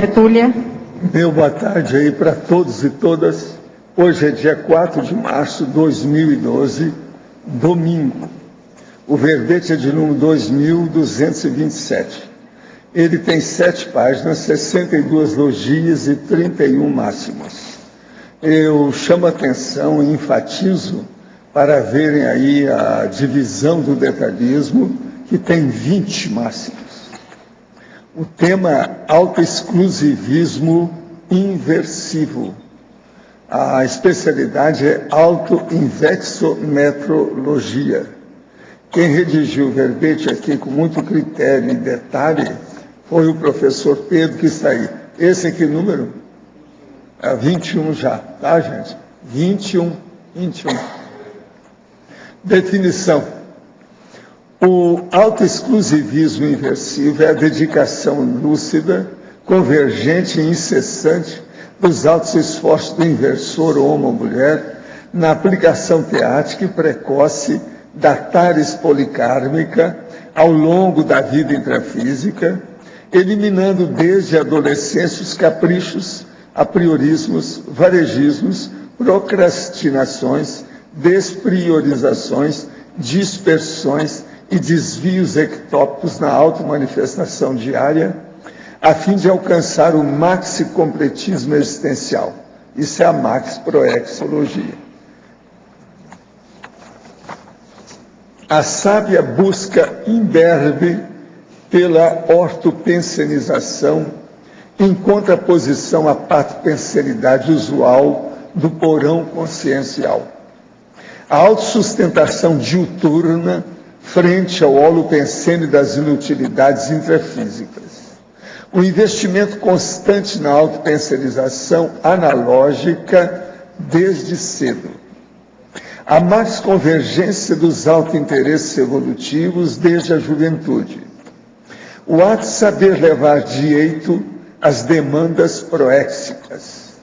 tertúlia. Meu boa tarde aí para todos e todas. Hoje é dia 4 de março de 2012, domingo. O verbete é de número 2227. Ele tem 7 páginas, 62 logias e 31 máximas. Eu chamo a atenção e enfatizo para verem aí a divisão do detalhismo, que tem 20 máximas. O tema autoexclusivismo inversivo. A especialidade é autoinvexometrologia. Quem redigiu o verbete aqui com muito critério e detalhe foi o professor Pedro, que está aí. Esse aqui número? É 21 já, tá, gente? 21. Definição. O autoexclusivismo inversivo é a dedicação lúcida, convergente e incessante dos altos esforços do inversor homem ou mulher na aplicação teática e precoce da tares policármica ao longo da vida intrafísica, eliminando desde a adolescência os caprichos, apriorismos, varejismos, procrastinações, despriorizações, dispersões e desvios ectópicos na automanifestação diária, a fim de alcançar o maxi-completismo existencial. Isso é a max-proexologia. A sábia busca imberbe pela ortopensenização, em contraposição à patopensenidade usual do porão consciencial. A autossustentação diuturna frente ao holopensene das inutilidades intrafísicas. O investimento constante na autopensenização analógica desde cedo. A mais convergência dos autointeresses evolutivos desde a juventude. O ato de saber levar direito às demandas proéxicas.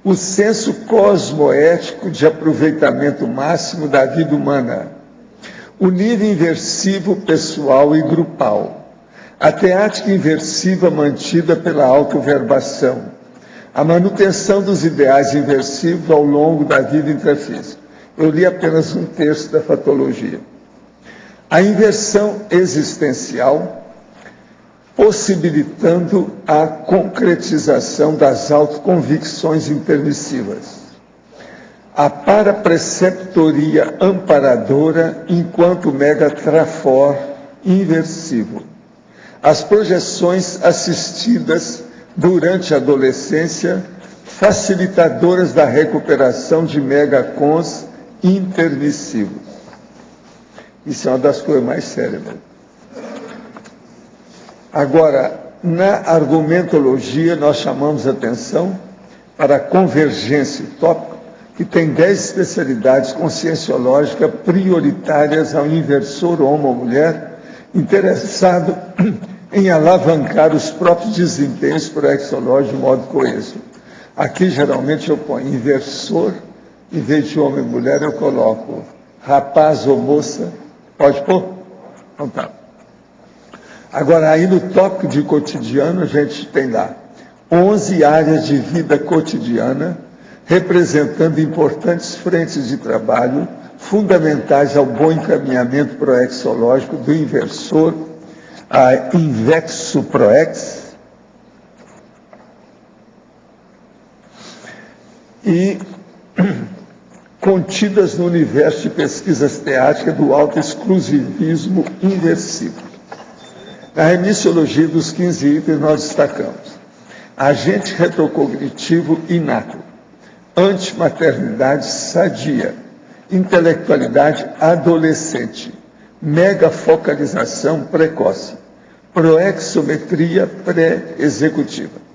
O senso cosmoético de aproveitamento máximo da vida humana. O nível inversivo pessoal e grupal. A teática inversiva mantida pela autoverbação. A manutenção dos ideais inversivos ao longo da vida intrafísica. Eu li apenas um terço da fatologia. A inversão existencial, possibilitando a concretização das autoconvicções intermissivas. A parapreceptoria amparadora enquanto megatrafor inversivo. As projeções assistidas durante a adolescência, facilitadoras da recuperação de megacons intermissivos. Isso é uma das coisas mais sérias. Agora, na argumentologia, nós chamamos atenção para a convergência tópica, que tem 10 especialidades conscienciológicas prioritárias ao inversor homem ou mulher, interessado em alavancar os próprios desempenhos proexológicos de modo coeso. Aqui, geralmente, eu ponho inversor, em vez de homem e mulher, eu coloco rapaz ou moça. Pode pôr? Então tá. Agora, aí no tópico de cotidiano, a gente tem lá 11 áreas de vida cotidiana, representando importantes frentes de trabalho, fundamentais ao bom encaminhamento proexológico do inversor, a invexo-proex, e contidas no universo de pesquisas teáticas do autoexclusivismo inversivo. Na remissiologia dos 15 itens, nós destacamos agente retrocognitivo inato, antimaternidade sadia, intelectualidade adolescente, megafocalização precoce, proexometria pré-executiva.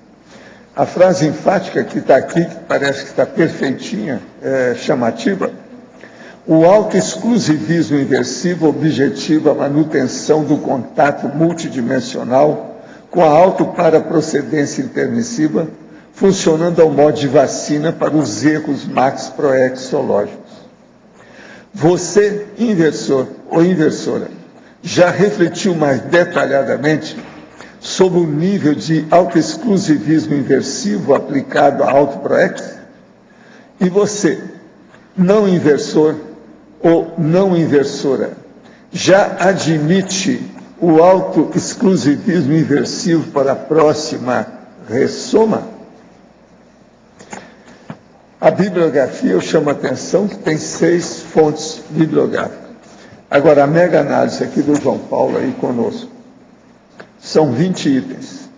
A frase enfática que está aqui, que parece que está perfeitinha, chamativa, o autoexclusivismo inversivo objetiva a manutenção do contato multidimensional com a autoparaprocedência intermissiva, funcionando ao modo de vacina para os erros max-proexológicos. Você, inversor ou inversora, já refletiu mais detalhadamente sobre o nível de autoexclusivismo inversivo aplicado a autoproex? E você, não inversor ou não inversora, já admite o autoexclusivismo inversivo para a próxima ressoma? A bibliografia, eu chamo a atenção que tem 6 fontes bibliográficas. Agora, a mega análise aqui do João Paulo aí conosco. São 20 itens.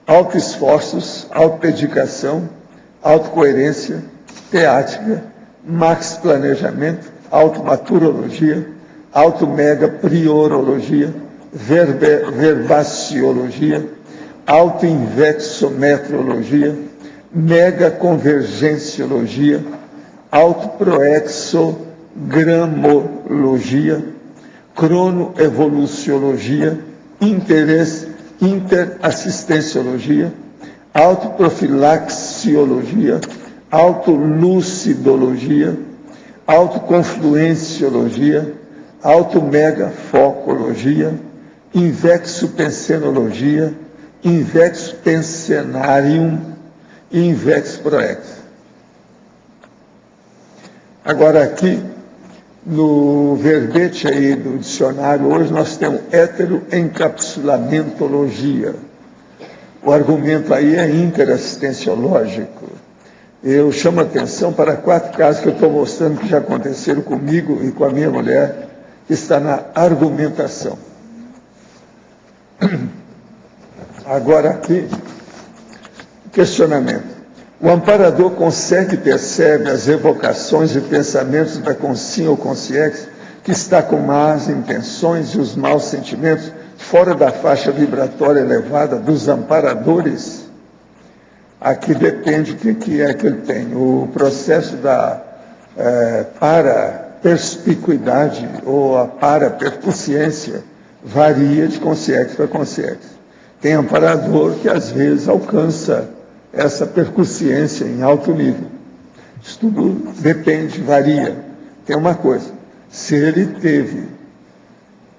Autoesforços, autodedicação, autocoerência, teática, max planejamento, automaturologia, automega priorologia, verbaciologia, autoinvexometrologia, mega convergenciologia, autoproexogramologia, cronoevoluciologia, interassistenciologia, autoprofilaxiologia, autolucidologia, autoconfluenciologia, automegafocologia, invexopensenologia, invexpensenarium e invexproex. Agora aqui, no verbete aí do dicionário, hoje nós temos heteroencapsulamentologia. O argumento aí é interassistenciológico. Eu chamo a atenção para 4 casos que eu estou mostrando que já aconteceram comigo e com a minha mulher, que está na argumentação. Agora aqui, questionamento. O amparador consegue e percebe as evocações e pensamentos da consciência ou consciência que está com más intenções e os maus sentimentos fora da faixa vibratória elevada dos amparadores? Aqui depende o que é que ele tem. O processo da paraperspicuidade ou a parapercussiência varia de consciência para consciência. Tem amparador que às vezes alcança essa percussiência em alto nível. Isso tudo depende, varia. Tem uma coisa, se ele teve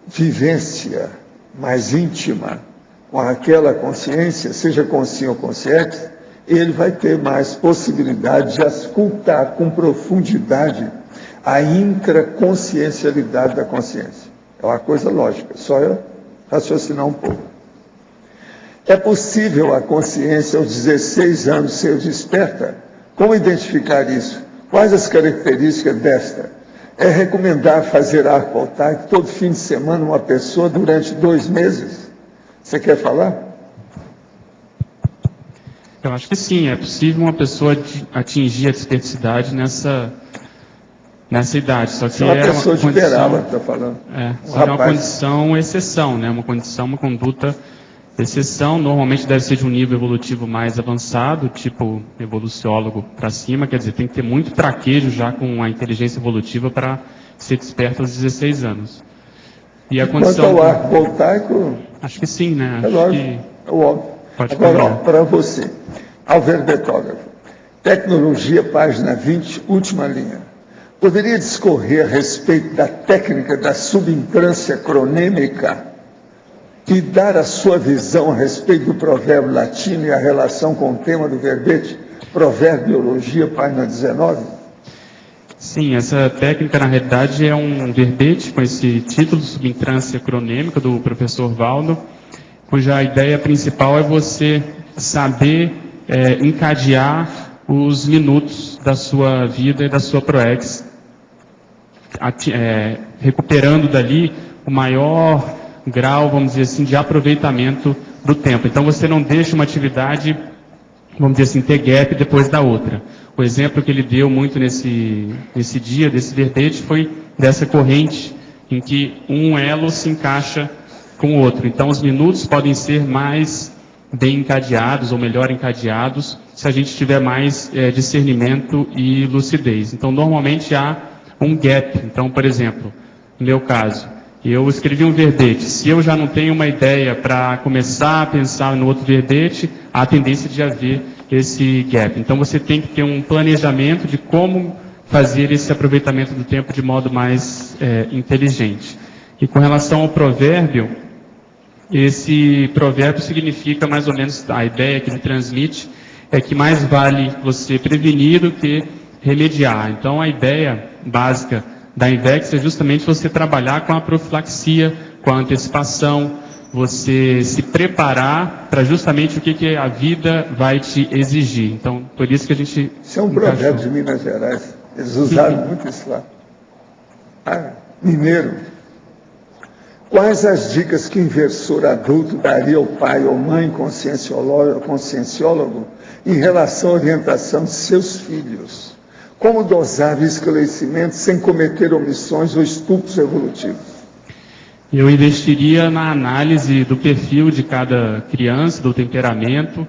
vivência mais íntima com aquela consciência, seja consciente ou consciente, ele vai ter mais possibilidade de auscultar com profundidade a intraconsciencialidade da consciência. É uma coisa lógica, só eu raciocinar um pouco. É possível a consciência aos 16 anos ser desperta? Como identificar isso? Quais as características desta? É recomendar fazer arco voltaico todo fim de semana uma pessoa durante 2 meses? Você quer falar? Eu acho que sim, é possível uma pessoa atingir a desperticidade nessa idade. Só que é uma pessoa de Beraba que está falando. Só é uma condição exceção, né? Uma conduta exceção, normalmente deve ser de um nível evolutivo mais avançado, tipo evoluciólogo para cima, quer dizer, tem que ter muito traquejo já com a inteligência evolutiva para ser desperto aos 16 anos. E a condição... Quanto ao arco voltaico... Acho que sim, né? É lógico, é óbvio. Pode agora, para você, ao verbetógrafo, tecnologia, página 20, última linha. Poderia discorrer a respeito da técnica da subintrância cronêmica e dar a sua visão a respeito do provérbio latino e a relação com o tema do verbete, Proverbiologia, página 19? Sim, essa técnica, na realidade, é um verbete com esse título, Subintrância Cronêmica, do professor Valdo, cuja ideia principal é você saber encadear os minutos da sua vida e da sua proex, recuperando dali o maior grau, vamos dizer assim, de aproveitamento do tempo. Então você não deixa uma atividade, vamos dizer assim, ter gap depois da outra. O exemplo que ele deu muito nesse dia, desse verbete, foi dessa corrente em que um elo se encaixa com o outro. Então os minutos podem ser mais bem encadeados ou melhor encadeados se a gente tiver mais discernimento e lucidez. Então normalmente há um gap. Então, por exemplo, no meu caso, eu escrevi um verbete. Se eu já não tenho uma ideia para começar a pensar no outro verbete, há a tendência de haver esse gap. Então você tem que ter um planejamento de como fazer esse aproveitamento do tempo de modo mais inteligente. E com relação ao provérbio, esse provérbio significa mais ou menos, a ideia que ele transmite é que mais vale você prevenir do que remediar. Então a ideia básica da INVEX é justamente você trabalhar com a profilaxia, com a antecipação, você se preparar para justamente o que a vida vai te exigir. Então, por isso que a gente... Isso é um provérbio de Minas Gerais. Eles usaram muito isso lá. Mineiro. Quais as dicas que o inversor adulto daria ao pai ou mãe conscienciólogo em relação à orientação de seus filhos? Como dosar o esclarecimento sem cometer omissões ou estupros evolutivos? Eu investiria na análise do perfil de cada criança, do temperamento,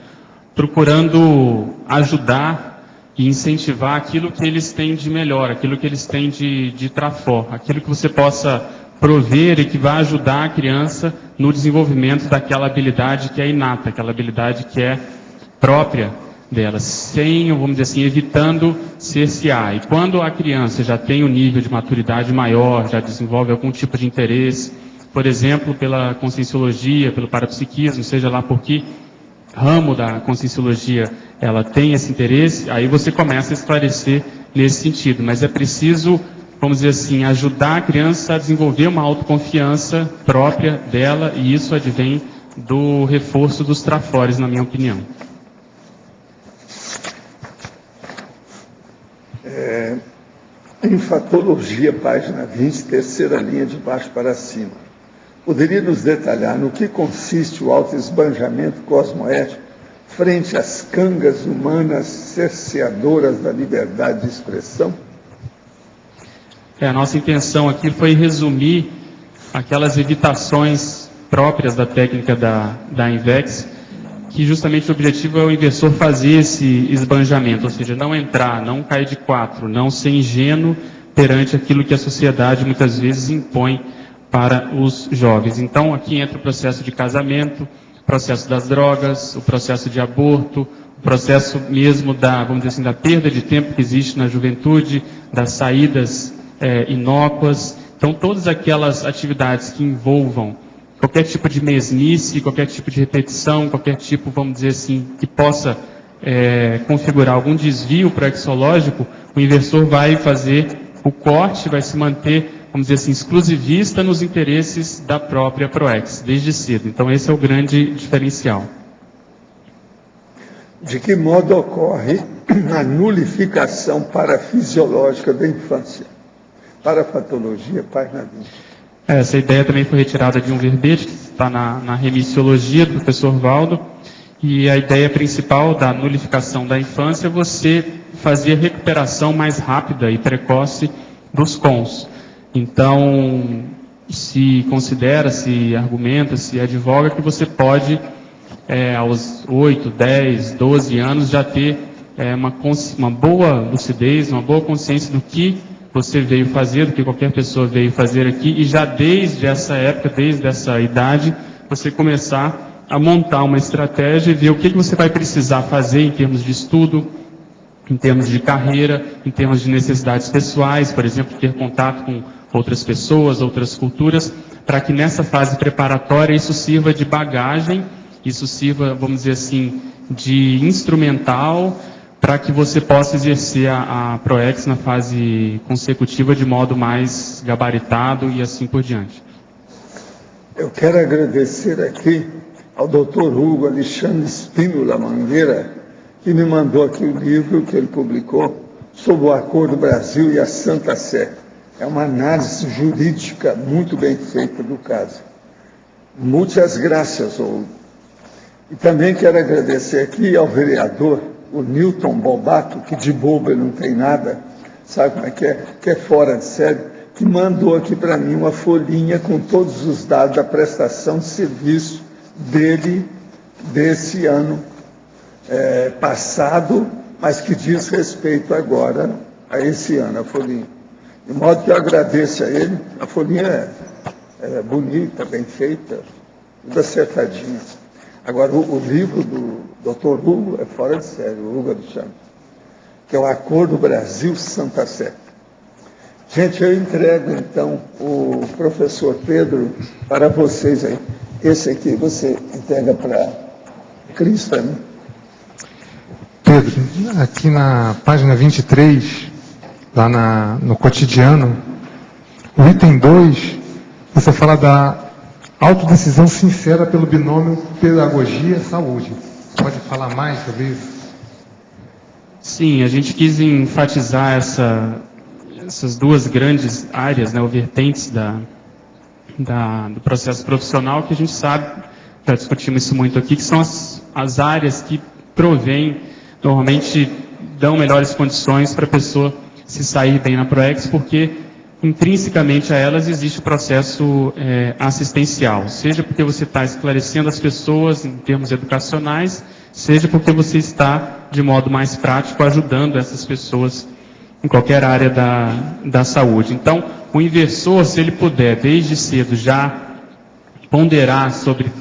procurando ajudar e incentivar aquilo que eles têm de melhor, aquilo que eles têm de trafor, aquilo que você possa prover e que vai ajudar a criança no desenvolvimento daquela habilidade que é inata, aquela habilidade que é própria dela, sem, vamos dizer assim, evitando cercear. E quando a criança já tem um nível de maturidade maior, já desenvolve algum tipo de interesse, por exemplo, pela conscienciologia, pelo parapsiquismo, seja lá por que ramo da conscienciologia ela tem esse interesse, aí você começa a esclarecer nesse sentido. Mas é preciso, vamos dizer assim, ajudar a criança a desenvolver uma autoconfiança própria dela, e isso advém do reforço dos trafores, na minha opinião. Enfatologia, página 20, terceira linha de baixo para cima. Poderia nos detalhar no que consiste o autoesbanjamento cosmoético frente às cangas humanas cerceadoras da liberdade de expressão? A nossa intenção aqui foi resumir aquelas evitações próprias da técnica da INVEX, que justamente o objetivo é o inversor fazer esse esbanjamento, ou seja, não entrar, não cair de quatro, não ser ingênuo perante aquilo que a sociedade muitas vezes impõe para os jovens. Então aqui entra o processo de casamento, o processo das drogas, o processo de aborto, o processo mesmo da, vamos dizer assim, da perda de tempo que existe na juventude, das saídas inócuas. Então todas aquelas atividades que envolvam qualquer tipo de mesmice, qualquer tipo de repetição, qualquer tipo, vamos dizer assim, que possa configurar algum desvio proexológico, o inversor vai fazer o corte, vai se manter, vamos dizer assim, exclusivista nos interesses da própria PROEX, desde cedo. Então esse é o grande diferencial. De que modo ocorre a nulificação parafisiológica da infância? Parapatologia, página 20. Essa ideia também foi retirada de um verbete que está na remissiologia do professor Valdo, e a ideia principal da nulificação da infância é você fazer a recuperação mais rápida e precoce dos cons. Então, se considera, se argumenta, se advoga que você pode, aos 8, 10, 12 anos, já ter uma boa lucidez, uma boa consciência do que você veio fazer, do que qualquer pessoa veio fazer aqui, e já desde essa época, desde essa idade, você começar a montar uma estratégia e ver o que você vai precisar fazer em termos de estudo, em termos de carreira, em termos de necessidades pessoais, por exemplo, ter contato com outras pessoas, outras culturas, para que nessa fase preparatória isso sirva de bagagem, isso sirva, vamos dizer assim, de instrumental, para que você possa exercer a PROEX na fase consecutiva de modo mais gabaritado e assim por diante. Eu quero agradecer aqui ao Dr. Hugo Alexandre Espínola Mangueira, que me mandou aqui o livro que ele publicou sobre o Acordo Brasil e a Santa Sé. É uma análise jurídica muito bem feita do caso. Muitas graças, Hugo. E também quero agradecer aqui ao vereador, o Newton Bobato, que de bobo ele não tem nada, sabe como é que é fora de série, que mandou aqui para mim uma folhinha com todos os dados da prestação de serviço dele desse ano passado, mas que diz respeito agora a esse ano, a folhinha. De modo que eu agradeço a ele, a folhinha é bonita, bem feita, tudo acertadinho. Agora, o livro do Dr. Hugo é fora de série, o Hugo Alexandre, que é o Acordo Brasil-Santa Sé. Gente, eu entrego, então, o professor Pedro para vocês aí. Esse aqui você entrega para Crista, né? Pedro, aqui na página 23, lá no cotidiano, o item 2, você fala da autodecisão sincera pelo binômio pedagogia-saúde. Pode falar mais sobre isso? Sim, a gente quis enfatizar essas duas grandes áreas, né, ou vertentes do processo profissional, que a gente sabe, já discutimos isso muito aqui, que são as áreas que provêm, normalmente dão melhores condições para a pessoa se sair bem na ProEx, porque intrinsecamente a elas existe o processo assistencial, seja porque você está esclarecendo as pessoas em termos educacionais, seja porque você está, de modo mais prático, ajudando essas pessoas em qualquer área da saúde. Então, o inversor, se ele puder, desde cedo, já ponderar sobre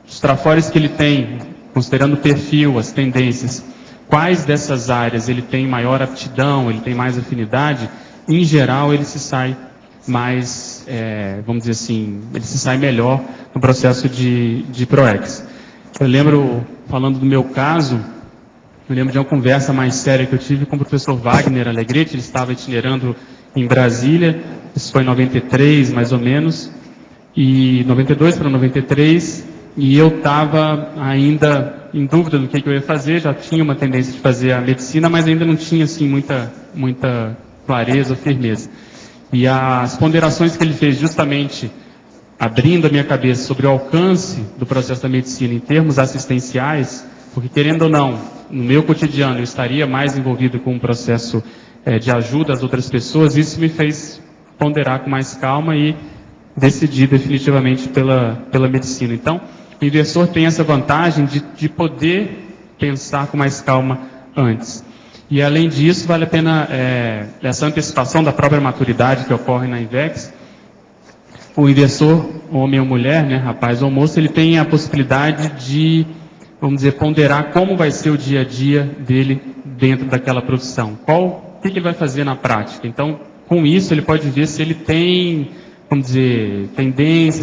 os trafores que ele tem, considerando o perfil, as tendências, quais dessas áreas ele tem maior aptidão, ele tem mais afinidade, em geral ele se sai mais, vamos dizer assim, ele se sai melhor no processo de ProEx. Eu lembro, falando do meu caso, eu lembro de uma conversa mais séria que eu tive com o professor Wagner Alegrete, ele estava itinerando em Brasília, isso foi em 93, mais ou menos, e 92 para 93, e eu estava ainda em dúvida do que eu ia fazer, já tinha uma tendência de fazer a medicina, mas ainda não tinha assim muita clareza ou firmeza. E as ponderações que ele fez justamente abrindo a minha cabeça sobre o alcance do processo da medicina em termos assistenciais, porque querendo ou não, no meu cotidiano eu estaria mais envolvido com um processo de ajuda às outras pessoas, isso me fez ponderar com mais calma e decidir definitivamente pela medicina. Então, o inversor tem essa vantagem de poder pensar com mais calma antes. E além disso, vale a pena essa antecipação da própria maturidade que ocorre na INVEX. O inversor, homem ou mulher, né, rapaz ou moça, ele tem a possibilidade de, vamos dizer, ponderar como vai ser o dia a dia dele dentro daquela profissão. O que ele vai fazer na prática. Então, com isso, ele pode ver se ele tem, vamos dizer, tendência,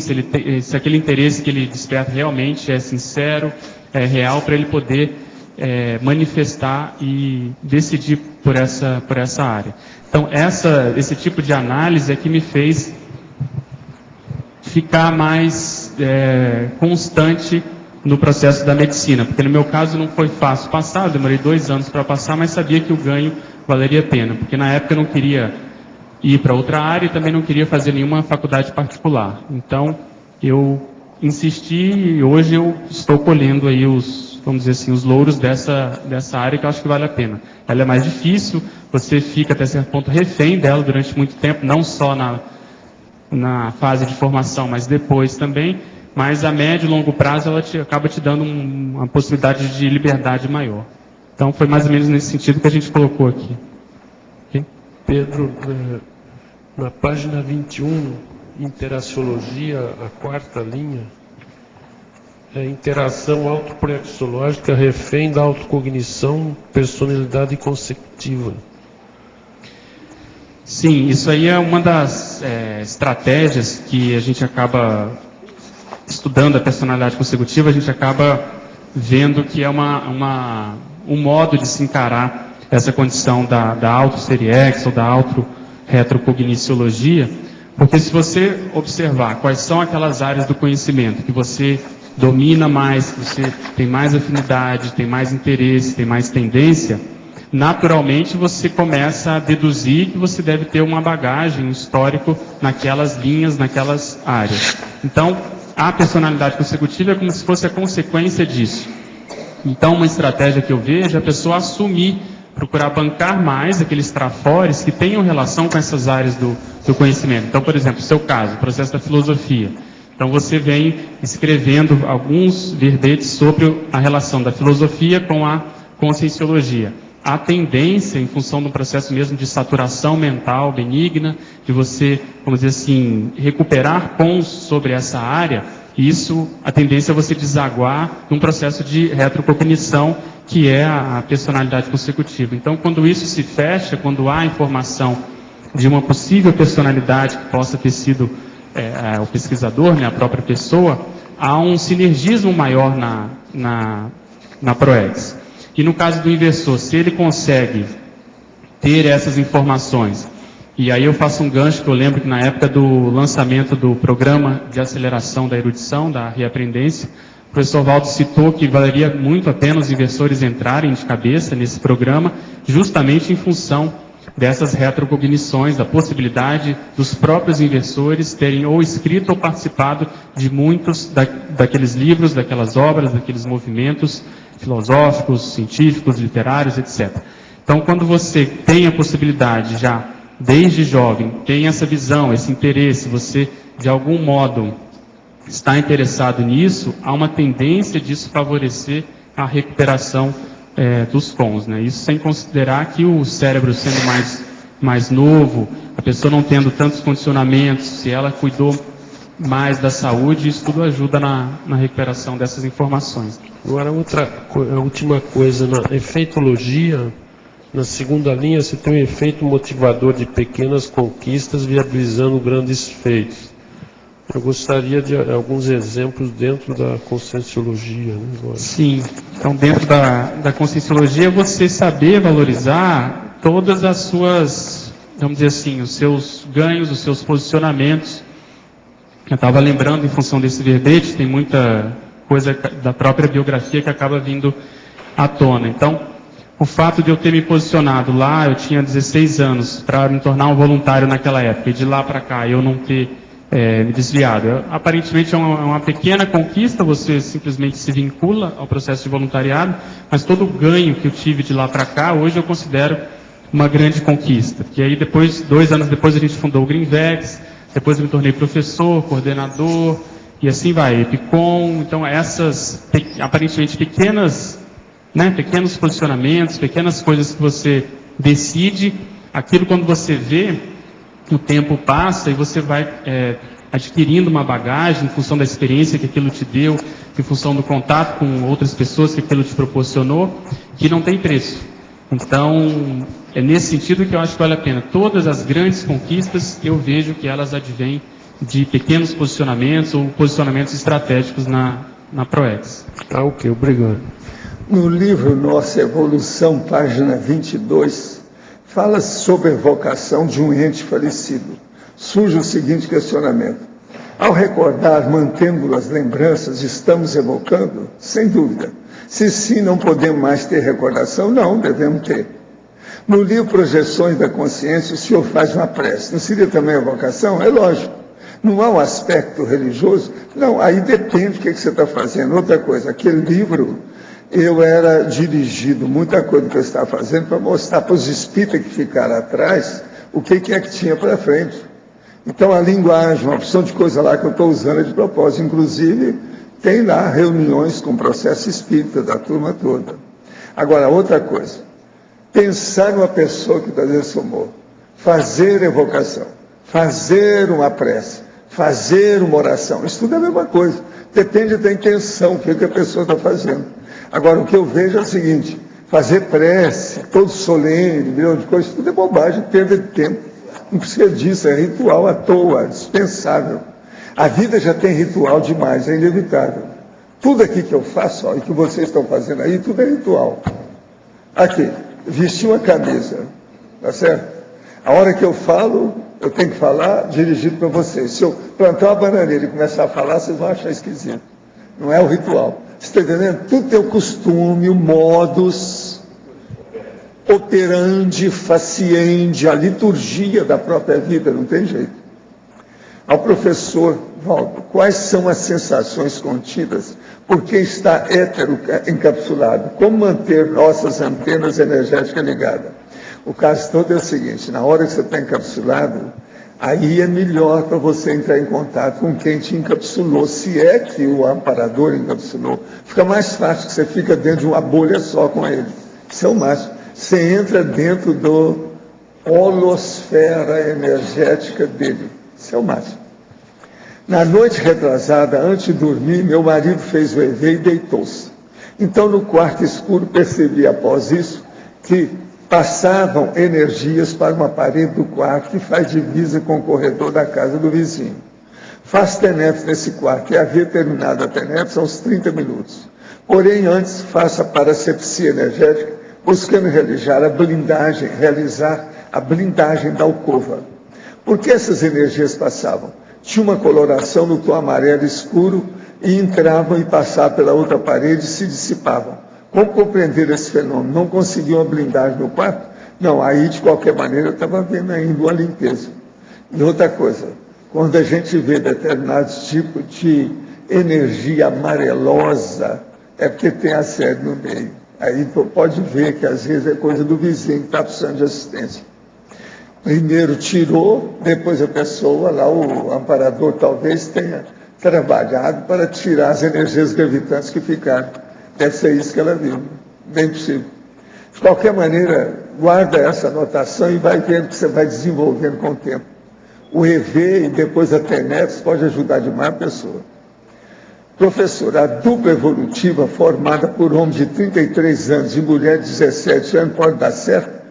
se aquele interesse que ele desperta realmente é sincero, é real, para ele poder manifestar e decidir por essa área. Então, esse tipo de análise é que me fez ficar mais constante no processo da medicina, porque no meu caso não foi fácil passar, eu demorei 2 anos para passar, mas sabia que o ganho valeria a pena, porque na época eu não queria ir para outra área e também não queria fazer nenhuma faculdade particular. Então, eu insisti e hoje eu estou colhendo aí vamos dizer assim, os louros dessa área que eu acho que vale a pena. Ela é mais difícil, você fica até certo ponto refém dela durante muito tempo, não só na fase de formação, mas depois também, mas a médio e longo prazo ela acaba te dando uma possibilidade de liberdade maior. Então foi mais ou menos nesse sentido que a gente colocou aqui. Okay? Pedro, na página 21, Interaciologia, a 4ª linha, interação autoproexológica refém da autocognição, personalidade consecutiva. Sim, isso aí é uma das estratégias que a gente acaba estudando a personalidade consecutiva, a gente acaba vendo que é um modo de se encarar essa condição da auto-seriex ou da auto-retrocogniciologia, porque se você observar quais são aquelas áreas do conhecimento que você domina mais, que você tem mais afinidade, tem mais interesse, tem mais tendência, naturalmente você começa a deduzir que você deve ter uma bagagem, um histórico naquelas linhas, naquelas áreas. Então, a personalidade consecutiva é como se fosse a consequência disso. Então, uma estratégia que eu vejo é a pessoa assumir, procurar bancar mais aqueles trafores que tenham relação com essas áreas do conhecimento. Então, por exemplo, no seu caso, o processo da filosofia. Então, você vem escrevendo alguns verbetes sobre a relação da filosofia com a conscienciologia. A tendência, em função do processo mesmo de saturação mental benigna, de você, vamos dizer assim, recuperar pontos sobre essa área, a tendência é você desaguar num processo de retrocognição, que é a personalidade consecutiva. Então, quando isso se fecha, quando há informação de uma possível personalidade que possa ter sido o pesquisador, né, a própria pessoa, há um sinergismo maior na ProEx. E no caso do inversor, se ele consegue ter essas informações, e aí eu faço um gancho que eu lembro que na época do lançamento do programa de aceleração da erudição, da reaprendência, o professor Valdo citou que valeria muito a pena os inversores entrarem de cabeça nesse programa, justamente em função dessas retrocognições, da possibilidade dos próprios inversores terem ou escrito ou participado de muitos daqueles livros, daquelas obras, daqueles movimentos filosóficos, científicos, literários, etc. Então, quando você tem a possibilidade já, desde jovem, tem essa visão, esse interesse, você, de algum modo, está interessado nisso, há uma tendência disso favorecer a recuperação dos cons, né? Isso sem considerar que o cérebro sendo mais novo, a pessoa não tendo tantos condicionamentos, se ela cuidou mais da saúde, isso tudo ajuda na recuperação dessas informações. Agora, a última coisa, na efeitologia, na segunda linha, você tem um efeito motivador de pequenas conquistas viabilizando grandes feitos. Eu gostaria de alguns exemplos dentro da conscienciologia. Né, agora. Sim, então dentro da conscienciologia, você saber valorizar todas as suas, vamos dizer assim, os seus ganhos, os seus posicionamentos. Eu estava lembrando, em função desse verbete, tem muita coisa da própria biografia que acaba vindo à tona. Então, o fato de eu ter me posicionado lá, eu tinha 16 anos, para me tornar um voluntário naquela época, e de lá para cá eu não ter me desviado. Aparentemente é uma pequena conquista, você simplesmente se vincula ao processo de voluntariado, mas todo o ganho que eu tive de lá para cá, hoje eu considero uma grande conquista. Porque aí depois, 2 anos depois, a gente fundou o Greenvex, depois eu me tornei professor, coordenador, e assim vai, Epicom. Então essas, aparentemente pequenos posicionamentos, pequenas coisas que você decide, aquilo quando você vê, o tempo passa e você vai adquirindo uma bagagem em função da experiência que aquilo te deu, em função do contato com outras pessoas que aquilo te proporcionou, que não tem preço. Então, é nesse sentido que eu acho que vale a pena. Todas as grandes conquistas, eu vejo que elas advêm de pequenos posicionamentos ou posicionamentos estratégicos na ProEx. Tá, ok, obrigado. No livro Nossa Evolução, página 22, fala sobre a evocação de um ente falecido. Surge o seguinte questionamento: ao recordar, mantendo as lembranças, estamos evocando? Sem dúvida. Se sim, não podemos mais ter recordação? Não, devemos ter. No livro Projeções da Consciência, o senhor faz uma prece. Não seria também evocação? É lógico. Não há um aspecto religioso? Não, aí depende do que você está fazendo. Outra coisa, aquele livro, eu era dirigido, muita coisa que eu estava fazendo, para mostrar para os espíritas que ficaram atrás o que é que tinha para frente. Então, a linguagem, uma opção de coisa lá que eu estou usando é de propósito. Inclusive, tem lá reuniões com o processo espírita da turma toda. Agora, outra coisa, pensar numa pessoa que está desumou, fazer evocação, fazer uma prece, fazer uma oração, isso tudo é a mesma coisa. Depende da intenção, o que a pessoa está fazendo. Agora, o que eu vejo é o seguinte: fazer prece, todo solene, milhão de coisas, tudo é bobagem, perda de tempo. Não precisa disso, é ritual à toa, dispensável. A vida já tem ritual demais, é inevitável. Tudo aqui que eu faço, ó, e que vocês estão fazendo aí, tudo é ritual. Aqui, vestir uma camisa, tá certo? A hora que eu falo, eu tenho que falar dirigido para vocês. Se eu plantar uma bananeira e começar a falar, vocês vão achar esquisito. Não é o ritual. Você está entendendo? Tudo tem o costume, o modus operandi, faciende, a liturgia da própria vida, não tem jeito. Ao professor Valdo, quais são as sensações contidas por quem está hétero encapsulado? Como manter nossas antenas energéticas ligadas? O caso todo é o seguinte: na hora que você está encapsulado, aí é melhor para você entrar em contato com quem te encapsulou, se é que o amparador encapsulou. Fica mais fácil, que você fica dentro de uma bolha só com ele. Isso é o máximo. Você entra dentro do holosfera energética dele. Isso é o máximo. Na noite retrasada, antes de dormir, meu marido fez o EV e deitou-se. Então, no quarto escuro, percebi após isso que passavam energias para uma parede do quarto que faz divisa com o corredor da casa do vizinho. Faz TENEPS nesse quarto, e haver terminado a TENEPS aos 30 minutos. Porém, antes, faça a parasepsia energética, buscando realizar a blindagem da alcova. Por que essas energias passavam? Tinha uma coloração no tom amarelo escuro e entravam e passavam pela outra parede e se dissipavam. Como compreender esse fenômeno? Não conseguiam a blindagem no quarto? Não, aí de qualquer maneira eu estava vendo ainda uma limpeza. E outra coisa, quando a gente vê determinados tipos de energia amarelosa, é porque tem assédio no meio. Aí pode ver que às vezes é coisa do vizinho que está precisando de assistência. Primeiro tirou, depois a pessoa, lá o amparador talvez tenha trabalhado para tirar as energias gravitantes que ficaram. Deve ser isso que ela viu, bem possível. De qualquer maneira, guarda essa anotação e vai vendo que você vai desenvolvendo com o tempo. O EV e depois a TENEPS pode ajudar demais a pessoa. Professor, a dupla evolutiva formada por homem de 33 anos e mulher de 17 anos pode dar certo?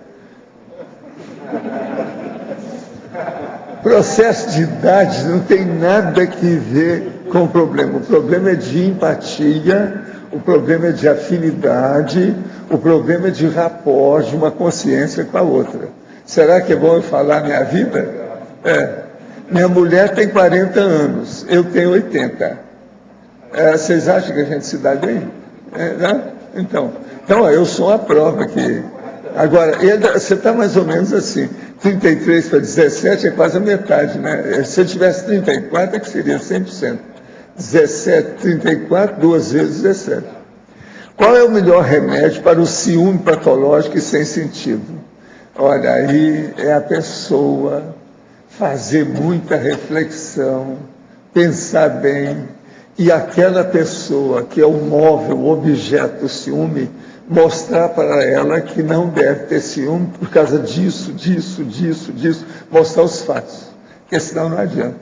Processo de idade não tem nada que ver com o problema. O problema é de empatia, o problema é de afinidade, o problema é de rapport de uma consciência com a outra. Será que é bom eu falar minha vida? Minha mulher tem 40 anos, eu tenho 80. Vocês acham que a gente se dá bem? Né? Então, eu sou a prova que... Agora, você está mais ou menos assim, 33 para 17 é quase a metade, né? Se eu tivesse 34 é que seria 100%. 17, 34, 2 vezes 17. Qual é o melhor remédio para o ciúme patológico e sem sentido? Olha, aí é a pessoa fazer muita reflexão, pensar bem, e aquela pessoa que é o móvel, o objeto do ciúme, mostrar para ela que não deve ter ciúme por causa disso, mostrar os fatos, porque senão não adianta.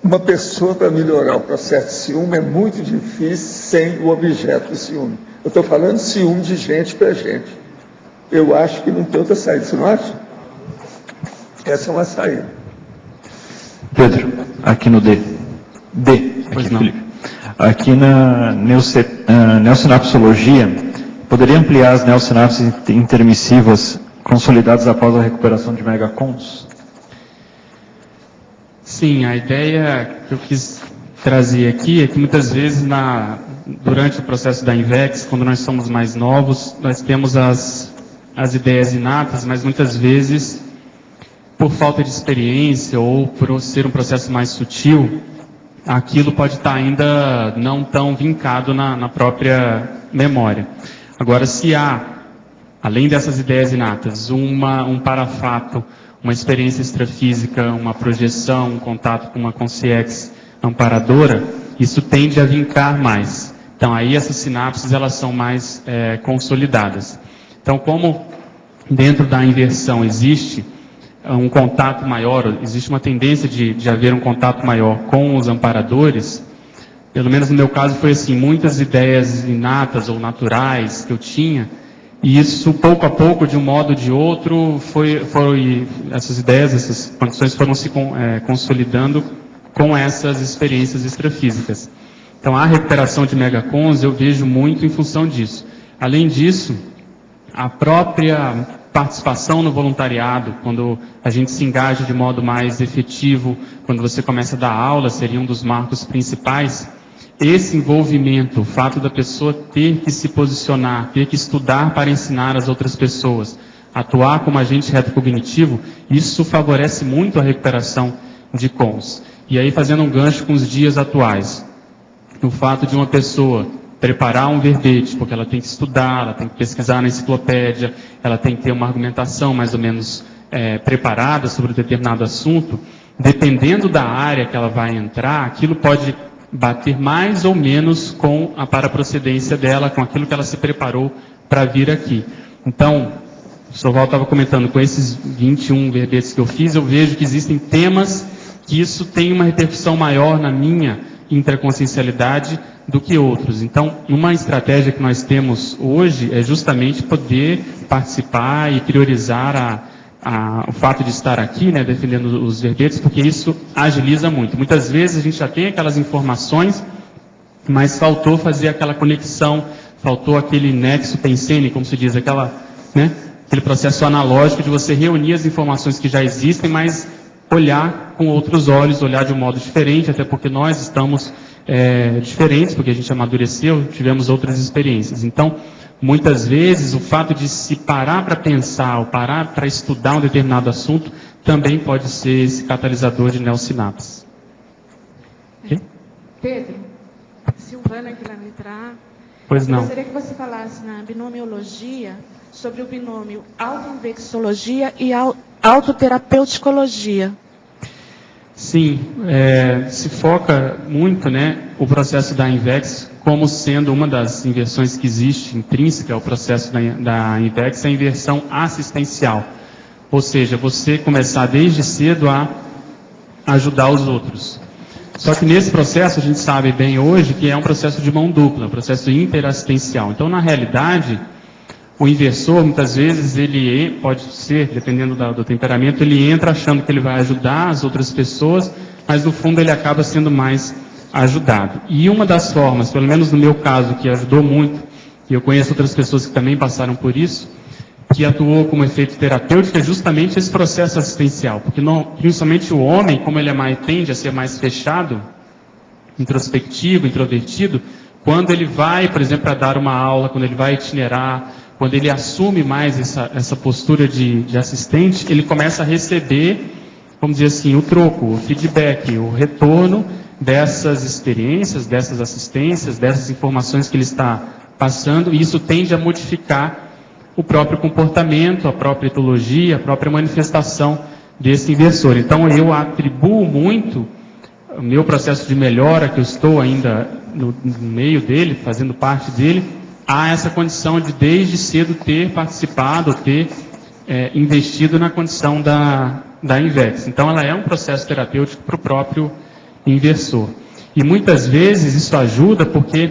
Uma pessoa, para melhorar o processo de ciúme, é muito difícil sem o objeto do ciúme. Eu estou falando ciúme de gente para gente. Eu acho que não tem outra saída, você não acha? Essa é uma saída. Pedro, aqui no D. Aqui, Felipe. Aqui na neossinapsologia, poderia ampliar as neossinapses intermissivas consolidadas após a recuperação de megacons? Sim, a ideia que eu quis trazer aqui é que muitas vezes durante o processo da INVEX, quando nós somos mais novos, nós temos as ideias inatas, mas muitas vezes, por falta de experiência ou por ser um processo mais sutil, aquilo pode estar ainda não tão vincado na própria memória. Agora, se há, além dessas ideias inatas, um parafato, uma experiência extrafísica, uma projeção, um contato com uma consciência amparadora, isso tende a vincar mais. Então, aí essas sinapses elas são mais consolidadas. Então, como dentro da inversão existe um contato maior, existe uma tendência de haver um contato maior com os amparadores, pelo menos no meu caso foi assim, muitas ideias inatas ou naturais que eu tinha, e isso pouco a pouco, de um modo ou de outro, essas ideias, essas condições foram se consolidando com essas experiências extrafísicas. Então a recuperação de megacons eu vejo muito em função disso. Além disso, a própria participação no voluntariado, quando a gente se engaja de modo mais efetivo, quando você começa a dar aula, seria um dos marcos principais. Esse envolvimento, o fato da pessoa ter que se posicionar, ter que estudar para ensinar as outras pessoas, atuar como agente retrocognitivo, isso favorece muito a recuperação de cons. E aí, fazendo um gancho com os dias atuais, o fato de uma pessoa preparar um verbete, porque ela tem que estudar, ela tem que pesquisar na enciclopédia, ela tem que ter uma argumentação mais ou menos preparada sobre um determinado assunto, dependendo da área que ela vai entrar, aquilo pode bater mais ou menos com a paraprocedência dela, com aquilo que ela se preparou para vir aqui. Então, o Soval estava comentando, com esses 21 verbetes que eu fiz, eu vejo que existem temas que isso tem uma repercussão maior na minha intraconsciencialidade do que outros. Então, uma estratégia que nós temos hoje é justamente poder participar e priorizar o fato de estar aqui, né, defendendo os verbetes, porque isso agiliza muito. Muitas vezes a gente já tem aquelas informações, mas faltou fazer aquela conexão, faltou aquele nexo pensene, como se diz, aquele processo analógico de você reunir as informações que já existem, mas olhar com outros olhos, olhar de um modo diferente, até porque nós estamos diferentes, porque a gente amadureceu, tivemos outras experiências. Então, muitas vezes, o fato de se parar para pensar, ou parar para estudar um determinado assunto, também pode ser esse catalisador de neossinapses. Okay? Pedro, Silvana aqui na letra A. Pois não. Eu gostaria que você falasse na binomiologia sobre o binômio autoinvexologia e autoterapeuticologia. Sim, se foca muito, o processo da INVEX como sendo uma das inversões que existe, intrínseca ao processo da INVEX, é a inversão assistencial. Ou seja, você começar desde cedo a ajudar os outros. Só que nesse processo, a gente sabe bem hoje que é um processo de mão dupla, um processo interassistencial. Então, na realidade, o inversor, muitas vezes, ele pode ser, dependendo do temperamento, ele entra achando que ele vai ajudar as outras pessoas, mas no fundo ele acaba sendo mais ajudado. E uma das formas, pelo menos no meu caso, que ajudou muito, e eu conheço outras pessoas que também passaram por isso, que atuou como efeito terapêutico, é justamente esse processo assistencial. Porque principalmente o homem, como ele tende a ser mais fechado, introspectivo, introvertido, quando ele vai, por exemplo, para dar uma aula, quando ele vai itinerar, quando ele assume mais essa postura de assistente, ele começa a receber, vamos dizer assim, o troco, o feedback, o retorno dessas experiências, dessas assistências, dessas informações que ele está passando, e isso tende a modificar o próprio comportamento, a própria etologia, a própria manifestação desse inversor. Então, eu atribuo muito o meu processo de melhora, que eu estou ainda no meio dele, fazendo parte dele, a essa condição de desde cedo ter participado, ter investido na condição da INVEX. Então, ela é um processo terapêutico para o próprio inversor. E muitas vezes isso ajuda porque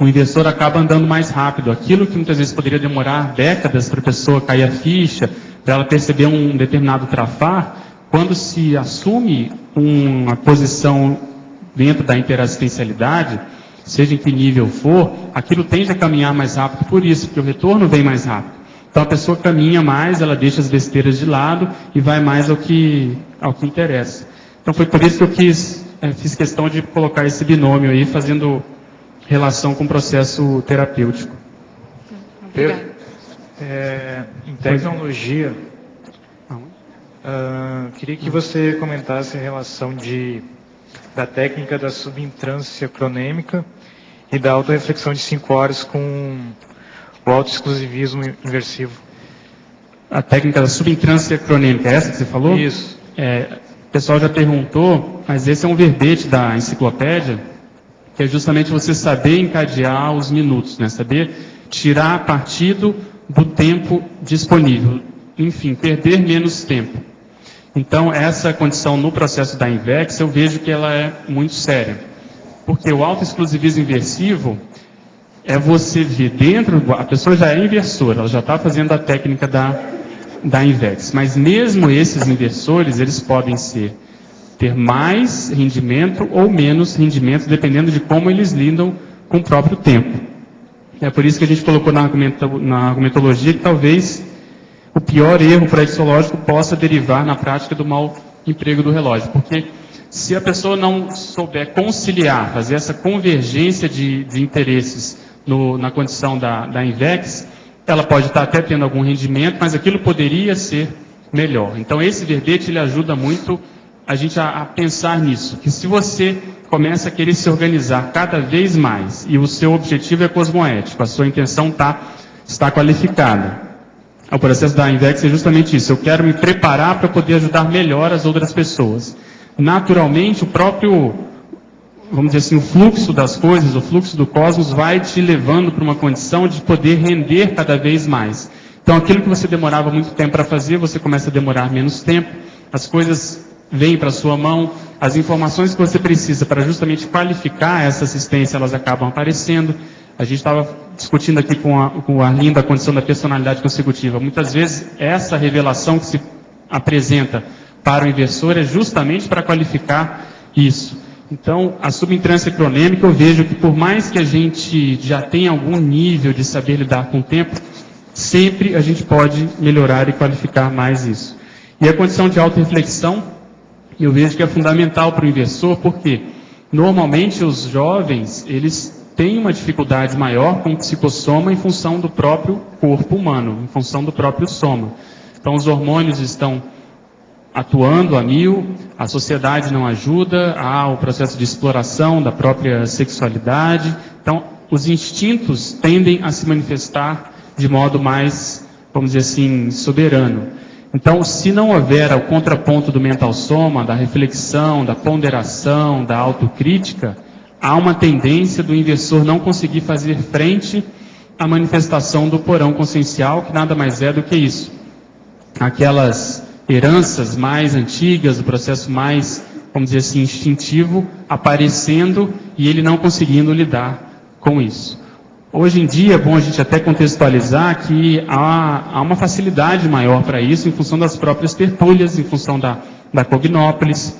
o inversor acaba andando mais rápido. Aquilo que muitas vezes poderia demorar décadas para a pessoa cair a ficha, para ela perceber um determinado trafar, quando se assume uma posição dentro da interassistencialidade, seja em que nível for, aquilo tende a caminhar mais rápido por isso, porque o retorno vem mais rápido. Então a pessoa caminha mais, ela deixa as besteiras de lado e vai mais ao que interessa. Então foi por isso que eu fiz questão de colocar esse binômio aí, fazendo relação com o processo terapêutico. Pedro, em tecnologia, queria que você comentasse a relação da técnica da subintrância cronêmica e da autorreflexão de 5 horas com o autoexclusivismo inversivo. A técnica da subintrância cronêmica, é essa que você falou? Isso. O pessoal já perguntou, mas esse é um verbete da enciclopédia, que é justamente você saber encadear os minutos, saber tirar partido do tempo disponível. Enfim, perder menos tempo. Então, essa condição no processo da INVEX, eu vejo que ela é muito séria. Porque o autoexclusivismo inversivo é você ver dentro, a pessoa já é inversora, ela já está fazendo a técnica da INVEX. Mas mesmo esses inversores, eles podem ter mais rendimento ou menos rendimento, dependendo de como eles lidam com o próprio tempo. É por isso que a gente colocou na argumentologia que talvez o pior erro praxeológico possa derivar na prática do mau emprego do relógio. Porque se a pessoa não souber conciliar, fazer essa convergência de interesses na condição da INVEX, ela pode estar até tendo algum rendimento, mas aquilo poderia ser melhor. Então esse verbete ele ajuda muito a gente a pensar nisso, que se você começa a querer se organizar cada vez mais, e o seu objetivo é cosmoético, a sua intenção está qualificada. O processo da INVEX é justamente isso, eu quero me preparar para poder ajudar melhor as outras pessoas. Naturalmente, o próprio, vamos dizer assim, o fluxo das coisas, o fluxo do cosmos vai te levando para uma condição de poder render cada vez mais. Então, aquilo que você demorava muito tempo para fazer, você começa a demorar menos tempo, as coisas vêm para a sua mão, as informações que você precisa para justamente qualificar essa assistência, elas acabam aparecendo, A gente estava discutindo aqui com o Arlindo a condição da personalidade consecutiva. Muitas vezes, essa revelação que se apresenta para o inversor é justamente para qualificar isso. Então, a subentrância cronêmica, eu vejo que por mais que a gente já tenha algum nível de saber lidar com o tempo, sempre a gente pode melhorar e qualificar mais isso. E a condição de autorreflexão, eu vejo que é fundamental para o inversor, porque normalmente os jovens, eles têm uma dificuldade maior com o psicossoma em função do próprio corpo humano, em função do próprio soma. Então, os hormônios estão atuando a mil, a sociedade não ajuda, há o processo de exploração da própria sexualidade. Então, os instintos tendem a se manifestar de modo mais, vamos dizer assim, soberano. Então, se não houver o contraponto do mental soma, da reflexão, da ponderação, da autocrítica, há uma tendência do inversor não conseguir fazer frente à manifestação do porão consciencial, que nada mais é do que isso. Aquelas heranças mais antigas, o processo mais, vamos dizer assim, instintivo, aparecendo e ele não conseguindo lidar com isso. Hoje em dia é bom a gente até contextualizar que há uma facilidade maior para isso em função das próprias tertúlias, em função da Cognópolis.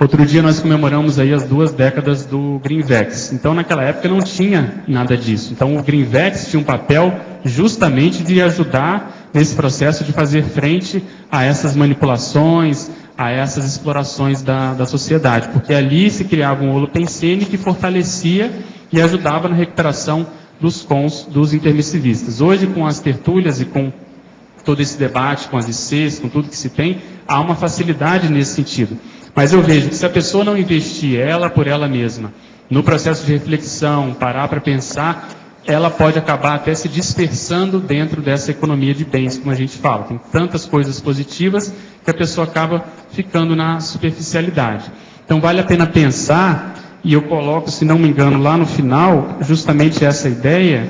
Outro dia nós comemoramos aí as 2 décadas do Greenvex. Então naquela época não tinha nada disso. Então o Greenvex tinha um papel justamente de ajudar nesse processo de fazer frente a essas manipulações, a essas explorações da sociedade. Porque ali se criava um holopensene que fortalecia e ajudava na recuperação dos cons dos intermissivistas. Hoje, com as tertúlias e com todo esse debate, com as ICs, com tudo que se tem, há uma facilidade nesse sentido. Mas eu vejo que se a pessoa não investir ela por ela mesma, no processo de reflexão, parar para pensar, ela pode acabar até se dispersando dentro dessa economia de bens, como a gente fala. Tem tantas coisas positivas que a pessoa acaba ficando na superficialidade. Então vale a pena pensar, e eu coloco, se não me engano, lá no final, justamente essa ideia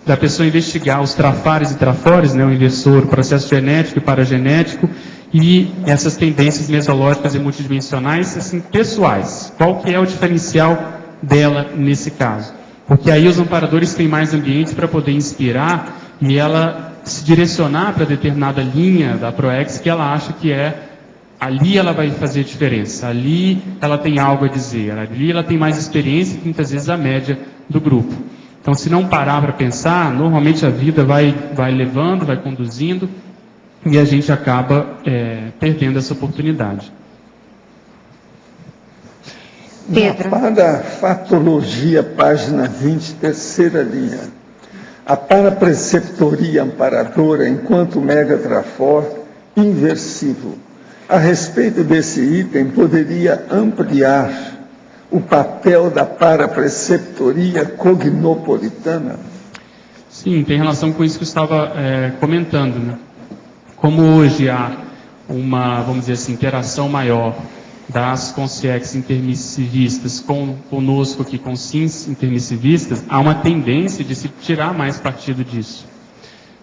da pessoa investigar os trafares e trafores, né, o inversor, o processo genético e paragenético, e essas tendências mesológicas e multidimensionais, assim, pessoais. Qual que é o diferencial dela nesse caso? Porque aí os amparadores têm mais ambiente para poder inspirar e ela se direcionar para determinada linha da ProEx que ela acha que é, ali ela vai fazer diferença, ali ela tem algo a dizer, ali ela tem mais experiência que muitas vezes a média do grupo. Então, se não parar para pensar, normalmente a vida vai levando, vai conduzindo, e a gente acaba perdendo essa oportunidade. Pedro. Na parafatologia, página 20, terceira linha. A parapreceptoria amparadora, enquanto megatrafor, inversivo. A respeito desse item, poderia ampliar o papel da parapreceptoria cognopolitana? Sim, tem relação com isso que eu estava comentando, né? Como hoje há uma, vamos dizer assim, interação maior das consciex intermissivistas conosco aqui, com SINs intermissivistas, há uma tendência de se tirar mais partido disso.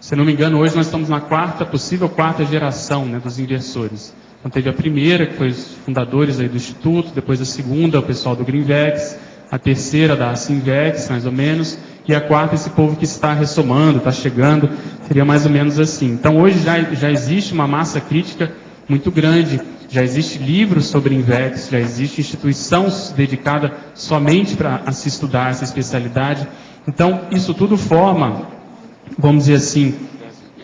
Se não me engano, hoje nós estamos na possível quarta geração, né, dos inversores. Então teve a primeira, que foi os fundadores aí do Instituto, depois a segunda, o pessoal do Greenvex, a terceira da Sinvex, mais ou menos, e a quarta, esse povo que está ressomando, está chegando, seria mais ou menos assim. Então hoje já existe uma massa crítica muito grande, já existe livros sobre Invex, já existe instituição dedicada somente para se estudar essa especialidade. Então isso tudo forma, vamos dizer assim,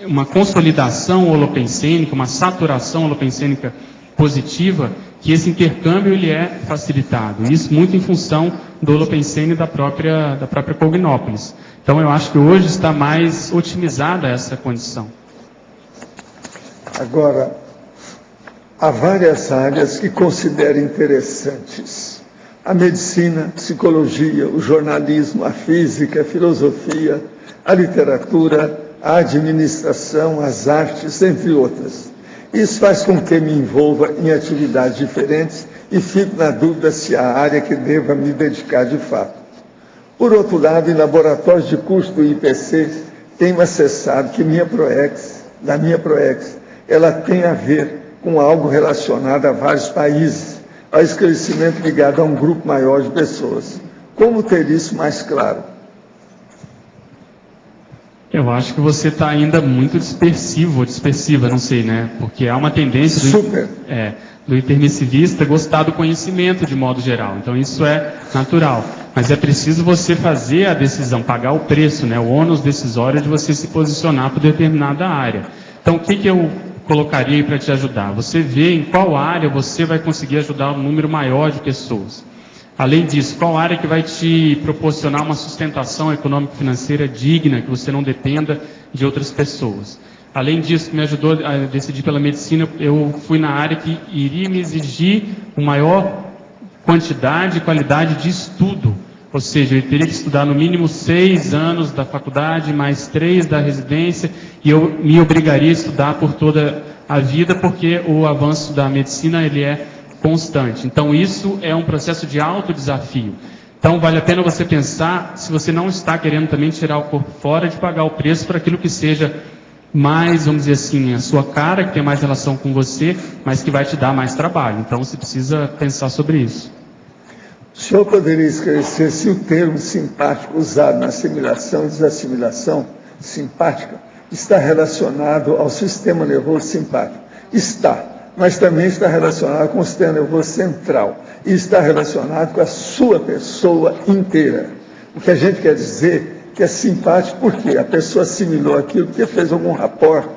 uma consolidação holopensênica, uma saturação holopensênica positiva, que esse intercâmbio ele é facilitado. Isso muito em função do holopensene da própria Cognópolis. Então eu acho que hoje está mais otimizada essa condição. Agora, há várias áreas que considero interessantes. A medicina, a psicologia, o jornalismo, a física, a filosofia, a literatura, a administração, as artes, entre outras. Isso faz com que me envolva em atividades diferentes e fico na dúvida se há área que deva me dedicar de fato. Por outro lado, em laboratórios de curso do IPC, tenho acessado que da minha ProEx, ela tem a ver com algo relacionado a vários países, ao esclarecimento ligado a um grupo maior de pessoas. Como ter isso mais claro? Eu acho que você está ainda muito dispersivo ou dispersiva, não sei, né? Porque há uma tendência do intermissivista gostar do conhecimento de modo geral. Então isso é natural. Mas é preciso você fazer a decisão, pagar o preço, né? O ônus decisório de você se posicionar por determinada área. Então o que eu colocaria aí para te ajudar? Você vê em qual área você vai conseguir ajudar um número maior de pessoas. Além disso, qual área que vai te proporcionar uma sustentação econômico-financeira digna, que você não dependa de outras pessoas. Além disso, que me ajudou a decidir pela medicina, eu fui na área que iria me exigir uma maior quantidade e qualidade de estudo. Ou seja, eu teria que estudar no mínimo 6 anos da faculdade, mais 3 da residência, e eu me obrigaria a estudar por toda a vida, porque o avanço da medicina ele é constante. Então isso é um processo de autodesafio. Então vale a pena você pensar se você não está querendo também tirar o corpo fora de pagar o preço para aquilo que seja mais, vamos dizer assim, a sua cara, que tem mais relação com você, mas que vai te dar mais trabalho. Então você precisa pensar sobre isso. O senhor poderia esclarecer se o termo simpático usado na assimilação e desassimilação simpática está relacionado ao sistema nervoso simpático? Está. Mas também está relacionado com o sistema nervoso central e está relacionado com a sua pessoa inteira. O que a gente quer dizer que é simpático porque a pessoa assimilou aquilo porque fez algum rapport,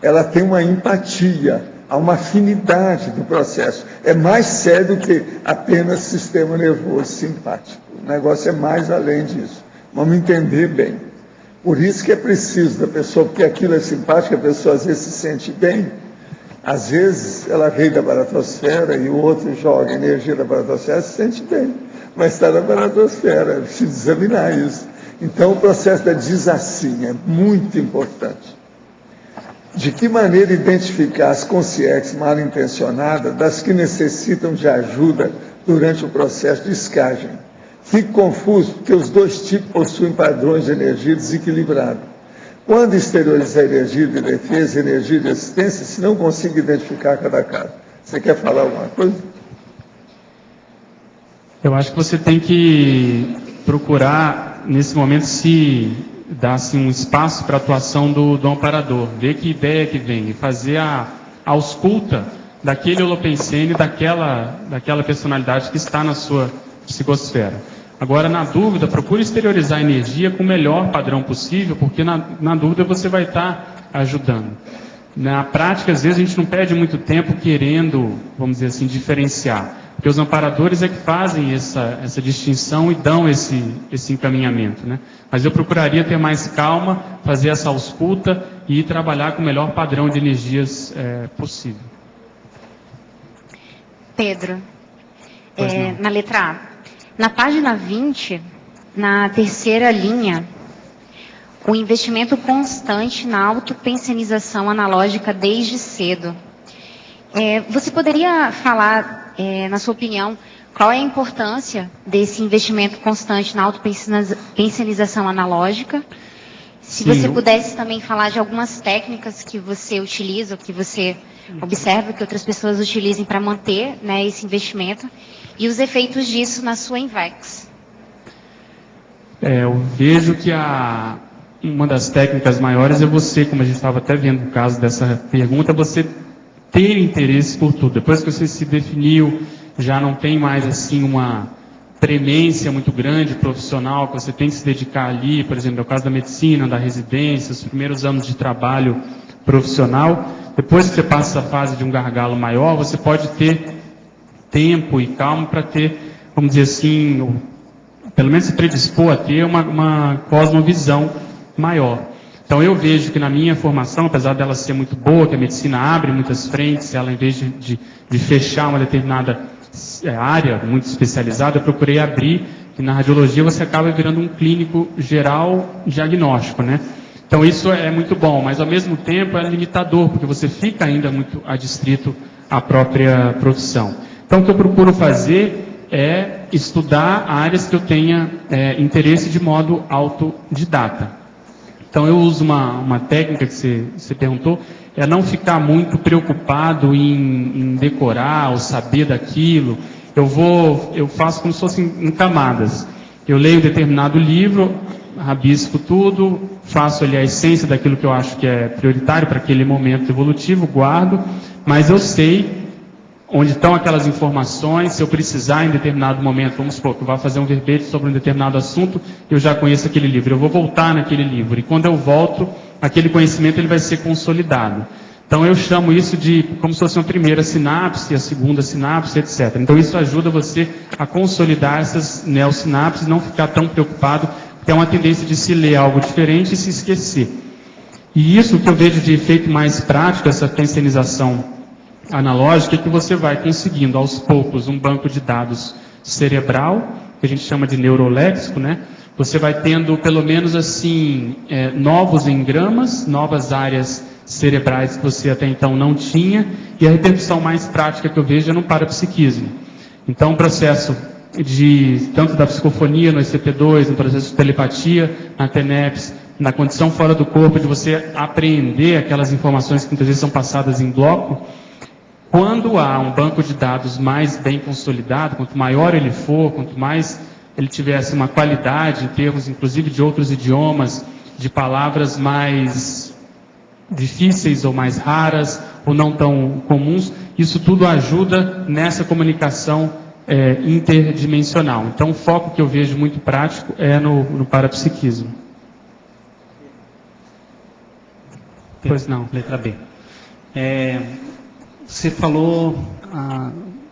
ela tem uma empatia, há uma afinidade do processo. É mais sério do que apenas sistema nervoso simpático. O negócio é mais além disso. Vamos entender bem. Por isso que é preciso da pessoa, porque aquilo é simpático, a pessoa às vezes se sente bem. Às vezes ela veio da baratosfera e o outro joga energia da baratosfera, se sente bem, mas está na baratosfera, precisa examinar isso. Então o processo da desassim é muito importante. De que maneira identificar as consciências mal intencionadas das que necessitam de ajuda durante o processo de escagem? Fico confuso porque os dois tipos possuem padrões de energia desequilibrados. Quando exteriorizar energia de defesa e energia de assistência, se não consigo identificar cada caso. Você quer falar alguma coisa? Eu acho que você tem que procurar, nesse momento, se dar assim, um espaço para a atuação do amparador, ver que ideia que vem, e fazer a ausculta daquele holopensene, daquela personalidade que está na sua psicosfera. Agora, na dúvida, procure exteriorizar a energia com o melhor padrão possível, porque na dúvida você vai estar ajudando. Na prática, às vezes, a gente não perde muito tempo querendo, vamos dizer assim, diferenciar. Porque os amparadores é que fazem essa distinção e dão esse encaminhamento, né? Mas eu procuraria ter mais calma, fazer essa ausculta e trabalhar com o melhor padrão de energias possível. Pedro, na letra A. Na página 20, na terceira linha, o investimento constante na autopensionização analógica desde cedo. Você poderia falar, na sua opinião, qual é a importância desse investimento constante na autopensionização analógica? Se você pudesse também falar de algumas técnicas que você utiliza, que você observa que outras pessoas utilizem para manter, né, esse investimento, e os efeitos disso na sua Invex. Eu vejo que uma das técnicas maiores é você, como a gente estava até vendo no caso dessa pergunta, você ter interesse por tudo. Depois que você se definiu, já não tem mais assim uma premência muito grande profissional, que você tem que se dedicar ali, por exemplo, no caso da medicina, da residência, os primeiros anos de trabalho profissional. Depois que você passa essa fase de um gargalo maior, você pode ter tempo e calma para ter, vamos dizer assim, pelo menos se predispor a ter uma cosmovisão maior. Então eu vejo que na minha formação, apesar dela ser muito boa, que a medicina abre muitas frentes, ela em vez de fechar uma determinada área muito especializada, eu procurei abrir, e na radiologia você acaba virando um clínico geral diagnóstico, né? Então isso é muito bom, mas ao mesmo tempo é limitador, porque você fica ainda muito adstrito à própria profissão. Então o que eu procuro fazer é estudar áreas que eu tenha interesse de modo autodidata. Então eu uso uma técnica que você perguntou, é não ficar muito preocupado em decorar ou saber daquilo. Eu faço como se fosse em camadas. Eu leio determinado livro, rabisco tudo, faço ali a essência daquilo que eu acho que é prioritário para aquele momento evolutivo, guardo, mas eu sei onde estão aquelas informações. Se eu precisar em determinado momento, vamos supor que eu vá fazer um verbete sobre um determinado assunto, eu já conheço aquele livro, eu vou voltar naquele livro, e quando eu volto, aquele conhecimento ele vai ser consolidado. Então eu chamo isso de como se fosse uma primeira sinapse, a segunda sinapse, etc. Então isso ajuda você a consolidar essas neossinapses, não ficar tão preocupado, porque é uma tendência de se ler algo diferente e se esquecer. E isso que eu vejo de efeito mais prático, essa pensionização analógica, é que você vai conseguindo aos poucos um banco de dados cerebral, que a gente chama de neuroléxico, né? Você vai tendo pelo menos assim novos engramas, novas áreas cerebrais que você até então não tinha, e a repercussão mais prática que eu vejo é no parapsiquismo. Então, o processo tanto da psicofonia no ECP2, no processo de telepatia, na TENEPS, na condição fora do corpo, de você apreender aquelas informações que muitas vezes são passadas em bloco, quando há um banco de dados mais bem consolidado, quanto maior ele for, quanto mais ele tivesse uma qualidade, em termos inclusive de outros idiomas, de palavras mais difíceis ou mais raras, ou não tão comuns, isso tudo ajuda nessa comunicação interdimensional. Então, o foco que eu vejo muito prático é no parapsiquismo. Pois não. Letra B. Você falou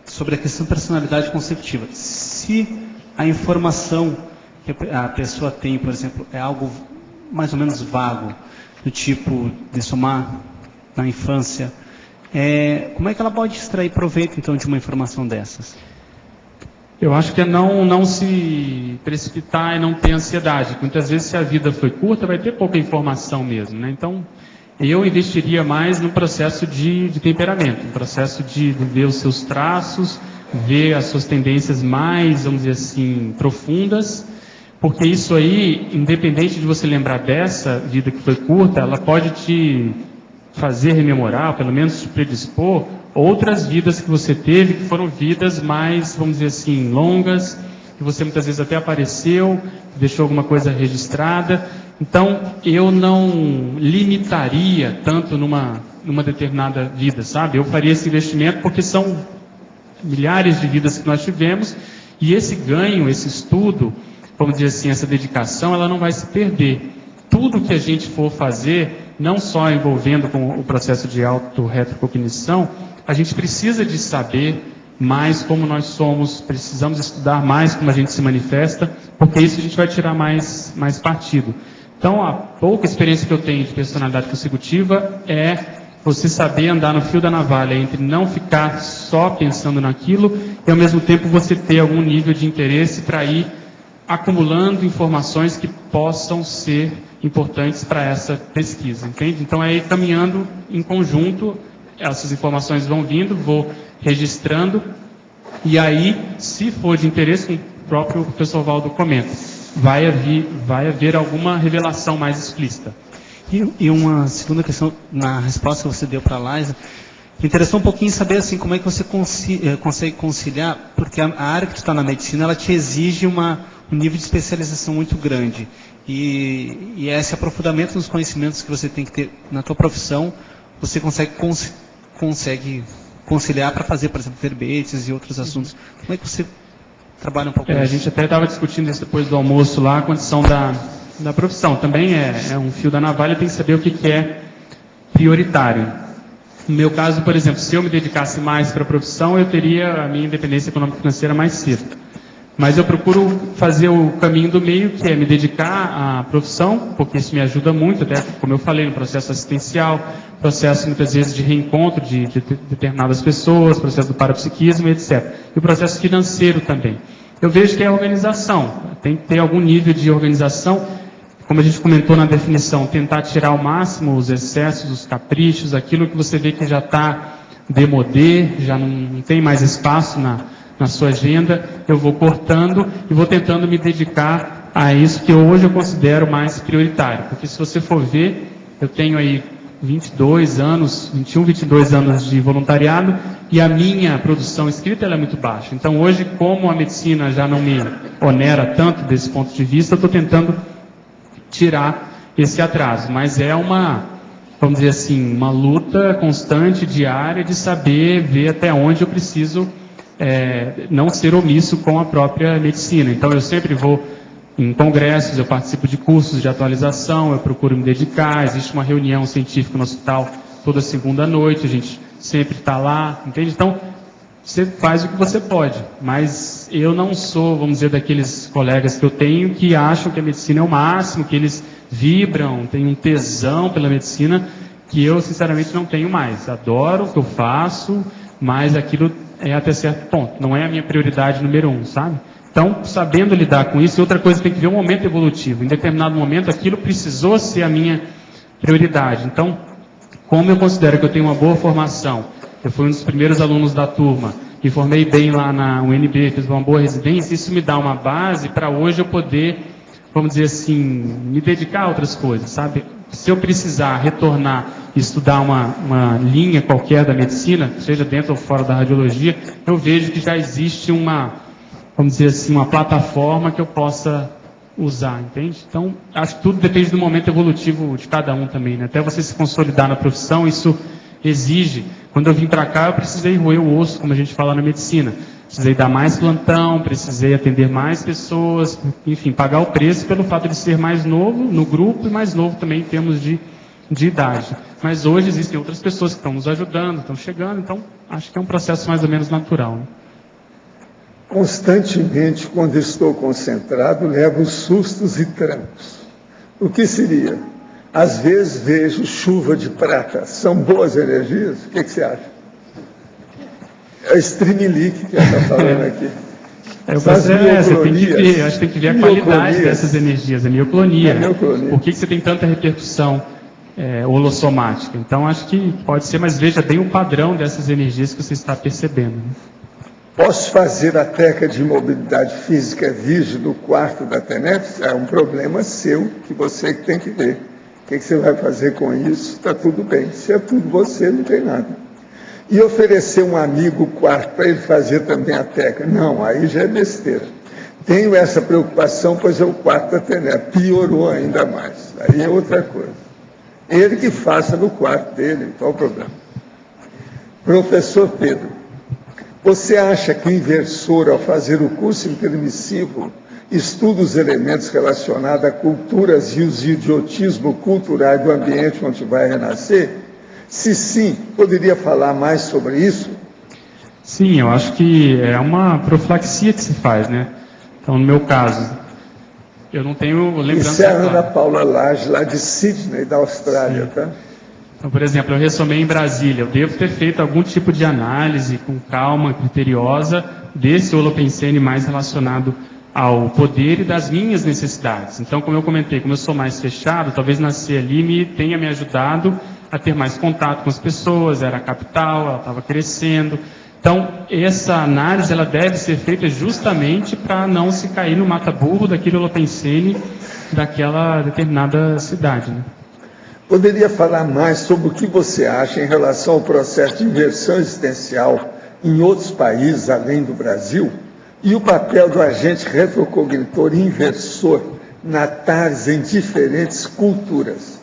sobre a questão da personalidade conceptiva. Se a informação que a pessoa tem, por exemplo, é algo mais ou menos vago, do tipo de somar na infância, como é que ela pode extrair proveito, então, de uma informação dessas? Eu acho que é não se precipitar e não ter ansiedade. Muitas vezes, se a vida foi curta, vai ter pouca informação mesmo, né? Então, eu investiria mais no processo de temperamento, no processo de ver os seus traços, ver as suas tendências mais, vamos dizer assim, profundas, porque isso aí, independente de você lembrar dessa vida que foi curta, ela pode te fazer rememorar, pelo menos te predispor, outras vidas que você teve, que foram vidas mais, vamos dizer assim, longas, que você muitas vezes até apareceu, deixou alguma coisa registrada. Então, eu não limitaria tanto numa determinada vida, sabe? Eu faria esse investimento porque são milhares de vidas que nós tivemos, e esse ganho, esse estudo, vamos dizer assim, essa dedicação, ela não vai se perder. Tudo que a gente for fazer, não só envolvendo com o processo de auto-retrocognição, a gente precisa de saber mais como nós somos, precisamos estudar mais como a gente se manifesta, porque isso a gente vai tirar mais partido. Então, a pouca experiência que eu tenho de personalidade consecutiva é você saber andar no fio da navalha, entre não ficar só pensando naquilo e, ao mesmo tempo, você ter algum nível de interesse para ir acumulando informações que possam ser importantes para essa pesquisa, entende? Então, é ir caminhando em conjunto, essas informações vão vindo, vou registrando, e aí, se for de interesse, como o próprio professor Valdo comenta, vai haver alguma revelação mais explícita. E uma segunda questão, na resposta que você deu para a Liza, me interessou um pouquinho saber assim, como é que você consegue conciliar, porque a área que tu está na medicina, ela te exige um nível de especialização muito grande. E esse aprofundamento nos conhecimentos que você tem que ter na tua profissão, você consegue conciliar para fazer, por exemplo, verbetes e outros assuntos. Como é que você trabalha um pouco A gente até estava discutindo isso depois do almoço lá, a condição da profissão. Também é um fio da navalha, tem que saber o que é prioritário. No meu caso, por exemplo, se eu me dedicasse mais para a profissão, eu teria a minha independência econômica e financeira mais cedo. Mas eu procuro fazer o caminho do meio, que é me dedicar à profissão, porque isso me ajuda muito, até como eu falei, no processo assistencial, processo muitas vezes de reencontro de determinadas pessoas, processo do parapsiquismo, etc. E o processo financeiro também. Eu vejo que é a organização, tem que ter algum nível de organização, como a gente comentou na definição, tentar tirar ao máximo os excessos, os caprichos, aquilo que você vê que já está demodé, já não tem mais espaço na sua agenda, eu vou cortando e vou tentando me dedicar a isso que hoje eu considero mais prioritário. Porque se você for ver, eu tenho aí 22 anos de voluntariado e a minha produção escrita ela é muito baixa. Então hoje, como a medicina já não me onera tanto desse ponto de vista, eu estou tentando tirar esse atraso. Mas é vamos dizer assim, uma luta constante, diária, de saber ver até onde eu preciso não ser omisso com a própria medicina. Então eu sempre vou em congressos, eu participo de cursos de atualização, eu procuro me dedicar, existe uma reunião científica no hospital toda segunda noite, a gente sempre está lá, entende? Então, você faz o que você pode, mas eu não sou, vamos dizer, daqueles colegas que eu tenho que acham que a medicina é o máximo, que eles vibram, têm um tesão pela medicina, que eu, sinceramente, não tenho mais. Adoro o que eu faço, mas aquilo é até certo ponto, não é a minha prioridade número 1, sabe? Então, sabendo lidar com isso, e outra coisa, tem que ver um momento evolutivo. Em determinado momento, aquilo precisou ser a minha prioridade. Então, como eu considero que eu tenho uma boa formação, eu fui um dos primeiros alunos da turma, me formei bem lá na UNB, fiz uma boa residência, isso me dá uma base para hoje eu poder, vamos dizer assim, me dedicar a outras coisas, sabe? Se eu precisar retornar e estudar uma linha qualquer da medicina, seja dentro ou fora da radiologia, eu vejo que já existe vamos dizer assim, uma plataforma que eu possa usar, entende? Então, acho que tudo depende do momento evolutivo de cada um também, né? Até você se consolidar na profissão, isso exige. Quando eu vim para cá, eu precisei roer o osso, como a gente fala na medicina. Precisei dar mais plantão, precisei atender mais pessoas, enfim, pagar o preço pelo fato de ser mais novo no grupo e mais novo também em termos de idade. Mas hoje existem outras pessoas que estão nos ajudando, estão chegando, então acho que é um processo mais ou menos natural, né? Constantemente, quando estou concentrado, levo sustos e trancos. O que seria? Às vezes vejo chuva de prata. São boas energias? O que você acha? É a Streamlink que ela está falando aqui. Você tem que ver, acho que tem que ver a qualidade dessas energias, a mioclonia. Por que você tem tanta repercussão holossomática? Então, acho que pode ser, mas veja bem o padrão dessas energias que você está percebendo, né? Posso fazer a técnica de mobilidade física virgem no quarto da TENEPS? É um problema seu, que você tem que ver. O que você vai fazer com isso? Está tudo bem. Se é tudo você, não tem nada. E oferecer um amigo o quarto para ele fazer também a técnica? Não, aí já é besteira. Tenho essa preocupação, pois é o quarto da TENEPS. Piorou ainda mais. Aí é outra coisa. Ele que faça no quarto dele, qual o problema? Professor Pedro, você acha que o inversor, ao fazer o curso intermissivo, estuda os elementos relacionados a culturas e os idiotismos culturais do ambiente onde vai renascer? Se sim, poderia falar mais sobre isso? Sim, eu acho que é uma profilaxia que se faz, né? Então, no meu caso, eu não tenho lembrança. Isso é a Ana Paula Lage, lá de Sydney, da Austrália, sim. Tá? Então, por exemplo, eu ressomei em Brasília. Eu devo ter feito algum tipo de análise com calma, criteriosa, desse holopensene mais relacionado ao poder e das minhas necessidades. Então, como eu comentei, como eu sou mais fechado, talvez nascer ali tenha me ajudado a ter mais contato com as pessoas, era a capital, ela estava crescendo. Então, essa análise ela deve ser feita justamente para não se cair no mata-burro daquele holopensene daquela determinada cidade, né? Poderia falar mais sobre o que você acha em relação ao processo de inversão existencial em outros países além do Brasil e o papel do agente retrocognitor inversor na TARS em diferentes culturas?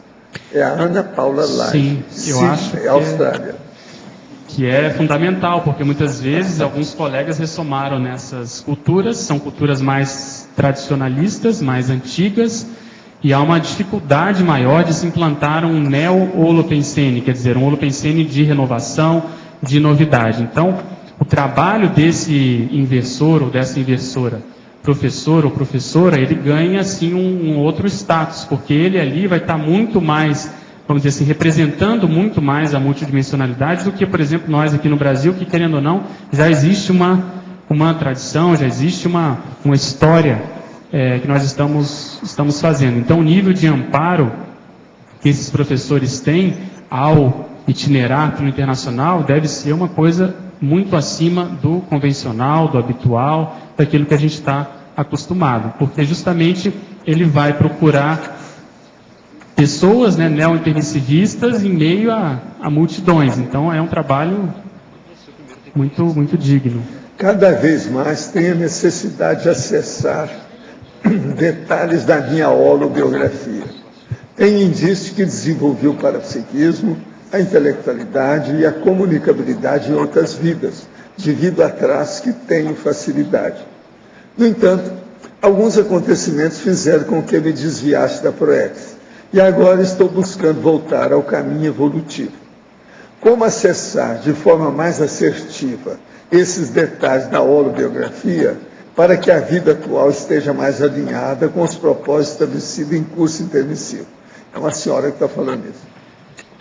É a Ana Paula Lage. Sim, eu acho Austrália. Que é fundamental, porque muitas vezes alguns colegas ressomaram nessas culturas, são culturas mais tradicionalistas, mais antigas, e há uma dificuldade maior de se implantar um neo-holopensene, quer dizer, um holopensene de renovação, de novidade. Então, o trabalho desse inversor ou dessa inversora, professor ou professora, ele ganha assim um outro status, porque ele ali vai estar muito mais, vamos dizer assim, representando muito mais a multidimensionalidade do que, por exemplo, nós aqui no Brasil, que querendo ou não, já existe uma tradição, já existe uma história que nós estamos fazendo. Então, o nível de amparo que esses professores têm ao itinerar para o internacional deve ser uma coisa muito acima do convencional, do habitual, daquilo que a gente está acostumado, porque justamente ele vai procurar pessoas, né, neo-intermissivistas em meio a multidões. Então, é um trabalho muito, muito digno. Cada vez mais tem a necessidade de acessar detalhes da minha holobiografia. Tem indício que desenvolvi o parapsiquismo, a intelectualidade e a comunicabilidade em outras vidas, devido a traços que tenho facilidade. No entanto, alguns acontecimentos fizeram com que eu me desviasse da ProEx, e agora estou buscando voltar ao caminho evolutivo. Como acessar de forma mais assertiva esses detalhes da holobiografia para que a vida atual esteja mais alinhada com os propósitos estabelecidos em curso intermissivo? É uma senhora que está falando isso.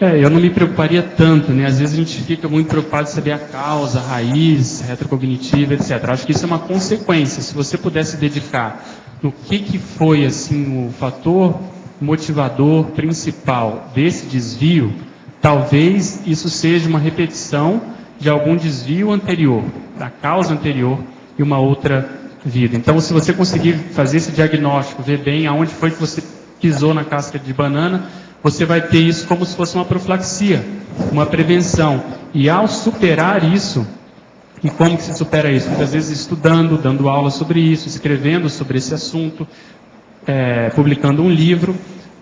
Eu não me preocuparia tanto, né? Às vezes a gente fica muito preocupado em saber a causa, a raiz, retrocognitiva, etc. Acho que isso é uma consequência. Se você pudesse dedicar no que foi assim o fator motivador principal desse desvio, talvez isso seja uma repetição de algum desvio anterior, da causa anterior e uma outra vida. Então, se você conseguir fazer esse diagnóstico, ver bem aonde foi que você pisou na casca de banana, você vai ter isso como se fosse uma profilaxia, uma prevenção. E ao superar isso, e como que se supera isso? Muitas vezes estudando, dando aula sobre isso, escrevendo sobre esse assunto, publicando um livro.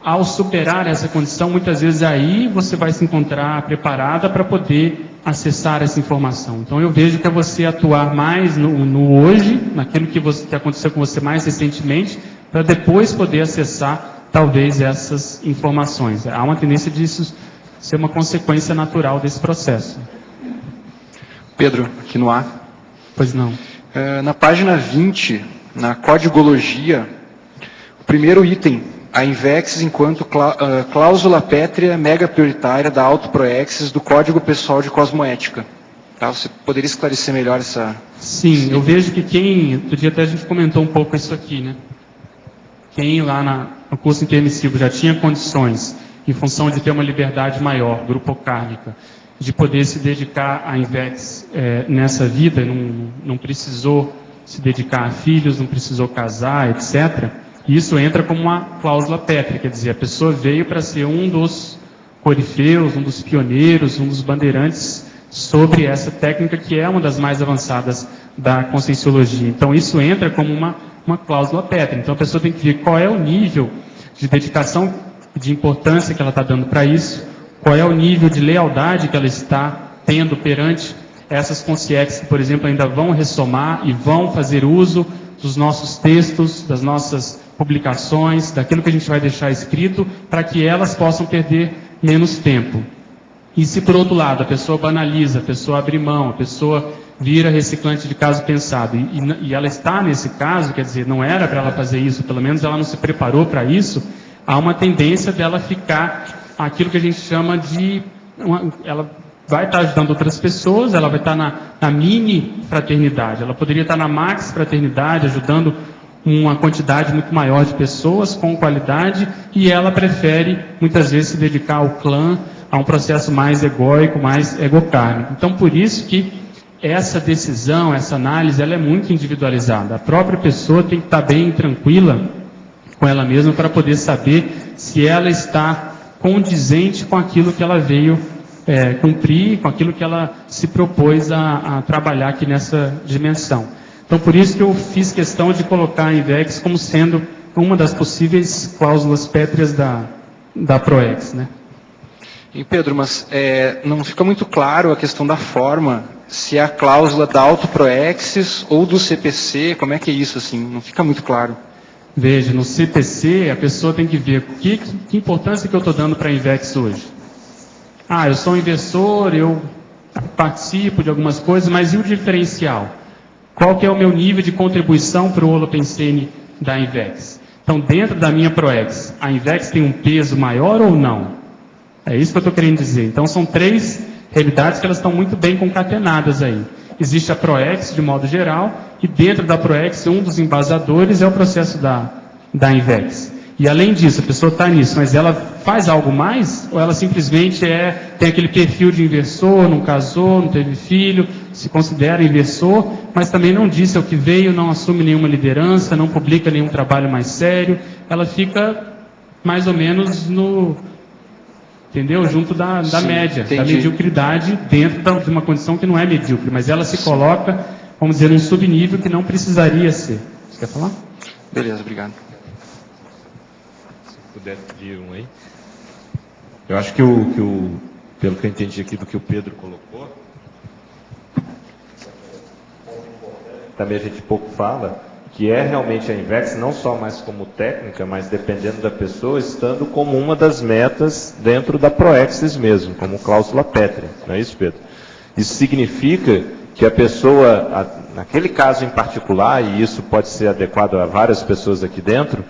Ao superar essa condição, muitas vezes aí você vai se encontrar preparada para poder acessar essa informação. Então eu vejo que é você atuar mais no hoje, naquilo que aconteceu com você mais recentemente, para depois poder acessar talvez essas informações. Há uma tendência disso ser uma consequência natural desse processo. Pedro, aqui no A. Pois não. Na página 20, na codigologia, o primeiro item, a INVEX enquanto cláusula pétrea mega prioritária da autoproexis do Código Pessoal de Cosmoética. Tá? Você poderia esclarecer melhor essa... Sim, eu vejo que outro dia até a gente comentou um pouco isso aqui, né? Quem lá no curso intermissivo já tinha condições, em função de ter uma liberdade maior, grupocármica, de poder se dedicar à INVEX nessa vida, não precisou se dedicar a filhos, não precisou casar, etc., isso entra como uma cláusula pétrea, quer dizer, a pessoa veio para ser um dos corifeus, um dos pioneiros, um dos bandeirantes sobre essa técnica que é uma das mais avançadas da conscienciologia. Então isso entra como uma cláusula pétrea. Então a pessoa tem que ver qual é o nível de dedicação, de importância que ela está dando para isso, qual é o nível de lealdade que ela está tendo perante essas consciências que, por exemplo, ainda vão ressomar e vão fazer uso dos nossos textos, das nossas publicações, daquilo que a gente vai deixar escrito, para que elas possam perder menos tempo. E se, por outro lado, a pessoa banaliza, a pessoa abre mão, a pessoa vira reciclante de caso pensado, e ela está nesse caso, quer dizer, não era para ela fazer isso, pelo menos ela não se preparou para isso, há uma tendência dela ficar aquilo que a gente chama de... ela vai estar ajudando outras pessoas, ela vai estar na mini fraternidade, ela poderia estar na max fraternidade, ajudando uma quantidade muito maior de pessoas com qualidade, e ela prefere muitas vezes se dedicar ao clã, a um processo mais egóico, mais egocármico. Então, por isso que essa decisão, essa análise, ela é muito individualizada. A própria pessoa tem que estar bem tranquila com ela mesma para poder saber se ela está condizente com aquilo que ela veio cumprir, com aquilo que ela se propôs a trabalhar aqui nessa dimensão. Então, por isso que eu fiz questão de colocar a INVEX como sendo uma das possíveis cláusulas pétreas da ProEx, né? E Pedro, mas não fica muito claro a questão da forma, se é a cláusula da autoproexis ou do CPC, como é que é isso, assim? Não fica muito claro. Veja, no CPC a pessoa tem que ver que importância que eu estou dando para a INVEX hoje. Eu sou um investidor, eu participo de algumas coisas, mas e o diferencial? Qual que é o meu nível de contribuição para o Holopensene da INVEX? Então, dentro da minha ProEx, a INVEX tem um peso maior ou não? É isso que eu estou querendo dizer. Então, são três realidades que elas estão muito bem concatenadas aí. Existe a ProEx, de modo geral, e dentro da ProEx, um dos embasadores é o processo da INVEX. E, além disso, a pessoa está nisso, mas ela faz algo mais? Ou ela simplesmente tem aquele perfil de inversor, não casou, não teve filho, se considera inversor, mas também não disse ao que veio, não assume nenhuma liderança, não publica nenhum trabalho mais sério, ela fica mais ou menos junto da média, da mediocridade, dentro de uma condição que não é medíocre, mas ela se coloca, vamos dizer, num subnível que não precisaria ser. Você quer falar? Beleza, obrigado. Se puder pedir um aí. Eu acho que pelo que eu entendi aqui do que o Pedro colocou, também a gente pouco fala, que é realmente a INVEX, não só mais como técnica, mas dependendo da pessoa, estando como uma das metas dentro da Proexis mesmo, como cláusula pétrea. Não é isso, Pedro? Isso significa que a pessoa, naquele caso em particular, e isso pode ser adequado a várias pessoas aqui dentro,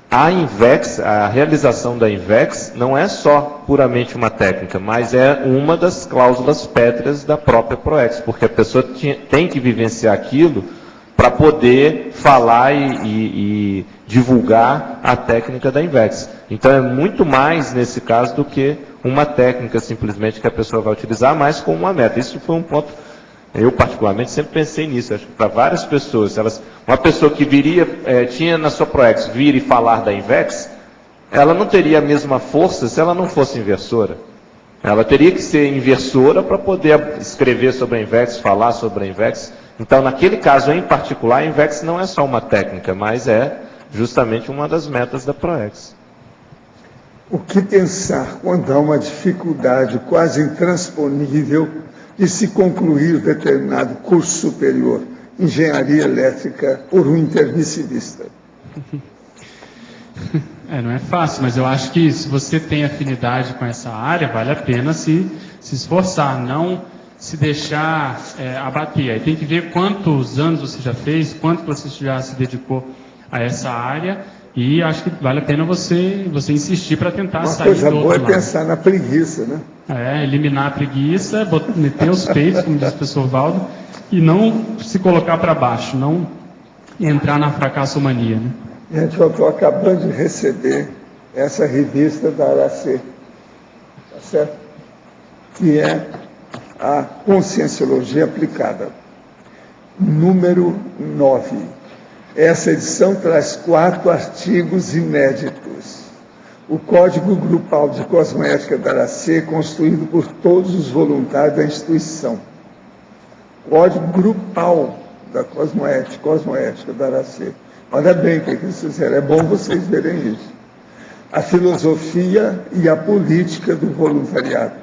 a INVEX, a realização da INVEX não é só puramente uma técnica, mas é uma das cláusulas pétreas da própria Proexis, porque a pessoa tem que vivenciar aquilo para poder falar e divulgar a técnica da INVEX. Então é muito mais nesse caso do que uma técnica simplesmente que a pessoa vai utilizar, mas com uma meta. Isso foi um ponto, eu particularmente sempre pensei nisso, acho que para várias pessoas, uma pessoa que tinha na sua Proexis vir e falar da INVEX, ela não teria a mesma força se ela não fosse inversora. Ela teria que ser inversora para poder escrever sobre a INVEX, falar sobre a INVEX. Então, naquele caso em particular, a INVEX não é só uma técnica, mas é justamente uma das metas da Proexis. O que pensar quando há uma dificuldade quase intransponível de se concluir determinado curso superior, engenharia elétrica, por um intermissivista? Não é fácil, mas eu acho que se você tem afinidade com essa área, vale a pena se esforçar, não se deixar abater. Aí tem que ver quantos anos você já fez, quanto você já se dedicou a essa área, e acho que vale a pena você insistir para tentar sair do outro lado. Uma coisa boa é pensar na preguiça, né? Eliminar a preguiça, meter os peitos, como diz o professor Valdo, e não se colocar para baixo, não entrar na fracassomania, né? Gente, eu estou acabando de receber essa revista da Aracê, tá certo? Que é a Conscienciologia Aplicada, número 9. Essa edição traz 4 artigos inéditos. O Código Grupal de Cosmoética da Aracê, construído por todos os voluntários da instituição. Código Grupal da Cosmoética da Aracê. Olha bem o que eles fizeram, é bom vocês verem isso. A filosofia e a política do voluntariado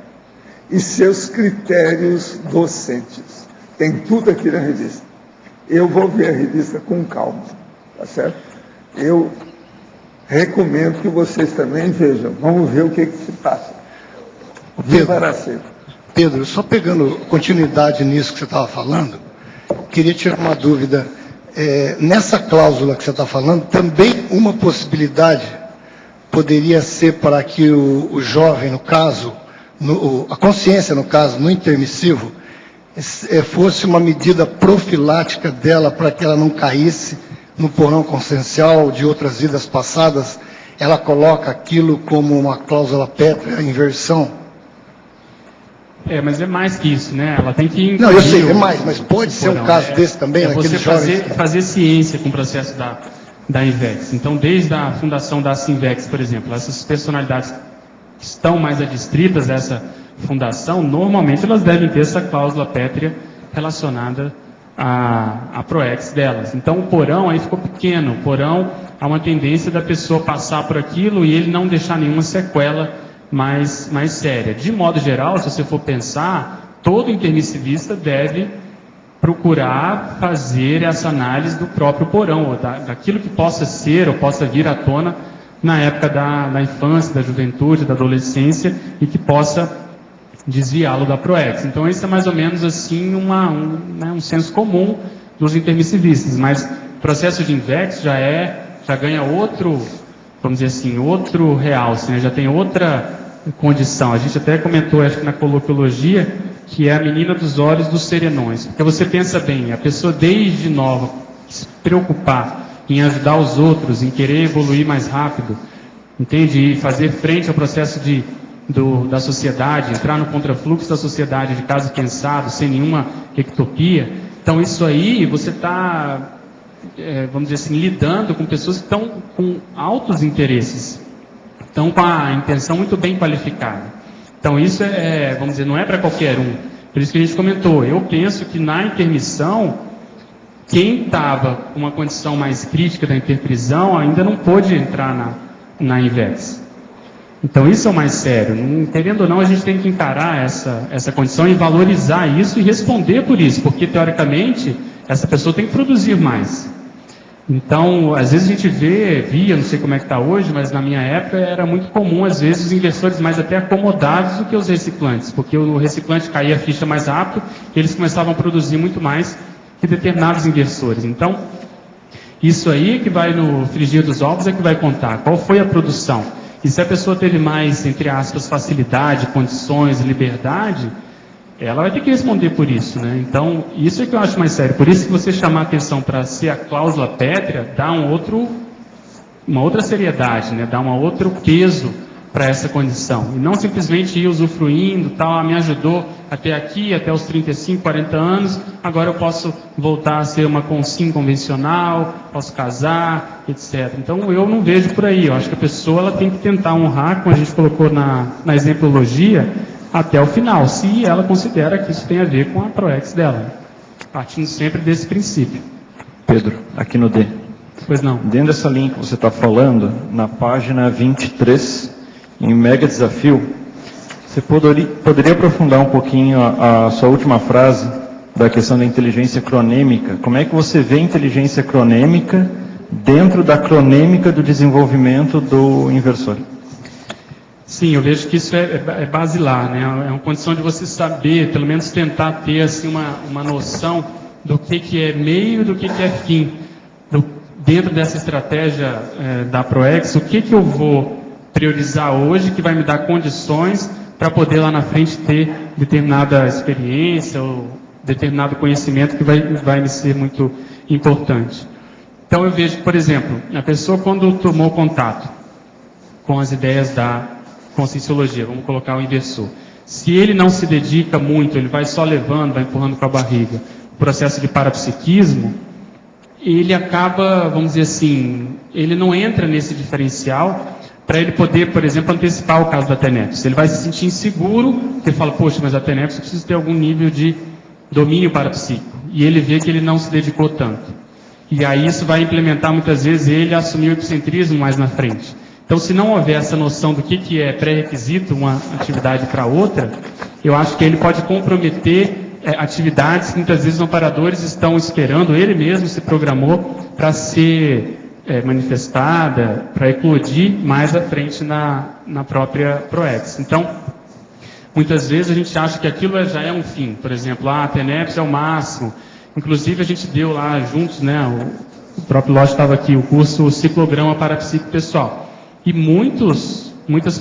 e seus critérios docentes. Tem tudo aqui na revista. Eu vou ver a revista com calma, tá certo? Eu recomendo que vocês também vejam. Vamos ver o que se passa. Pedro, só pegando continuidade nisso que você estava falando, queria tirar uma dúvida. Nessa cláusula que você está falando, também uma possibilidade poderia ser para que o jovem, no caso, a consciência, no caso, no intermissivo, fosse uma medida profilática dela para que ela não caísse no porão consciencial de outras vidas passadas. Ela coloca aquilo como uma cláusula pétrea, a inversão. Mas é mais que isso, né? Ela tem que... Não, eu sei, é mais, mas pode ser um caso desse também, você fazer ciência com o processo da INVEX. Então, desde a fundação da Sinvex, por exemplo, essas personalidades que estão mais adstritas a essa fundação, normalmente elas devem ter essa cláusula pétrea relacionada à Proexis delas. Então, o porão aí ficou pequeno. O porão, há uma tendência da pessoa passar por aquilo e ele não deixar nenhuma sequela mais séria. De modo geral, se você for pensar, todo intermissivista deve procurar fazer essa análise do próprio porão, daquilo que possa ser ou possa vir à tona na época da infância, da juventude, da adolescência, e que possa desviá-lo da Proexis. Então, isso é mais ou menos assim um senso comum dos intermissivistas, mas o processo de INVEX já ganha outro, vamos dizer assim, outro realce, né? Já tem outra condição. A gente até comentou, acho que na coloquiologia, que é a menina dos olhos dos serenões. Porque você pensa bem, a pessoa desde nova se preocupar em ajudar os outros, em querer evoluir mais rápido, entende? E fazer frente ao processo da sociedade, entrar no contrafluxo da sociedade de caso pensado, sem nenhuma ectopia. Então, isso aí, você está, vamos dizer assim, lidando com pessoas que estão com altos interesses, estão com a intenção muito bem qualificada. Então, isso vamos dizer, não é para qualquer um. Por isso que a gente comentou. Eu penso que na intermissão, quem estava com uma condição mais crítica da hiperprisão ainda não pôde entrar na INVEX. Então isso é o mais sério. Querendo ou não, a gente tem que encarar essa condição e valorizar isso e responder por isso, porque teoricamente essa pessoa tem que produzir mais. Então, às vezes a gente via, não sei como é que está hoje, mas na minha época era muito comum, às vezes, os inversores mais até acomodados do que os reciclantes, porque o reciclante caía a ficha mais rápido e eles começavam a produzir muito mais que determinados inversores. Então, isso aí que vai no frigir dos ovos é que vai contar. Qual foi a produção? E se a pessoa teve mais, entre aspas, facilidade, condições, liberdade, ela vai ter que responder por isso, né? Então, isso é que eu acho mais sério. Por isso que você chamar a atenção para ser a cláusula pétrea, dá uma outra seriedade, né? Dá um outro peso para essa condição. E não simplesmente ir usufruindo, tal, me ajudou até aqui, até os 35, 40 anos, agora eu posso voltar a ser uma consim convencional, posso casar, etc. Então, eu não vejo por aí. Eu acho que a pessoa ela tem que tentar honrar, como a gente colocou na exemplologia, até o final, se ela considera que isso tem a ver com a PROEX dela, partindo sempre desse princípio. Pedro, aqui no D. Pois não. Dentro dessa linha que você está falando, na página 23, em Mega Desafio, você poderia aprofundar um pouquinho a sua última frase da questão da inteligência cronêmica? Como é que você vê a inteligência cronêmica dentro da cronêmica do desenvolvimento do inversor? Sim, eu vejo que isso é basilar, né? É uma condição de você saber, pelo menos tentar ter assim, uma noção do que é meio e do que é fim. Dentro dessa estratégia da PROEX, o que eu vou priorizar hoje que vai me dar condições para poder lá na frente ter determinada experiência ou determinado conhecimento que vai me ser muito importante. Então eu vejo, por exemplo, a pessoa quando tomou contato com as ideias da conscienciologia, vamos colocar o inversor. Se ele não se dedica muito, ele vai só levando, vai empurrando com a barriga, o processo de parapsiquismo, ele acaba, vamos dizer assim, ele não entra nesse diferencial para ele poder, por exemplo, antecipar o caso da TENEPS. Ele vai se sentir inseguro, porque ele fala, poxa, mas a TENEPS precisa ter algum nível de domínio parapsíquico. E ele vê que ele não se dedicou tanto. E aí isso vai implementar muitas vezes ele a assumir o epicentrismo mais na frente. Então, se não houver essa noção do que é pré-requisito uma atividade para outra, eu acho que ele pode comprometer atividades que muitas vezes os amparadores estão esperando, ele mesmo se programou para ser manifestada, para eclodir mais à frente na própria PROEX. Então, muitas vezes a gente acha que aquilo já é um fim. Por exemplo, a TENEPS é o máximo. Inclusive, a gente deu lá juntos, né, o próprio Lodge estava aqui, o curso Ciclograma Parapsíquico Pessoal. E muitas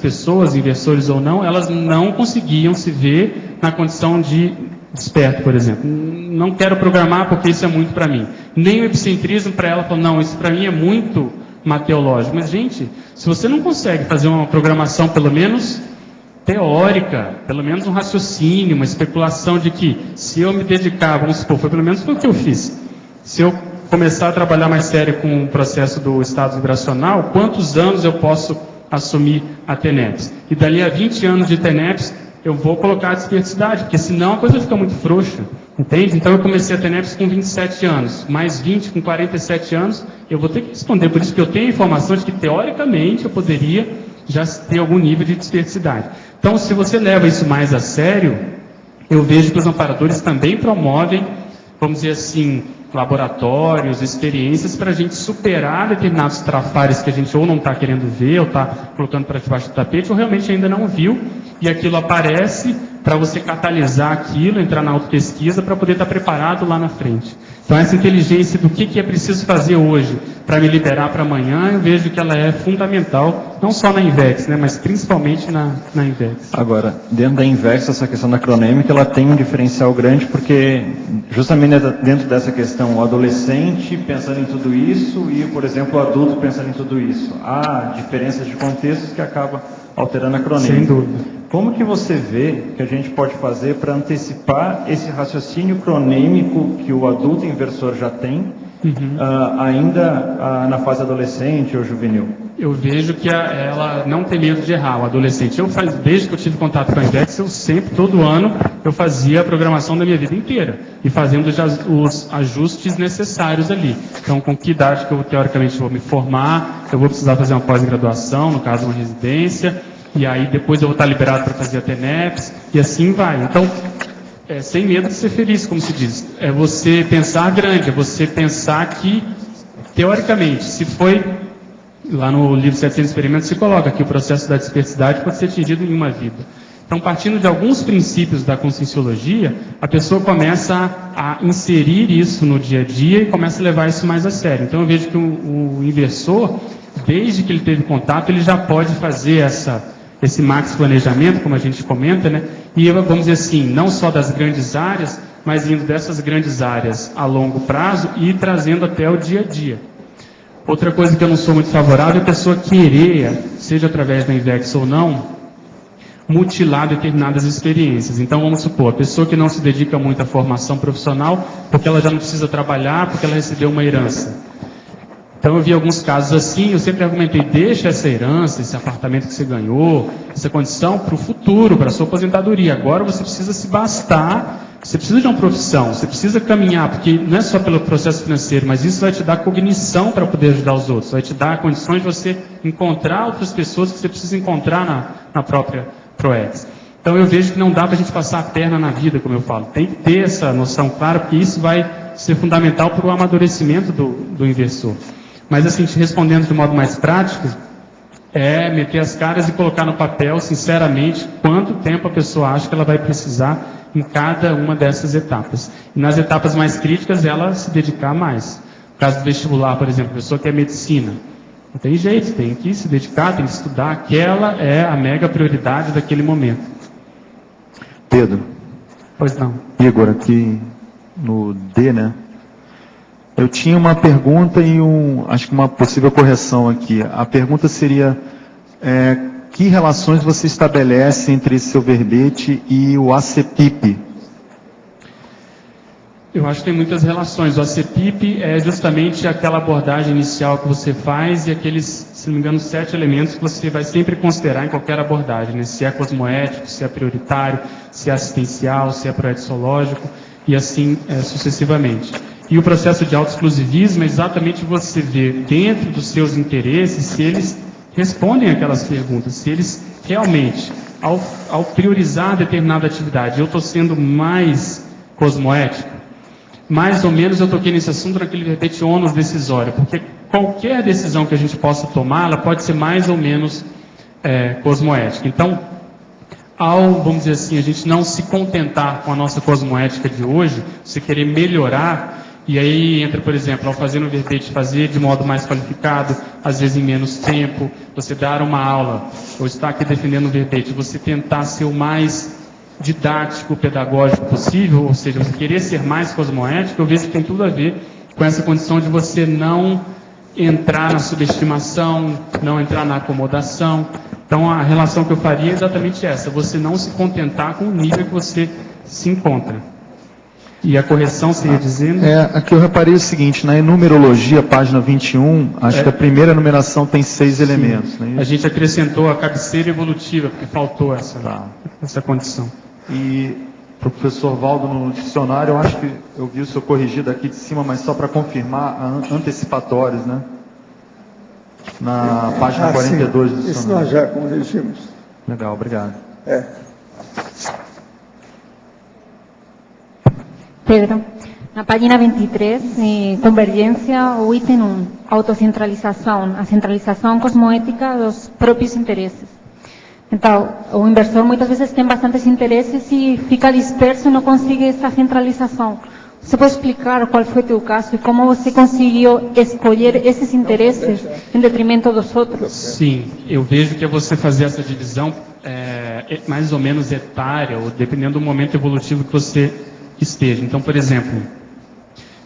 pessoas, inversores ou não, elas não conseguiam se ver na condição de desperto, por exemplo. Não quero programar porque isso é muito para mim. Nem o epicentrismo para ela falou, não, isso para mim é muito mateológico. Mas, gente, se você não consegue fazer uma programação pelo menos teórica, pelo menos um raciocínio, uma especulação de que se eu me dedicar, vamos supor, pelo menos foi o que eu fiz. Se eu começar a trabalhar mais sério com o processo do estado vibracional, quantos anos eu posso assumir a TENEPS? E dali a 20 anos de TENEPS, eu vou colocar a desperticidade, porque senão a coisa fica muito frouxa, entende? Então eu comecei a TENEPS com 27 anos, mais 20 com 47 anos, eu vou ter que responder, por isso que eu tenho informação de que teoricamente eu poderia já ter algum nível de desperticidade. Então, se você leva isso mais a sério, eu vejo que os amparadores também promovem, vamos dizer assim, laboratórios, experiências para a gente superar determinados trafares que a gente ou não está querendo ver, ou está colocando para debaixo do tapete, ou realmente ainda não viu, e aquilo aparece para você catalisar aquilo, entrar na autopesquisa para poder estar preparado lá na frente. Então essa inteligência do que é preciso fazer hoje para me liberar para amanhã, eu vejo que ela é fundamental, não só na INVEX, né, mas principalmente na INVEX. Agora, dentro da INVEX, essa questão da cronêmica, ela tem um diferencial grande, porque justamente dentro dessa questão, o adolescente pensando em tudo isso e, por exemplo, o adulto pensando em tudo isso. Há diferenças de contextos que acabam alterando a cronêmica. Sem dúvida. Como que você vê que a gente pode fazer para antecipar esse raciocínio cronêmico que o adulto inversor já tem, ainda na fase adolescente ou juvenil? Eu vejo que ela não tem medo de errar, o adolescente. Desde que eu tive contato com a INVEX, eu sempre, todo ano, eu fazia a programação da minha vida inteira. E fazendo os ajustes necessários ali. Então, com que idade que eu, teoricamente, vou me formar, eu vou precisar fazer uma pós-graduação, no caso, uma residência, e aí depois eu vou estar liberado para fazer a TENEPS, e assim vai. Então, sem medo de ser feliz, como se diz. É você pensar grande, é você pensar que, teoricamente, se foi... Lá no livro 700 Experimentos se coloca que o processo da dispersidade pode ser atingido em uma vida. Então, partindo de alguns princípios da conscienciologia, a pessoa começa a inserir isso no dia a dia e começa a levar isso mais a sério. Então, eu vejo que o inversor, desde que ele teve contato, ele já pode fazer esse max planejamento, como a gente comenta, né? E vamos dizer assim, não só das grandes áreas, mas indo dessas grandes áreas a longo prazo e trazendo até o dia a dia. Outra coisa que eu não sou muito favorável é a pessoa querer, seja através da INVEX ou não, mutilar determinadas experiências. Então, vamos supor, a pessoa que não se dedica muito à formação profissional, porque ela já não precisa trabalhar, porque ela recebeu uma herança. Então, eu vi alguns casos assim, eu sempre argumentei, deixa essa herança, esse apartamento que você ganhou, essa condição para o futuro, para a sua aposentadoria. Agora você precisa se bastar, você precisa de uma profissão, você precisa caminhar, porque não é só pelo processo financeiro, mas isso vai te dar cognição para poder ajudar os outros, vai te dar condições de você encontrar outras pessoas que você precisa encontrar na própria ProEx. Então eu vejo que não dá para a gente passar a perna na vida, como eu falo. Tem que ter essa noção clara, porque isso vai ser fundamental para o amadurecimento do inversor. Mas assim, te respondendo de modo mais prático, é meter as caras e colocar no papel, sinceramente, quanto tempo a pessoa acha que ela vai precisar em cada uma dessas etapas. E nas etapas mais críticas, ela se dedicar mais. No caso do vestibular, por exemplo, a pessoa quer medicina. Não tem jeito, tem que se dedicar, tem que estudar. Aquela é a mega prioridade daquele momento. Pedro. Pois não. Igor, aqui no D, né? Eu tinha uma pergunta e acho que uma possível correção aqui. A pergunta seria, que relações você estabelece entre seu verbete e o ACPIP? Eu acho que tem muitas relações. O ACPIP é justamente aquela abordagem inicial que você faz e aqueles, se não me engano, 7 elementos que você vai sempre considerar em qualquer abordagem, né? Se é cosmoético, se é prioritário, se é assistencial, se é proetológico e assim sucessivamente. E o processo de autoexclusivismo é exatamente você ver dentro dos seus interesses se eles respondem aquelas perguntas, se eles realmente, ao priorizar determinada atividade, eu estou sendo mais cosmoético, mais ou menos eu toquei nesse assunto naquele verbete ônus decisório, porque qualquer decisão que a gente possa tomar, ela pode ser mais ou menos cosmoética. Então, vamos dizer assim, a gente não se contentar com a nossa cosmoética de hoje, você querer melhorar. E aí entra, por exemplo, ao fazer no verbete, fazer de modo mais qualificado, às vezes em menos tempo, você dar uma aula, ou estar aqui defendendo o verbete, você tentar ser o mais didático, pedagógico possível, ou seja, você querer ser mais cosmoético, eu vejo que tem tudo a ver com essa condição de você não entrar na subestimação, não entrar na acomodação. Então a relação que eu faria é exatamente essa, você não se contentar com o nível que você se encontra. E a correção você ia dizendo? Aqui eu reparei o seguinte, na enumerologia, página 21, acho que a primeira numeração tem 6 elementos. Né? A gente acrescentou a cabeceira evolutiva, porque faltou essa condição. E para o professor Valdo no dicionário, eu acho que eu vi o seu corrigido aqui de cima, mas só para confirmar, antecipatórios, né? Na página 42 do dicionário. Isso nós já corrigimos. Legal, obrigado. Pedro, na página 23, convergência, o item 1, autocentralização, a centralização cosmoética dos próprios interesses. Então, o inversor muitas vezes tem bastantes interesses e fica disperso e não consegue essa centralização. Você pode explicar qual foi o teu caso e como você conseguiu escolher esses interesses em detrimento dos outros? Sim, eu vejo que é você fazer essa divisão mais ou menos etária, ou dependendo do momento evolutivo que você esteja. Então, por exemplo,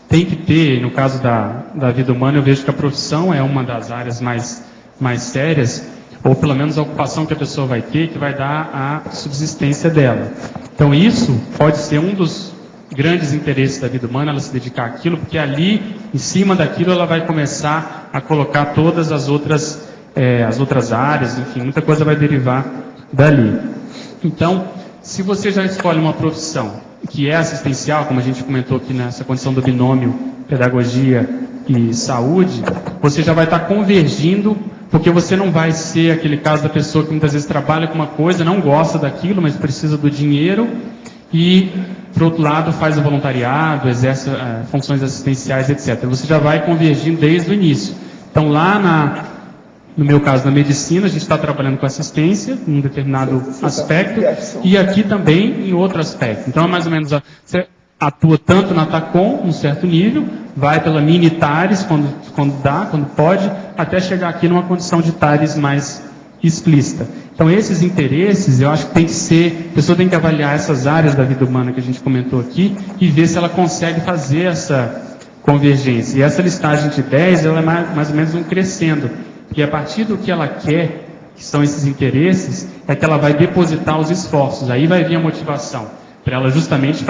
tem que ter, no caso da vida humana, eu vejo que a profissão é uma das áreas mais sérias, ou pelo menos a ocupação que a pessoa vai ter, que vai dar a subsistência dela. Então, isso pode ser um dos grandes interesses da vida humana, ela se dedicar àquilo, porque ali, em cima daquilo, ela vai começar a colocar todas as outras as outras áreas, enfim, muita coisa vai derivar dali. Então, se você já escolhe uma profissão que é assistencial, como a gente comentou aqui nessa condição do binômio pedagogia e saúde, você já vai estar convergindo, porque você não vai ser aquele caso da pessoa que muitas vezes trabalha com uma coisa, não gosta daquilo, mas precisa do dinheiro, e, por outro lado, faz o voluntariado, exerce funções assistenciais, etc. Você já vai convergindo desde o início. Então, lá no meu caso, na medicina, a gente está trabalhando com assistência, em um determinado aspecto, e aqui também em outro aspecto. Então, é mais ou menos, você atua tanto na TACOM, num certo nível, vai pela mini TARES, quando dá, quando pode, até chegar aqui numa condição de TARES mais explícita. Então, esses interesses, eu acho que tem que ser, a pessoa tem que avaliar essas áreas da vida humana que a gente comentou aqui, e ver se ela consegue fazer essa convergência. E essa listagem de 10, ela é mais ou menos um crescendo. E a partir do que ela quer, que são esses interesses, é que ela vai depositar os esforços. Aí vai vir a motivação, para ela justamente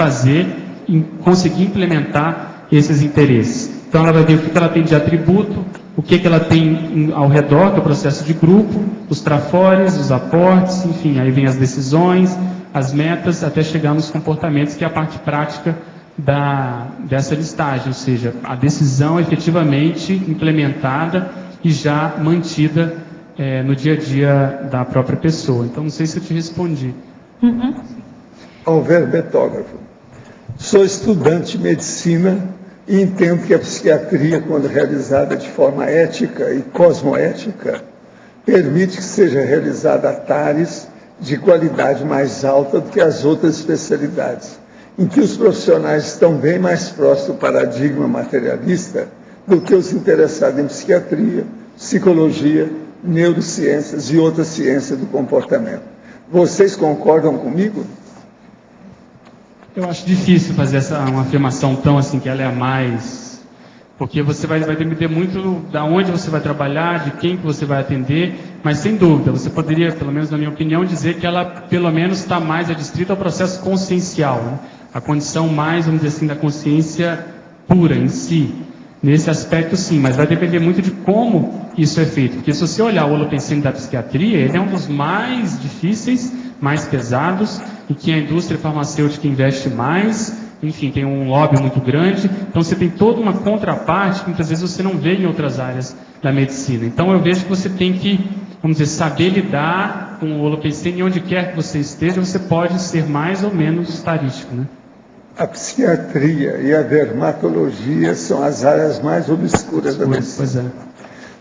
conseguir implementar esses interesses. Então ela vai ver o que ela tem de atributo, o que ela tem ao redor, que é o processo de grupo, os trafores, os aportes, enfim, aí vem as decisões, as metas, até chegar nos comportamentos, que é a parte prática dessa listagem, ou seja, a decisão efetivamente implementada e já mantida no dia a dia da própria pessoa. Então, não sei se eu te respondi. Alverbetógrafo. Sou estudante de medicina e entendo que a psiquiatria, quando realizada de forma ética e cosmoética, permite que seja realizada a TARES de qualidade mais alta do que as outras especialidades, em que os profissionais estão bem mais próximos do paradigma materialista do que os interessados em psiquiatria, psicologia, neurociências e outras ciências do comportamento. Vocês concordam comigo? Eu acho difícil fazer uma afirmação tão assim, que ela é a mais... Porque você vai depender muito da onde você vai trabalhar, de quem que você vai atender, mas sem dúvida, você poderia, pelo menos na minha opinião, dizer que ela pelo menos está mais adstrita ao processo consciencial, né? A condição mais, vamos dizer assim, da consciência pura em si. Nesse aspecto, sim, mas vai depender muito de como isso é feito. Porque se você olhar o holopensene da psiquiatria, ele é um dos mais difíceis, mais pesados, e que a indústria farmacêutica investe mais, enfim, tem um lobby muito grande. Então, você tem toda uma contraparte que muitas vezes você não vê em outras áreas da medicina. Então, eu vejo que você tem que, vamos dizer, saber lidar com o holopensene, e onde quer que você esteja, você pode ser mais ou menos tarístico, né? A psiquiatria e a dermatologia são as áreas mais obscuras da medicina. Pois é.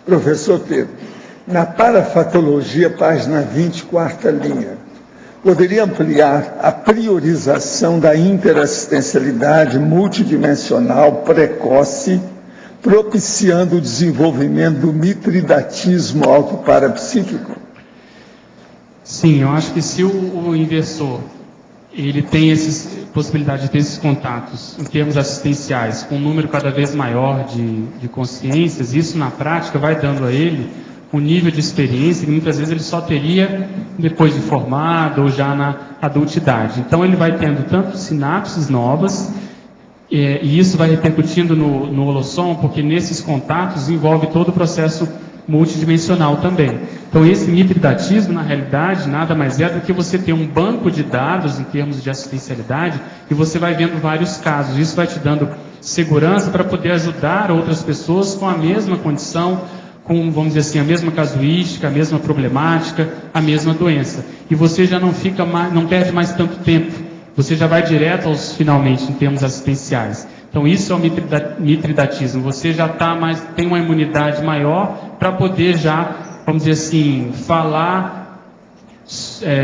Professor Pedro, na parafatologia, página 20, quarta linha, poderia ampliar a priorização da interassistencialidade multidimensional precoce, propiciando o desenvolvimento do mitridatismo autoparapsíquico? Sim, eu acho que se o inversor ele tem possibilidade de ter esses contatos em termos assistenciais com um número cada vez maior de consciências, isso na prática vai dando a ele um nível de experiência que muitas vezes ele só teria depois de formado ou já na adultidade. Então ele vai tendo tanto sinapses novas, e isso vai repercutindo no holossom, porque nesses contatos envolve todo o processo multidimensional também. Então esse mitridatismo, na realidade, nada mais é do que você ter um banco de dados em termos de assistencialidade, e você vai vendo vários casos. Isso vai te dando segurança para poder ajudar outras pessoas com a mesma condição, com, vamos dizer assim, a mesma casuística, a mesma problemática, a mesma doença. E você já não perde mais tanto tempo. Você já vai direto aos finalmente em termos assistenciais. Então isso é o mitridatismo. Você já tem uma imunidade maior para poder já, vamos dizer assim, falar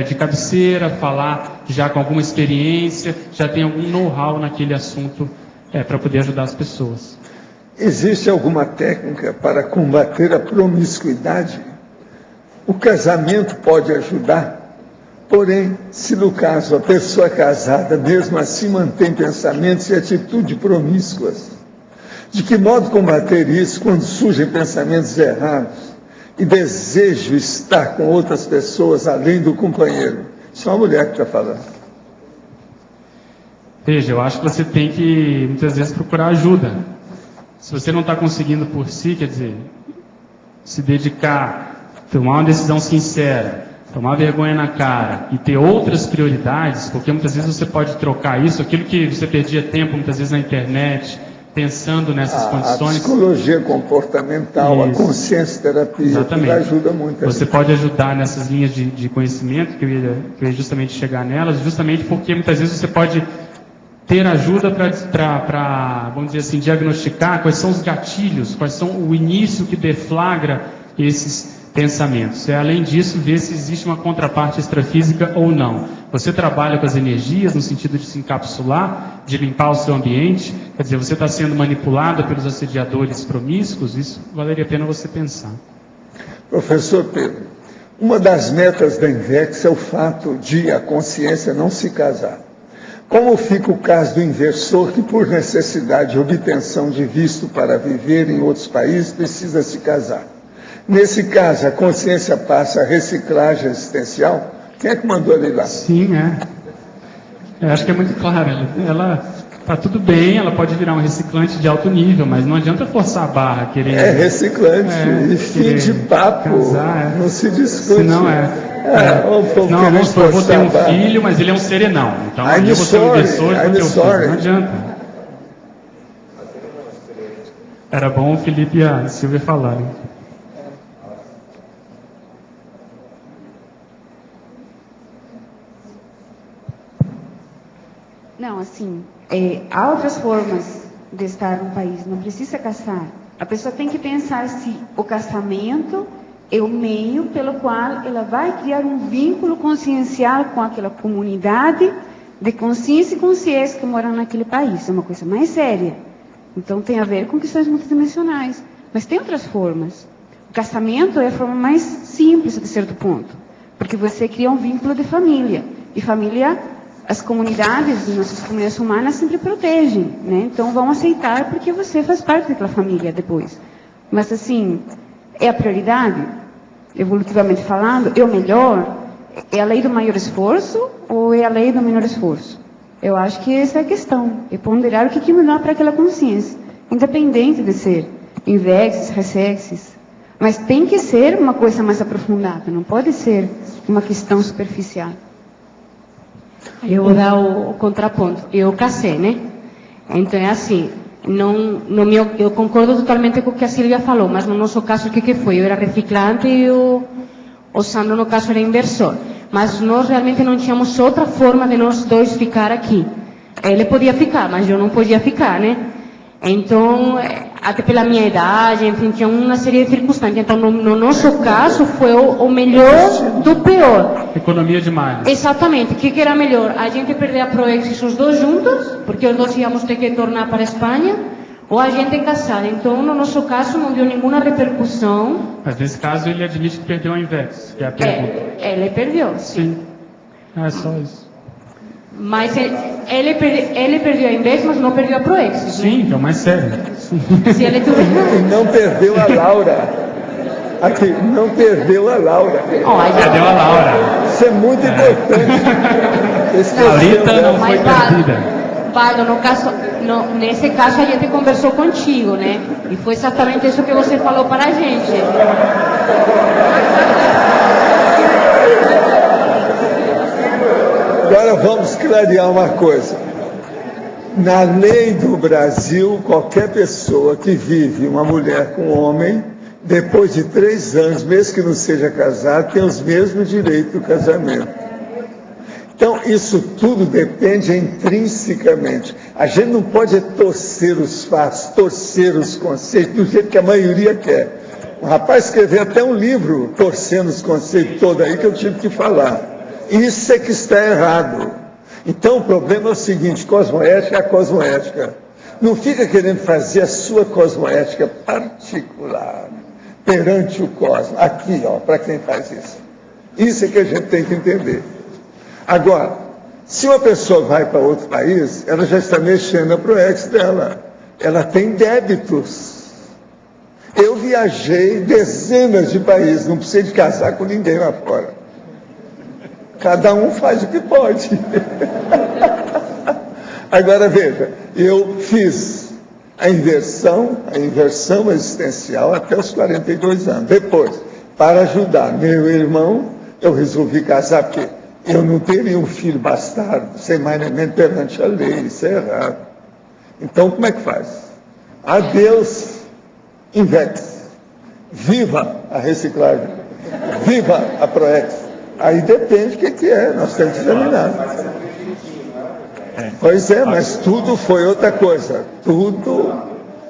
de cabeceira, falar já com alguma experiência, já tem algum know-how naquele assunto para poder ajudar as pessoas. Existe alguma técnica para combater a promiscuidade? O casamento pode ajudar? Porém, se no caso a pessoa casada mesmo assim mantém pensamentos e atitudes promíscuas, de que modo combater isso quando surgem pensamentos errados e desejo estar com outras pessoas além do companheiro? Isso é uma mulher que está falando. Veja, eu acho que você tem que muitas vezes procurar ajuda. Se você não está conseguindo por si, quer dizer, se dedicar tomar uma decisão sincera, tomar vergonha na cara e ter outras prioridades, porque muitas vezes você pode trocar isso, aquilo que você perdia tempo muitas vezes na internet, pensando nessas condições. A psicologia comportamental, Isso. A consciência terapia, Exatamente. ajuda muito. Você pode ajudar nessas linhas de conhecimento, que eu ia justamente chegar nelas, justamente porque muitas vezes você pode ter ajuda para, vamos dizer assim, diagnosticar quais são os gatilhos, quais são o início que deflagra esses pensamentos. E, além disso, ver se existe uma contraparte extrafísica ou não. Você trabalha com as energias no sentido de se encapsular, de limpar o seu ambiente, quer dizer, você está sendo manipulada pelos assediadores promíscuos, isso valeria a pena você pensar. Professor Pedro, uma das metas da INVEX é o fato de a consciência não se casar. Como fica o caso do inversor que, por necessidade de obtenção de visto para viver em outros países, precisa se casar? Nesse caso, a consciência passa a reciclagem existencial? Quem é que mandou ele lá? Sim, eu acho que é muito claro. Ela está tudo bem, ela pode virar um reciclante de alto nível, mas não adianta forçar a barra, querer... É reciclante, e fim de papo, casar, não se discute. Não, vamos supor, eu vou ter um filho, mas ele é um serenão. Então aí eu vou ter um inversor e vou ter um filho. Não adianta. Era bom o Felipe e a Silvia falarem. Não, assim, há outras formas de estar no país, não precisa casar. A pessoa tem que pensar se o casamento é o meio pelo qual ela vai criar um vínculo consciencial com aquela comunidade de consciência e consciência que moram naquele país. É uma coisa mais séria. Então tem a ver com questões multidimensionais. Mas tem outras formas. O casamento é a forma mais simples de certo ponto, porque você cria um vínculo de família. E família, as comunidades, nossas comunidades humanas sempre protegem, né? Então vão aceitar porque você faz parte daquela família depois. Mas assim, é a prioridade? Evolutivamente falando, é o melhor? É a lei do maior esforço ou é a lei do menor esforço? Eu acho que essa é a questão. É ponderar o que é melhor para aquela consciência, independente de ser invexes, ressexes. Mas tem que ser uma coisa mais aprofundada, não pode ser uma questão superficial. Eu vou dar o contraponto. Eu casei, né? Então é assim, eu concordo totalmente com o que a Silvia falou, mas no nosso caso o que foi? Eu era reciclante e o Sandro no caso era inversor. Mas nós realmente não tínhamos outra forma de nós dois ficar aqui. Ele podia ficar, mas eu não podia ficar, né? Então, até pela minha idade, enfim, tinha uma série de circunstâncias. Então, no nosso caso, foi o melhor do pior. Economia de malha. Exatamente. O que era melhor? A gente perder a Proexis os dois juntos, porque os dois íamos ter que tornar para a Espanha, ou a gente casar. Então, no nosso caso, não deu nenhuma repercussão. Mas nesse caso, ele admite que perdeu a Invex, que é a pergunta. Ele perdeu, sim. É só isso. Mas ele perdeu a Invex, mas não perdeu a Proexis. Sim, que é o mais sério. Se ele E não perdeu a Laura. Aqui, não perdeu a Laura. Perdeu a Laura. Isso é muito importante. A Lita não foi perdida. Valdo, nesse caso a gente conversou contigo, né? E foi exatamente isso que você falou para a gente. Agora vamos clarear uma coisa. Na lei do Brasil, qualquer pessoa que vive, uma mulher com um homem, depois de 3 anos, mesmo que não seja casado, tem os mesmos direitos do casamento. Então, isso tudo depende intrinsecamente. A gente não pode torcer os fatos, torcer os conceitos, do jeito que a maioria quer. O rapaz escreveu até um livro torcendo os conceitos todos aí que eu tive que falar. Isso é que está errado. Então, o problema é o seguinte, cosmoética é a cosmoética. Não fica querendo fazer a sua cosmoética particular perante o cosmos. Aqui, ó, para quem faz isso. Isso é que a gente tem que entender. Agora, se uma pessoa vai para outro país, ela já está mexendo na Proex dela. Ela tem débitos. Eu viajei dezenas de países, não precisei de casar com ninguém lá fora. Cada um faz o que pode. Agora veja, eu fiz a inversão existencial até os 42 anos. Depois, Para ajudar meu irmão, eu resolvi casar, porque eu não teria um filho bastardo, sem mais nem menos perante a lei, isso é errado. Então, como é que faz? Adeus, Invex. Viva a reciclagem. Viva a Proex. Aí depende do que é, nós temos que examinar. Pois é, mas tudo foi outra coisa. Tudo,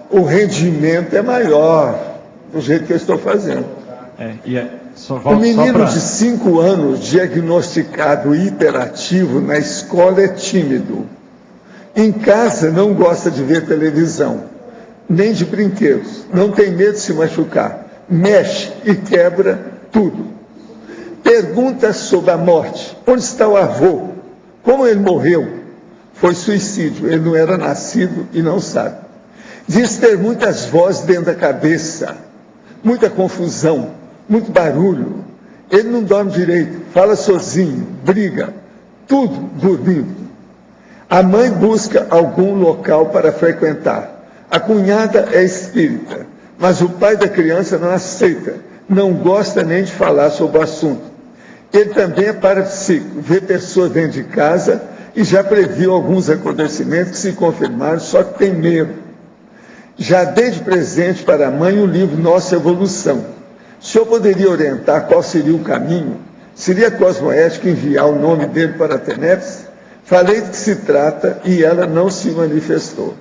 o rendimento é maior, do jeito que eu estou fazendo. O menino de 5 anos, diagnosticado hiperativo na escola, é tímido. Em casa não gosta de ver televisão, nem de brinquedos, não tem medo de se machucar, mexe e quebra tudo. Pergunta sobre a morte. Onde está o avô? Como ele morreu? Foi suicídio, ele não era nascido e não sabe. Diz ter muitas vozes dentro da cabeça, muita confusão, muito barulho. Ele não dorme direito, fala sozinho, briga, tudo dormindo. A mãe busca algum local para frequentar. A cunhada é espírita, mas o pai da criança não aceita, não gosta nem de falar sobre o assunto. Ele também é parapsíquico, vê pessoas dentro de casa e já previu alguns acontecimentos que se confirmaram, só que tem medo. Já dei de presente para a mãe o livro Nossa Evolução. O senhor poderia orientar qual seria o caminho? Seria cosmoético enviar o nome dele para a TENEPS? Falei de que se trata e ela não se manifestou.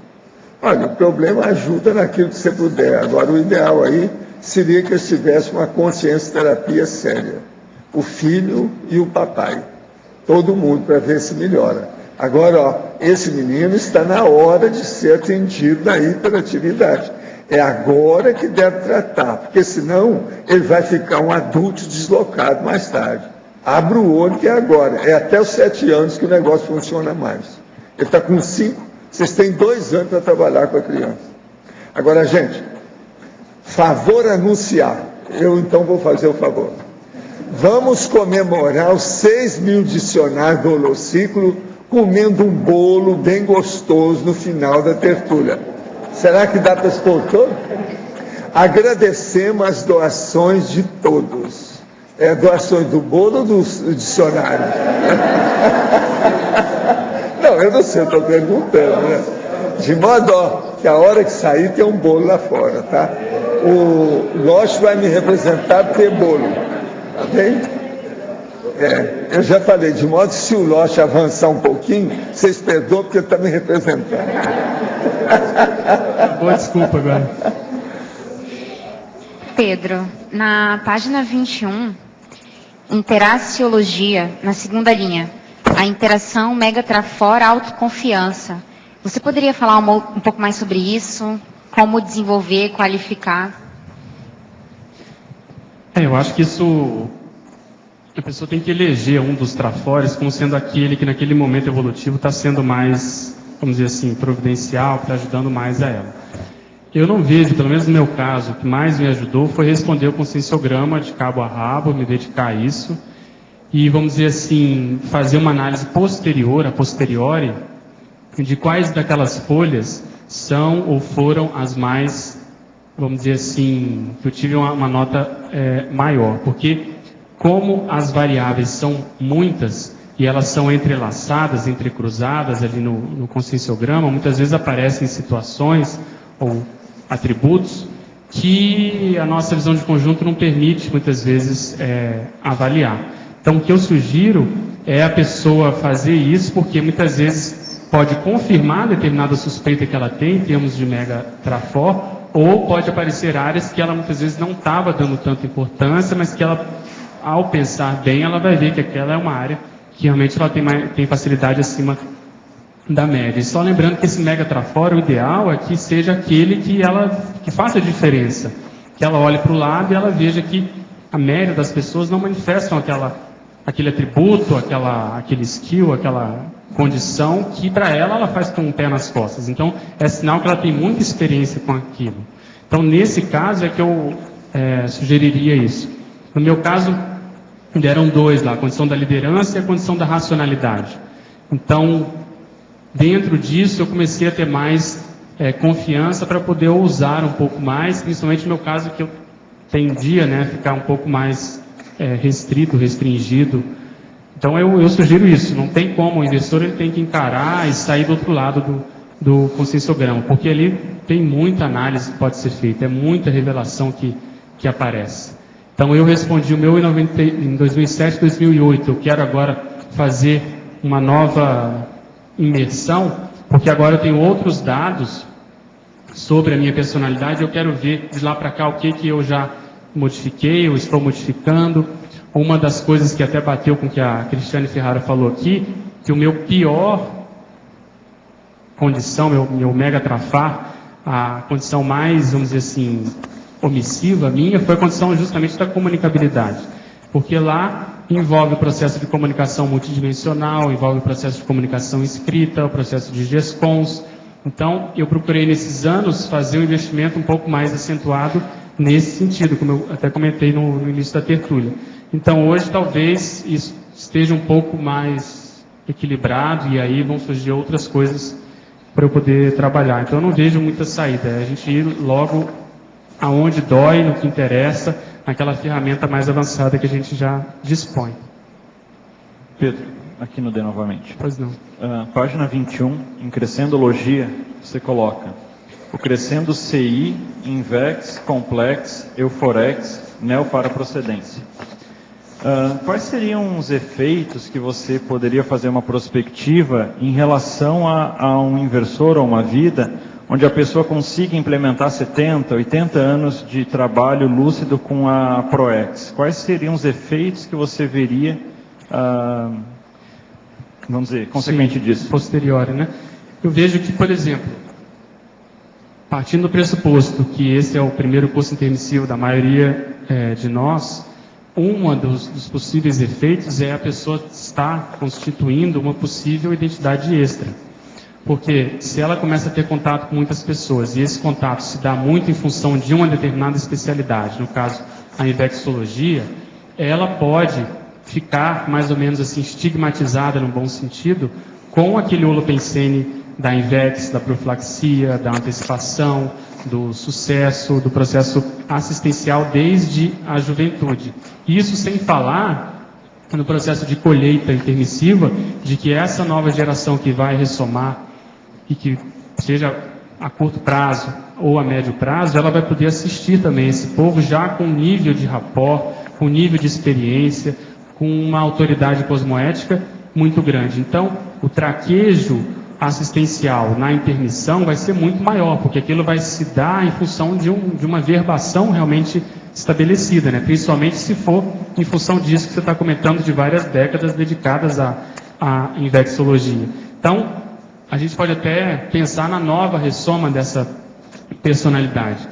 Olha, o problema ajuda naquilo que você puder. Agora, o ideal aí seria que eu tivesse uma consciência terapia séria. O filho e o papai. Todo mundo, para ver se melhora. Agora, ó, esse menino está na hora de ser atendido na hiperatividade. É agora que deve tratar, porque senão ele vai ficar um adulto deslocado mais tarde. Abra o olho que é agora. É até os 7 anos que o negócio funciona mais. Ele está com 5, vocês têm 2 anos para trabalhar com a criança. Agora, gente, favor anunciar. Eu então vou fazer o favor. Vamos comemorar os 6.000 dicionários do Holociclo comendo um bolo bem gostoso no final da tertúlia. Será que dá para expor todo? Agradecemos as doações de todos. É doações do bolo ou dos dicionários? Não, eu não sei, eu estou perguntando, né? De modo, ó, que a hora que sair tem um bolo lá fora, tá? O Loche vai me representar ter bolo, tá bem? Eu já falei, de modo que se o Loche avançar um pouquinho, vocês perdoam porque ele está me representando. Boa desculpa agora. Pedro, na página 21, Interaciologia, na segunda linha, a interação Megatrafor-autoconfiança. Você poderia falar um pouco mais sobre isso? Como desenvolver, qualificar? Eu acho que isso... A pessoa tem que eleger um dos trafores como sendo aquele que naquele momento evolutivo está sendo mais, vamos dizer assim, providencial, está ajudando mais a ela. Eu não vejo, pelo menos no meu caso, o que mais me ajudou foi responder o conscienciograma de cabo a rabo, me dedicar a isso e, vamos dizer assim, fazer uma análise posterior, a posteriori, de quais daquelas folhas são ou foram as mais, vamos dizer assim, que eu tive uma nota maior, porque como as variáveis são muitas e elas são entrelaçadas, entrecruzadas ali no conscienciograma, muitas vezes aparecem situações ou atributos que a nossa visão de conjunto não permite, muitas vezes, avaliar. Então, o que eu sugiro é a pessoa fazer isso, porque muitas vezes pode confirmar determinada suspeita que ela tem em termos de megatrafor, ou pode aparecer áreas que ela muitas vezes não estava dando tanta importância, mas que ela, ao pensar bem, ela vai ver que aquela é uma área que realmente ela tem facilidade acima da média. E só lembrando que esse megatrafor, o ideal é que seja aquele que faça a diferença. Que ela olhe para o lado e ela veja que a média das pessoas não manifestam aquele atributo, aquele skill, aquela condição que para ela faz com um pé nas costas. Então, é sinal que ela tem muita experiência com aquilo. Então, nesse caso é que eu sugeriria isso. No meu caso, deram 2 lá, a condição da liderança e a condição da racionalidade. Então, dentro disso, eu comecei a ter mais confiança para poder ousar um pouco mais, principalmente no meu caso, que eu tendia, né, a ficar um pouco mais restringido. Então eu sugiro isso, não tem como, o investidor ele tem que encarar e sair do outro lado do conscienciograma, porque ali tem muita análise que pode ser feita, é muita revelação que aparece. Então eu respondi o meu em 2007, 2008, eu quero agora fazer uma nova imersão, porque agora eu tenho outros dados sobre a minha personalidade, eu quero ver de lá para cá o que eu já modifiquei, eu estou modificando. Uma das coisas que até bateu com o que a Cristiane Ferrara falou aqui, que o meu pior condição, meu mega trafar, a condição mais, vamos dizer assim, omissiva minha, foi a condição justamente da comunicabilidade. Porque lá envolve o processo de comunicação multidimensional, envolve o processo de comunicação escrita, o processo de GESCONS. Então, eu procurei nesses anos fazer um investimento um pouco mais acentuado nesse sentido, como eu até comentei no início da tertúlia. Então, hoje, talvez, isso esteja um pouco mais equilibrado e aí vão surgir outras coisas para eu poder trabalhar. Então, eu não vejo muita saída. É a gente ir logo aonde dói, no que interessa, naquela ferramenta mais avançada que a gente já dispõe. Pedro, aqui no D novamente. Pois não. Página 21, em Crescendologia, você coloca o Crescendo CI, Invex, Complex, Euforex, Neoparaprocedência. Quais seriam os efeitos que você poderia fazer uma prospectiva em relação a um inversor ou uma vida onde a pessoa consiga implementar 70, 80 anos de trabalho lúcido com a ProEx? Quais seriam os efeitos que você veria, vamos dizer, consequente disso? Posteriori, né? Eu vejo que, por exemplo, partindo do pressuposto que esse é o primeiro curso intermissivo da maioria de nós, um dos possíveis efeitos é a pessoa estar constituindo uma possível identidade extra. Porque se ela começa a ter contato com muitas pessoas e esse contato se dá muito em função de uma determinada especialidade, no caso a invexologia, ela pode ficar mais ou menos assim estigmatizada no bom sentido com aquele holopensene da invex, da profilaxia, da antecipação, do sucesso, do processo assistencial desde a juventude. Isso sem falar no processo de colheita intermissiva, de que essa nova geração que vai ressomar e que seja a curto prazo ou a médio prazo, ela vai poder assistir também esse povo já com nível de rapport, com nível de experiência, com uma autoridade cosmoética muito grande. Então, o traquejo assistencial na intermissão vai ser muito maior, porque aquilo vai se dar em função de uma verbação realmente estabelecida, né? Principalmente se for em função disso que você está comentando, de várias décadas dedicadas à invexologia. Então, a gente pode até pensar na nova ressoma dessa personalidade.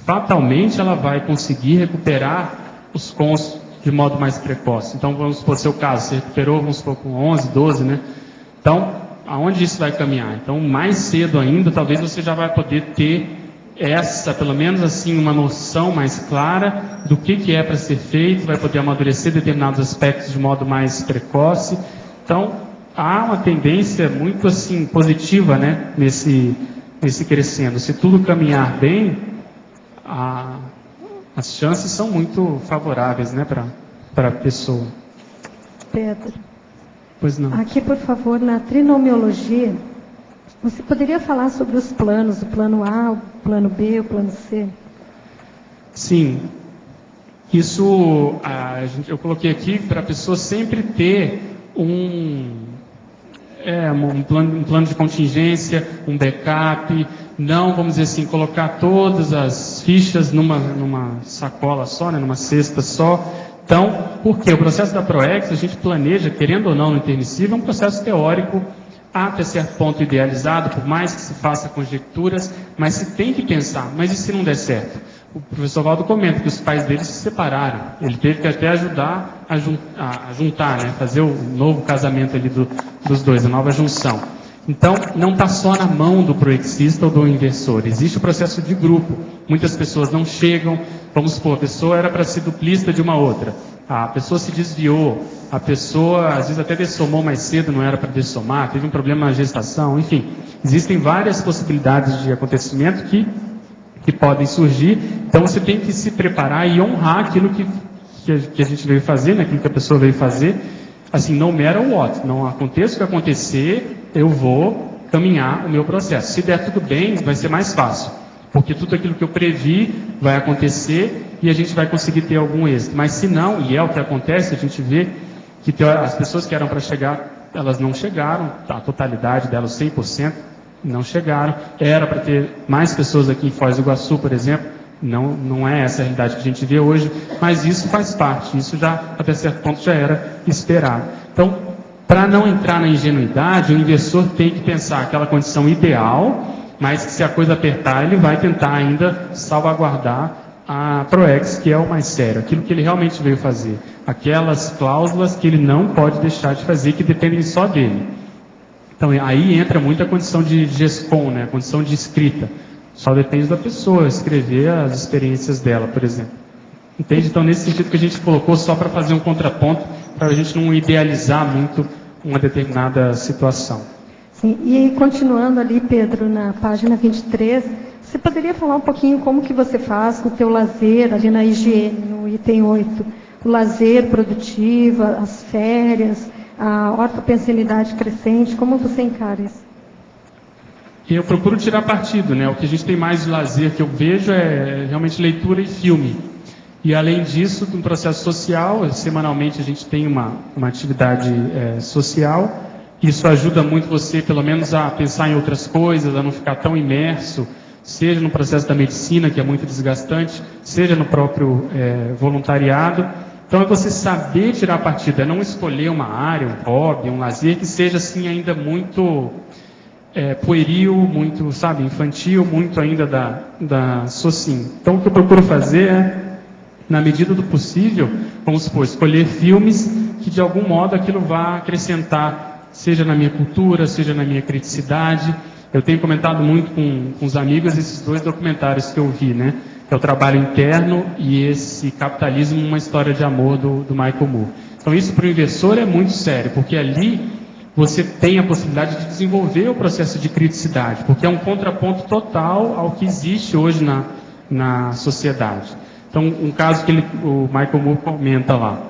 Fatalmente, ela vai conseguir recuperar os cons de modo mais precoce. Então, vamos supor, seu caso, você recuperou, vamos supor, com 11, 12, né? Então, aonde isso vai caminhar? Então, mais cedo ainda, talvez você já vai poder ter pelo menos assim, uma noção mais clara do que é para ser feito, vai poder amadurecer determinados aspectos de modo mais precoce. Então, há uma tendência muito assim, positiva, né, nesse crescendo. Se tudo caminhar bem, as chances são muito favoráveis, né, para a pessoa. Pedro. Pois não. Aqui, por favor, na trinomiologia, você poderia falar sobre os planos, o plano A, o plano B, o plano C? Sim. Isso eu coloquei aqui para a pessoa sempre ter um plano de contingência, um backup, não, vamos dizer assim, colocar todas as fichas numa sacola só, né, numa cesta só. Então, por quê? O processo da ProEx, a gente planeja, querendo ou não, no intermissivo, é um processo teórico, até certo ponto idealizado, por mais que se faça conjecturas, mas se tem que pensar, mas e se não der certo? O professor Valdo comenta que os pais dele se separaram, ele teve que até ajudar a juntar, né? Fazer o novo casamento ali dos dois, a nova junção. Então, não está só na mão do proexista ou do inversor, existe o processo de grupo. Muitas pessoas não chegam, vamos supor, a pessoa era para ser duplista de uma outra, a pessoa se desviou, a pessoa às vezes até dessomou mais cedo, não era para dessomar, teve um problema na gestação, enfim. Existem várias possibilidades de acontecimento que que podem surgir. Então você tem que se preparar e honrar aquilo que a gente veio fazer, né? Aquilo que a pessoa veio fazer, assim, no matter what, não aconteça o que acontecer, eu vou caminhar o meu processo. Se der tudo bem, vai ser mais fácil, porque tudo aquilo que eu previ vai acontecer e a gente vai conseguir ter algum êxito. Mas se não, e é o que acontece, a gente vê que as pessoas que eram para chegar, elas não chegaram, a totalidade delas, 100%, não chegaram. Era para ter mais pessoas aqui em Foz do Iguaçu, por exemplo, não é essa a realidade que a gente vê hoje, mas isso faz parte, isso já, até certo ponto, já era esperado. Então, para não entrar na ingenuidade, o investidor tem que pensar aquela condição ideal, mas que se a coisa apertar, ele vai tentar ainda salvaguardar a Proex, que é o mais sério, aquilo que ele realmente veio fazer, aquelas cláusulas que ele não pode deixar de fazer, que dependem só dele. Então, aí entra muita condição de GESCOM, né, a condição de escrita. Só depende da pessoa escrever as experiências dela, por exemplo. Entende? Então, nesse sentido que a gente colocou só para fazer um contraponto, para a gente não idealizar muito uma determinada situação. Sim, e continuando ali, Pedro, na página 23, você poderia falar um pouquinho como que você faz com o teu lazer, ali na higiene, no item 8, o lazer produtivo, as férias, a ortopensenidade crescente, como você encara isso? Eu procuro tirar partido, né? O que a gente tem mais de lazer que eu vejo é realmente leitura e filme. E além disso, no processo social, semanalmente a gente tem uma atividade social. Isso ajuda muito você, pelo menos, a pensar em outras coisas, a não ficar tão imerso, seja no processo da medicina, que é muito desgastante, seja no próprio voluntariado. Então é você saber tirar partido, é não escolher uma área, um hobby, um lazer que seja assim ainda muito pueril, muito, sabe, infantil, muito ainda da socin. Então o que eu procuro fazer é, na medida do possível, vamos supor, escolher filmes que de algum modo aquilo vá acrescentar, seja na minha cultura, seja na minha criticidade. Eu tenho comentado muito com os amigos esses dois documentários que eu vi, né? Que é o Trabalho Interno e esse Capitalismo, uma história de amor do Michael Moore. Então isso para o investidor é muito sério, porque ali você tem a possibilidade de desenvolver o processo de criticidade, porque é um contraponto total ao que existe hoje na sociedade. Então, um caso que o Michael Moore comenta lá,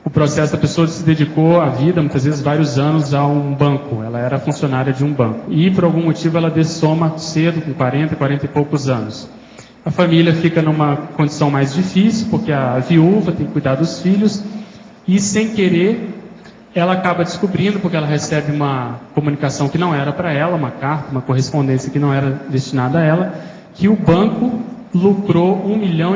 o processo da pessoa se dedicou a vida, muitas vezes vários anos, a um banco, ela era funcionária de um banco, e por algum motivo ela dessoma cedo, com 40 e poucos anos. A família fica numa condição mais difícil, porque a viúva tem que cuidar dos filhos, e sem querer, ela acaba descobrindo, porque ela recebe uma comunicação que não era para ela, uma carta, uma correspondência que não era destinada a ela, que o banco lucrou $1,5 milhão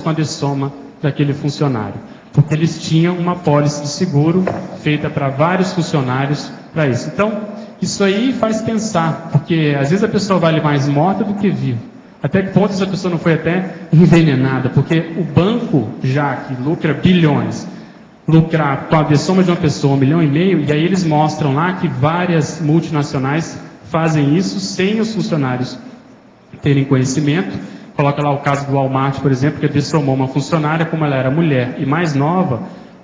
com a dessoma daquele funcionário, porque eles tinham uma pólice de seguro feita para vários funcionários para isso. Então, isso aí faz pensar, porque às vezes a pessoa vale mais morta do que viva. Até que ponto essa pessoa não foi até envenenada, porque o banco, já que lucra bilhões, lucrar com a dessoma de uma pessoa $1,5 milhão, e aí eles mostram lá que várias multinacionais fazem isso sem os funcionários terem conhecimento. Coloca lá o caso do Walmart, por exemplo, que dessomou uma funcionária, como ela era mulher e mais nova,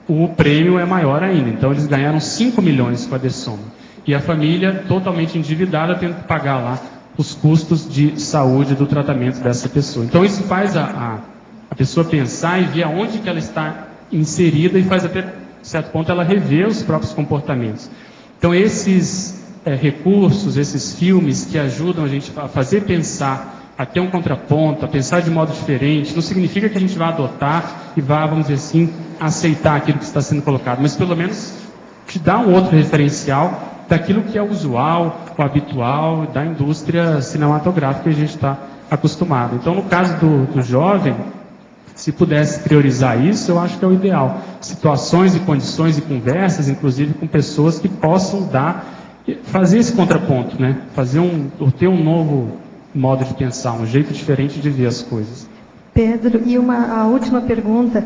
o prêmio é maior ainda. Então eles ganharam 5 milhões com a dessoma. E a família totalmente endividada, tendo que pagar lá os custos de saúde do tratamento dessa pessoa. Então isso faz a pessoa pensar e ver aonde que ela está inserida, e faz até certo ponto ela rever os próprios comportamentos. Então esses recursos, esses filmes que ajudam a gente a fazer pensar, a ter um contraponto, a pensar de modo diferente, não significa que a gente vá adotar e vá, vamos dizer assim, aceitar aquilo que está sendo colocado, mas pelo menos te dá um outro referencial daquilo que é usual, o habitual da indústria cinematográfica que a gente está acostumado. Então no caso do jovem, se pudesse priorizar isso, eu acho que é o ideal. Situações e condições e conversas, inclusive com pessoas que possam fazer esse contraponto, né? Ter um novo modo de pensar, um jeito diferente de ver as coisas. Pedro, e a última pergunta,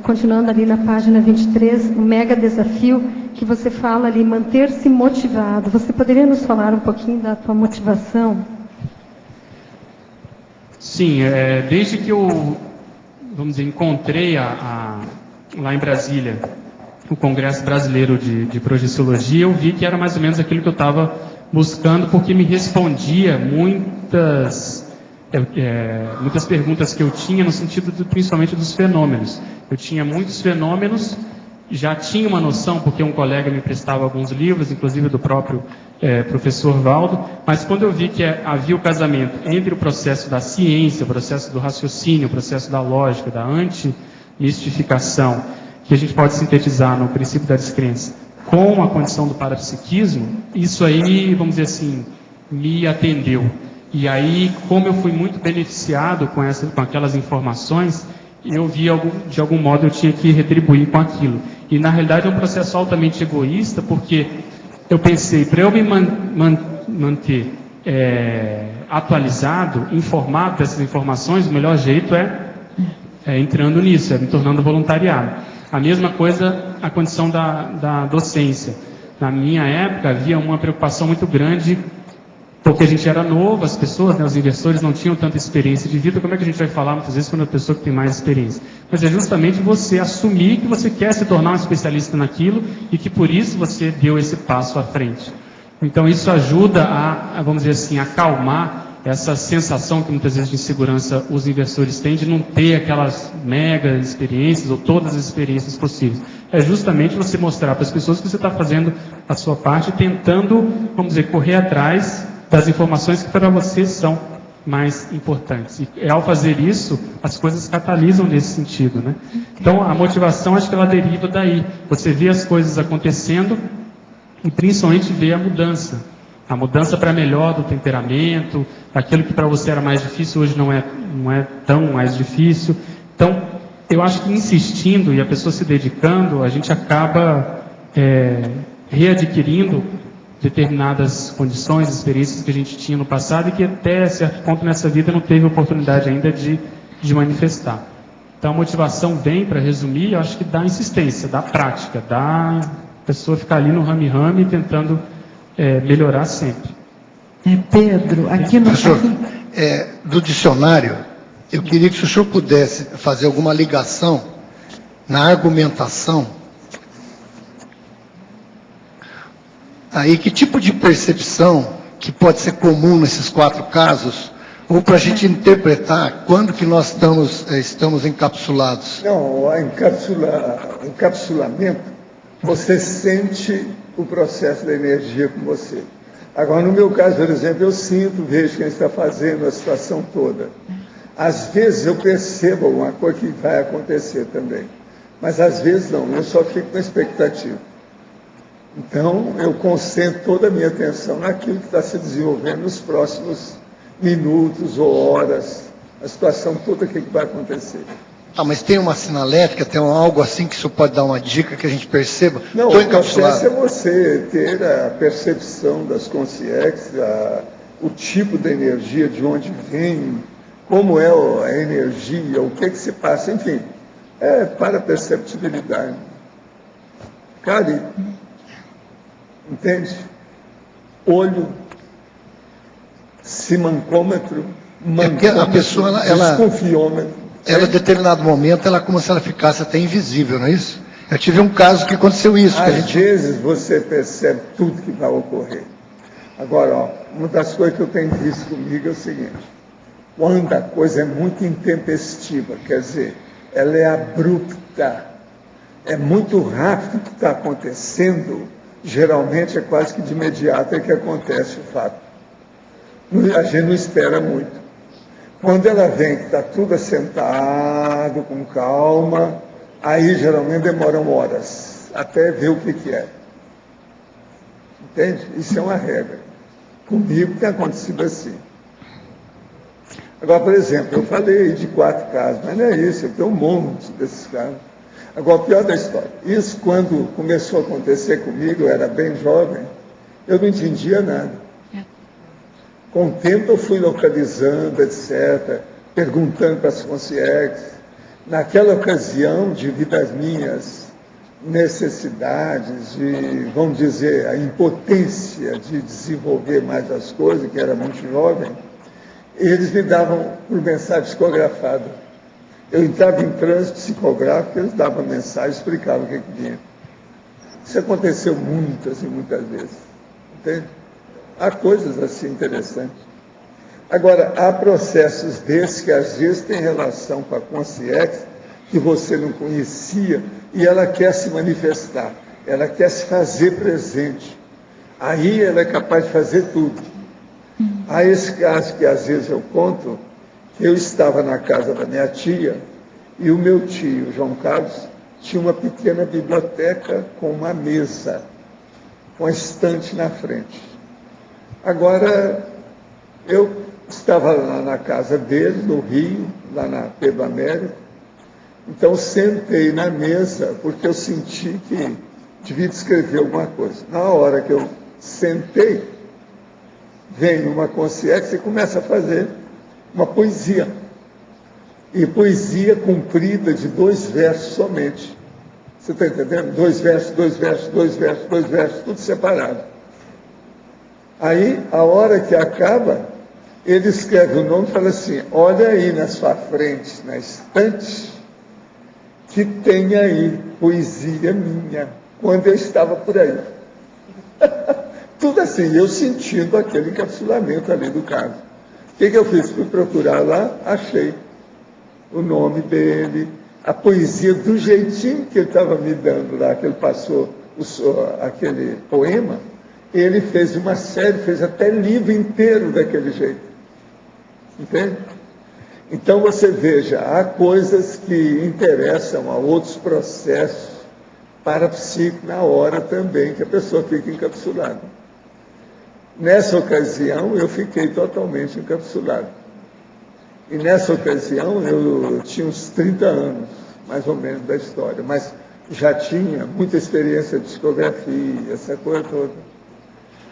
continuando ali na página 23, o mega desafio que você fala ali, manter-se motivado. Você poderia nos falar um pouquinho da tua motivação? Sim, desde que eu, vamos dizer, encontrei lá em Brasília o Congresso Brasileiro de Projeciologia, eu vi que era mais ou menos aquilo que eu estava buscando, porque me respondia muitas muitas perguntas que eu tinha no sentido principalmente dos fenômenos. Eu tinha muitos fenômenos, já tinha uma noção, porque um colega me prestava alguns livros, inclusive do próprio professor Valdo, mas quando eu vi que havia o casamento entre o processo da ciência, o processo do raciocínio, o processo da lógica, da anti-mistificação, que a gente pode sintetizar no princípio da descrença, com a condição do parapsiquismo, isso aí, vamos dizer assim, me atendeu. E aí, como eu fui muito beneficiado com aquelas informações, eu vi, de algum modo, eu tinha que retribuir com aquilo. E, na realidade, é um processo altamente egoísta, porque eu pensei, para eu me manter atualizado, informado dessas informações, o melhor jeito é entrando nisso, me tornando voluntariado. A mesma coisa, a condição da docência. Na minha época, havia uma preocupação muito grande, porque a gente era novo, as pessoas, os investidores não tinham tanta experiência de vida. Como é que a gente vai falar muitas vezes quando a pessoa que tem mais experiência? Mas é justamente você assumir que você quer se tornar um especialista naquilo e que por isso você deu esse passo à frente. Então isso ajuda vamos dizer assim, acalmar essa sensação que muitas vezes de insegurança os investidores têm de não ter aquelas mega experiências ou todas as experiências possíveis. É justamente você mostrar para as pessoas que você está fazendo a sua parte, tentando, vamos dizer, correr atrás das informações que para você são mais importantes. E ao fazer isso, as coisas catalisam nesse sentido, né? Então, a motivação, acho que ela deriva daí. Você vê as coisas acontecendo e principalmente vê a mudança. A mudança para melhor do temperamento, aquilo que para você era mais difícil, hoje não é tão mais difícil. Então, eu acho que insistindo e a pessoa se dedicando, a gente acaba readquirindo determinadas condições, experiências que a gente tinha no passado e que até certo ponto nessa vida não teve oportunidade ainda de manifestar. Então a motivação vem, para resumir, eu acho que da insistência, da prática, da pessoa ficar ali no rame-rame tentando melhorar sempre. Pedro, aqui no... Professor, do dicionário, eu queria que o senhor pudesse fazer alguma ligação na argumentação. Aí, que tipo de percepção que pode ser comum nesses 4 casos, ou para a gente interpretar quando que nós estamos encapsulados? Não, encapsulamento, você sente o processo da energia com você. Agora, no meu caso, por exemplo, eu sinto, vejo quem está fazendo a situação toda. Às vezes eu percebo alguma coisa que vai acontecer também, mas às vezes não, eu só fico com expectativa. Então, eu concentro toda a minha atenção naquilo que está se desenvolvendo nos próximos minutos ou horas, a situação toda que vai acontecer. Mas tem uma sinalética, tem algo assim que isso pode dar uma dica que a gente perceba? Não, o processo é você ter a percepção das consciências, o tipo da energia, de onde vem, como é a energia, o que se passa, enfim, para a perceptibilidade. Cara, entende? Olho, simancômetro, a pessoa, desconfiômetro. Ela, em determinado momento, ela como se ela ficasse até invisível, não é isso? Eu tive um caso que aconteceu isso. Às vezes você percebe tudo que vai ocorrer. Agora, uma das coisas que eu tenho visto comigo é o seguinte: quando a coisa é muito intempestiva, quer dizer, ela é abrupta, é muito rápido o que está acontecendo, geralmente é quase que de imediato que acontece o fato. A gente não espera muito. Quando ela vem, que está tudo assentado, com calma, aí geralmente demoram horas, até ver o que é. Entende? Isso é uma regra. Comigo tem acontecido assim. Agora, por exemplo, eu falei de 4 casos, mas não é isso, eu tenho um monte desses casos. Agora, o pior da história, isso quando começou a acontecer comigo, eu era bem jovem, eu não entendia nada. Com o tempo eu fui localizando, etc., perguntando para as consciências. Naquela ocasião, devido às minhas necessidades, vamos dizer, a impotência de desenvolver mais as coisas, que era muito jovem, eles me davam por mensagem psicografada. Eu entrava em transe psicográfico, eles davam mensagem, explicavam o que vinha. Isso aconteceu muitas e muitas vezes. Entende? Há coisas assim interessantes. Agora, há processos desses que às vezes têm relação com a consciência que você não conhecia e ela quer se manifestar, ela quer se fazer presente. Aí ela é capaz de fazer tudo. Há esse caso que às vezes eu conto, que eu estava na casa da minha tia e o meu tio, João Carlos, tinha uma pequena biblioteca com uma mesa, com a estante na frente. Agora, eu estava lá na casa dele, no Rio, lá na Pedro Américo, então sentei na mesa, porque eu senti que devia escrever alguma coisa. Na hora que eu sentei, vem uma consciência e começa a fazer uma poesia. E poesia comprida de 2 versos somente. Você está entendendo? 2 versos, 2 versos, 2 versos, 2 versos, tudo separado. Aí, a hora que acaba, ele escreve o nome e fala assim: olha aí na sua frente, na estante, que tem aí poesia minha, quando eu estava por aí. Tudo assim, eu sentindo aquele encapsulamento ali do caso. O que eu fiz? Fui procurar lá, achei o nome dele, a poesia do jeitinho que ele estava me dando lá, que ele passou aquele poema, ele fez uma série, fez até livro inteiro daquele jeito. Entende? Então você veja, há coisas que interessam a outros processos parapsíquicos na hora também, que a pessoa fica encapsulada. Nessa ocasião, eu fiquei totalmente encapsulado. E nessa ocasião, eu tinha uns 30 anos, mais ou menos, da história, mas já tinha muita experiência de psicografia, essa coisa toda.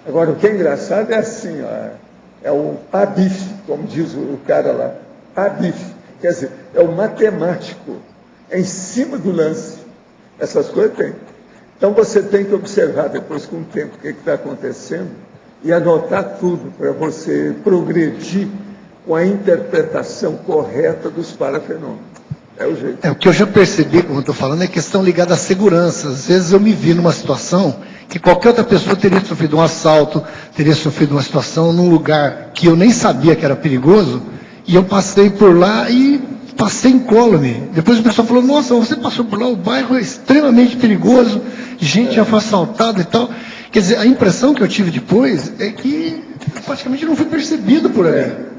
Agora, o que é engraçado é assim, ó, é o PABIF, como diz o cara lá, PABIF, quer dizer, é o matemático, é em cima do lance. Essas coisas tem. Então, você tem que observar depois, com o tempo, o que está acontecendo e anotar tudo para você progredir com a interpretação correta dos parafenômenos. É o jeito. O que eu já percebi, como eu estou falando, é questão ligada à segurança. Às vezes eu me vi numa situação que qualquer outra pessoa teria sofrido um assalto, teria sofrido uma situação num lugar que eu nem sabia que era perigoso, e eu passei por lá e passei incólume. Depois o pessoal falou: nossa, você passou por lá, o bairro é extremamente perigoso, gente já foi assaltada e tal. Quer dizer, a impressão que eu tive depois é que praticamente não fui percebido por ali.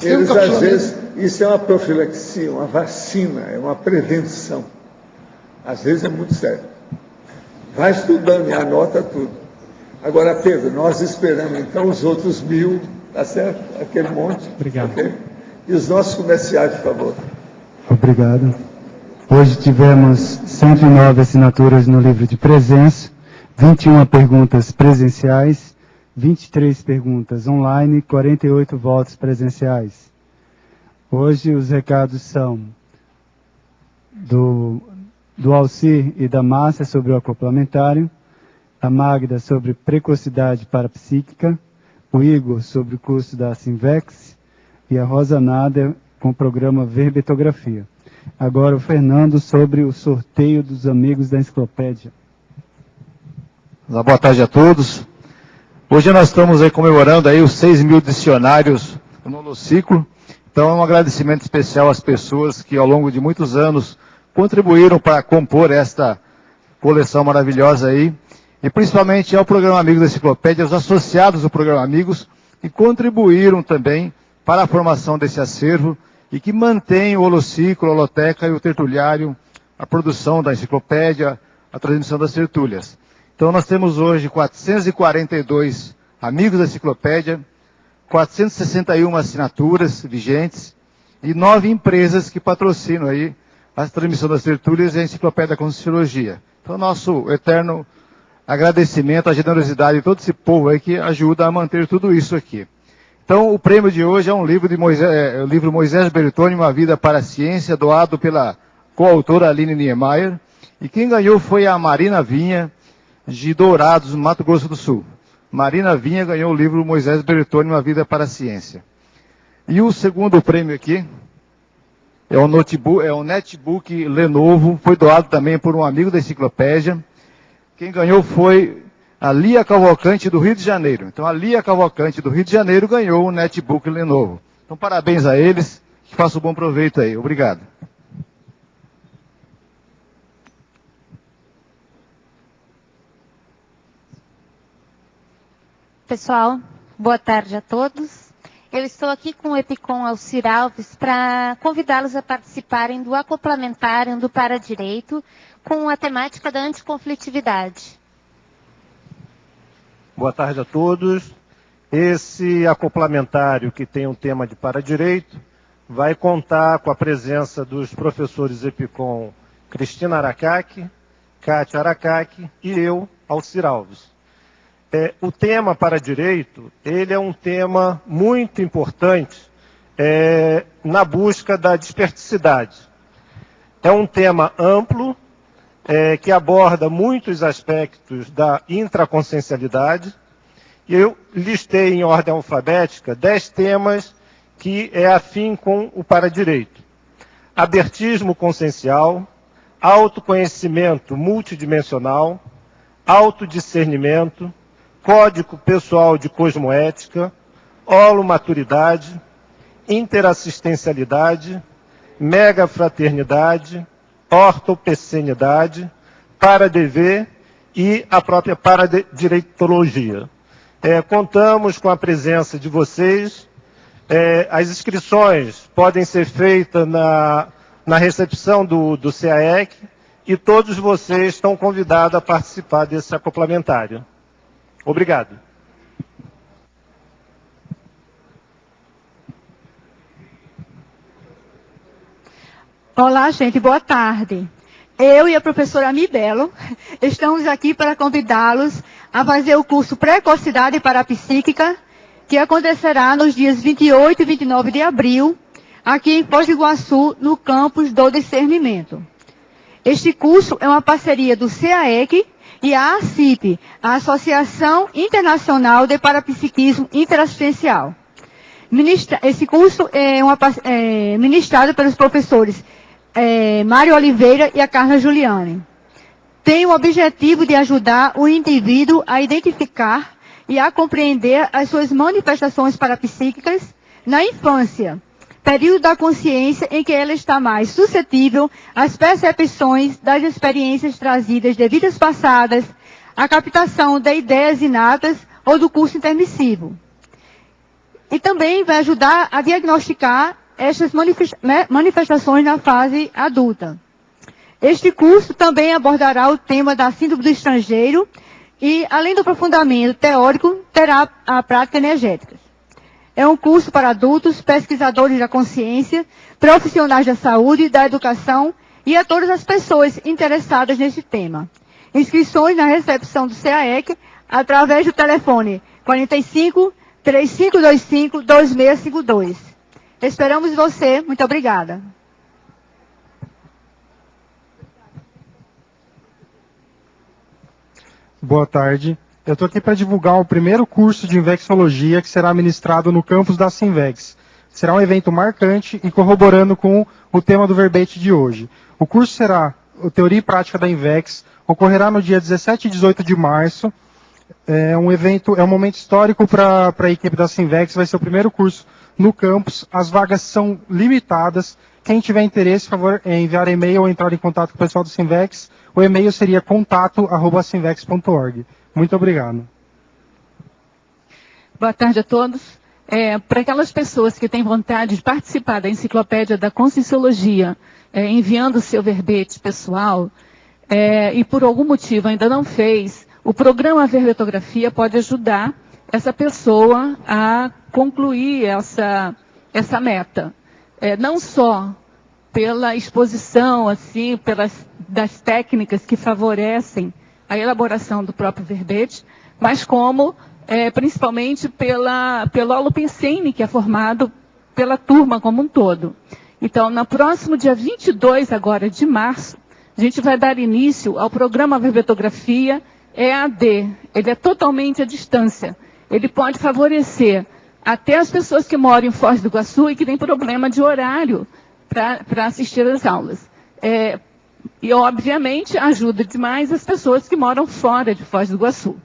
Eles, às vezes, isso é uma profilaxia, uma vacina, é uma prevenção. Às vezes é muito sério. Vai estudando e anota tudo. Agora, Pedro, nós esperamos então os outros 1000, tá certo? Aquele monte. Obrigado. Okay? E os nossos comerciais, por favor. Obrigado. Hoje tivemos 109 assinaturas no livro de presença, 21 perguntas presenciais, 23 perguntas online, 48 votos presenciais. Hoje os recados são do Alcir e da Márcia sobre o acoplamentário, a Magda sobre precocidade parapsíquica, o Igor sobre o curso da Sinvex e a Rosa Nader com o programa Verbetografia. Agora o Fernando sobre o sorteio dos amigos da enciclopédia. Boa tarde a todos. Hoje nós estamos aí comemorando aí os 6.000 dicionários no Holociclo. Então é um agradecimento especial às pessoas que ao longo de muitos anos contribuíram para compor esta coleção maravilhosa aí. E principalmente ao programa Amigos da Enciclopédia, os associados do programa Amigos, que contribuíram também para a formação desse acervo e que mantém o Holociclo, a Holoteca e o Tertuliário, a produção da enciclopédia, a transmissão das tertúlias. Então nós temos hoje 442 amigos da enciclopédia, 461 assinaturas vigentes e 9 empresas que patrocinam aí a transmissão das tertúlias e a enciclopédia da Conscienciologia. Então nosso eterno agradecimento à generosidade de todo esse povo aí que ajuda a manter tudo isso aqui. Então o prêmio de hoje é um livro de o livro Moisés Bertoni, Uma Vida para a Ciência, doado pela coautora Aline Niemeyer, e quem ganhou foi a Marina Vinha, de Dourados, no Mato Grosso do Sul. Marina Vinha ganhou o livro Moisés Bertoni, Uma Vida para a Ciência. E o segundo prêmio aqui é um netbook Lenovo, foi doado também por um amigo da enciclopédia. Quem ganhou foi a Lia Cavalcante do Rio de Janeiro. Então, a Lia Cavalcante do Rio de Janeiro ganhou o netbook Lenovo. Então, parabéns a eles, que façam bom proveito aí. Obrigado. Pessoal, boa tarde a todos. Eu estou aqui com o EPICOM Alcir Alves para convidá-los a participarem do acoplamentário do Paradireito com a temática da anticonflitividade. Boa tarde a todos. Esse acoplamentário, que tem um tema de Paradireito, vai contar com a presença dos professores EPICOM Cristina Aracaki, Kátia Aracaki e eu, Alcir Alves. O tema Paradireito, ele é um tema muito importante na busca da desperticidade. É um tema amplo, que aborda muitos aspectos da intraconsciencialidade. E eu listei em ordem alfabética 10 temas que é afim com o Paradireito. Abertismo consciencial, autoconhecimento multidimensional, autodiscernimento, código pessoal de cosmoética, holomaturidade, interassistencialidade, megafraternidade, ortopecenidade, paradever e a própria paradireitologia. Contamos com a presença de vocês. As inscrições podem ser feitas na recepção do CAEC e todos vocês estão convidados a participar desse acoplamentário. Obrigado. Olá, gente, boa tarde. Eu e a professora Mibelo estamos aqui para convidá-los a fazer o curso Precocidade Parapsíquica, que acontecerá nos dias 28 e 29 de abril, aqui em Foz do Iguaçu, no campus do Discernimento. Este curso é uma parceria do CAEC e a ACIP, a Associação Internacional de Parapsiquismo Interassistencial. Esse curso é ministrado pelos professores Mário Oliveira e a Carla Giuliani. Tem o objetivo de ajudar o indivíduo a identificar e a compreender as suas manifestações parapsíquicas na infância, período da consciência em que ela está mais suscetível às percepções das experiências trazidas de vidas passadas, à captação de ideias inatas ou do curso intermissivo. E também vai ajudar a diagnosticar estas manifestações na fase adulta. Este curso também abordará o tema da síndrome do estrangeiro e, além do aprofundamento teórico, terá a prática energética. É um curso para adultos, pesquisadores da consciência, profissionais da saúde, da educação e a todas as pessoas interessadas neste tema. Inscrições na recepção do CAEC através do telefone 45 3525 2652. Esperamos você. Muito obrigada. Boa tarde. Eu estou aqui para divulgar o primeiro curso de Invexologia que será ministrado no campus da Sinvex. Será um evento marcante e corroborando com o tema do verbete de hoje. O curso será Teoria e Prática da Invex, ocorrerá no dia 17 e 18 de março. É um momento histórico para a equipe da Sinvex, vai ser o primeiro curso no campus. As vagas são limitadas. Quem tiver interesse, por favor, enviar e-mail ou entrar em contato com o pessoal do Sinvex. O e-mail seria contato@sinvex.org. Muito obrigado. Boa tarde a todos. Para aquelas pessoas que têm vontade de participar da Enciclopédia da Conscienciologia, enviando o seu verbete pessoal, e por algum motivo ainda não fez, o programa Verbetografia pode ajudar essa pessoa a concluir essa meta. Não só pela exposição, assim, das técnicas que favorecem a elaboração do próprio verbete, mas como, principalmente, pelo Holopensene, que é formado pela turma como um todo. Então, no próximo dia 22 agora de março, a gente vai dar início ao programa Verbetografia EAD. Ele é totalmente à distância. Ele pode favorecer até as pessoas que moram em Foz do Iguaçu e que têm problema de horário para assistir às aulas. E, obviamente, ajuda demais as pessoas que moram fora de Foz do Iguaçu.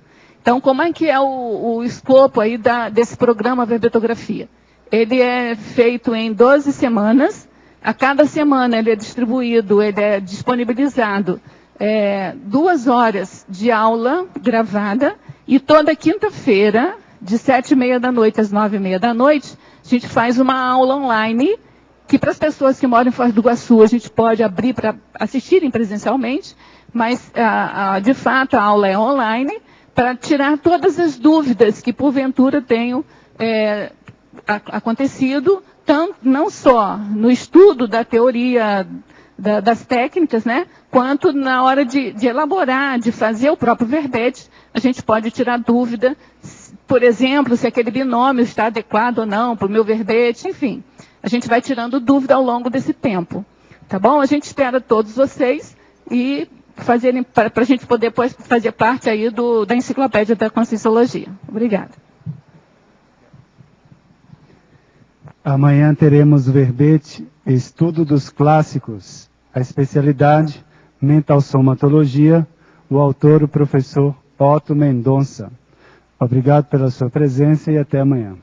Então, como é que é o escopo aí desse programa Verbetografia? Ele é feito em 12 semanas. A cada semana ele é distribuído, ele é disponibilizado 2 horas de aula gravada, e toda quinta-feira, de 7h30 da noite às 9h30 da noite, a gente faz uma aula online, que para as pessoas que moram em Foz do Iguaçu a gente pode abrir para assistirem presencialmente, mas de fato a aula é online, para tirar todas as dúvidas que porventura tenham acontecido, não só no estudo da teoria das técnicas, né, quanto na hora de elaborar, de fazer o próprio verbete, a gente pode tirar dúvida, por exemplo, se aquele binômio está adequado ou não para o meu verbete, enfim. A gente vai tirando dúvida ao longo desse tempo. Tá bom? A gente espera todos vocês e para a gente poder depois fazer parte aí da Enciclopédia da Conscienciologia. Obrigada. Amanhã teremos o verbete Estudo dos Clássicos, a especialidade Mental-Somatologia, o autor, o professor Otto Mendonça. Obrigado pela sua presença e até amanhã.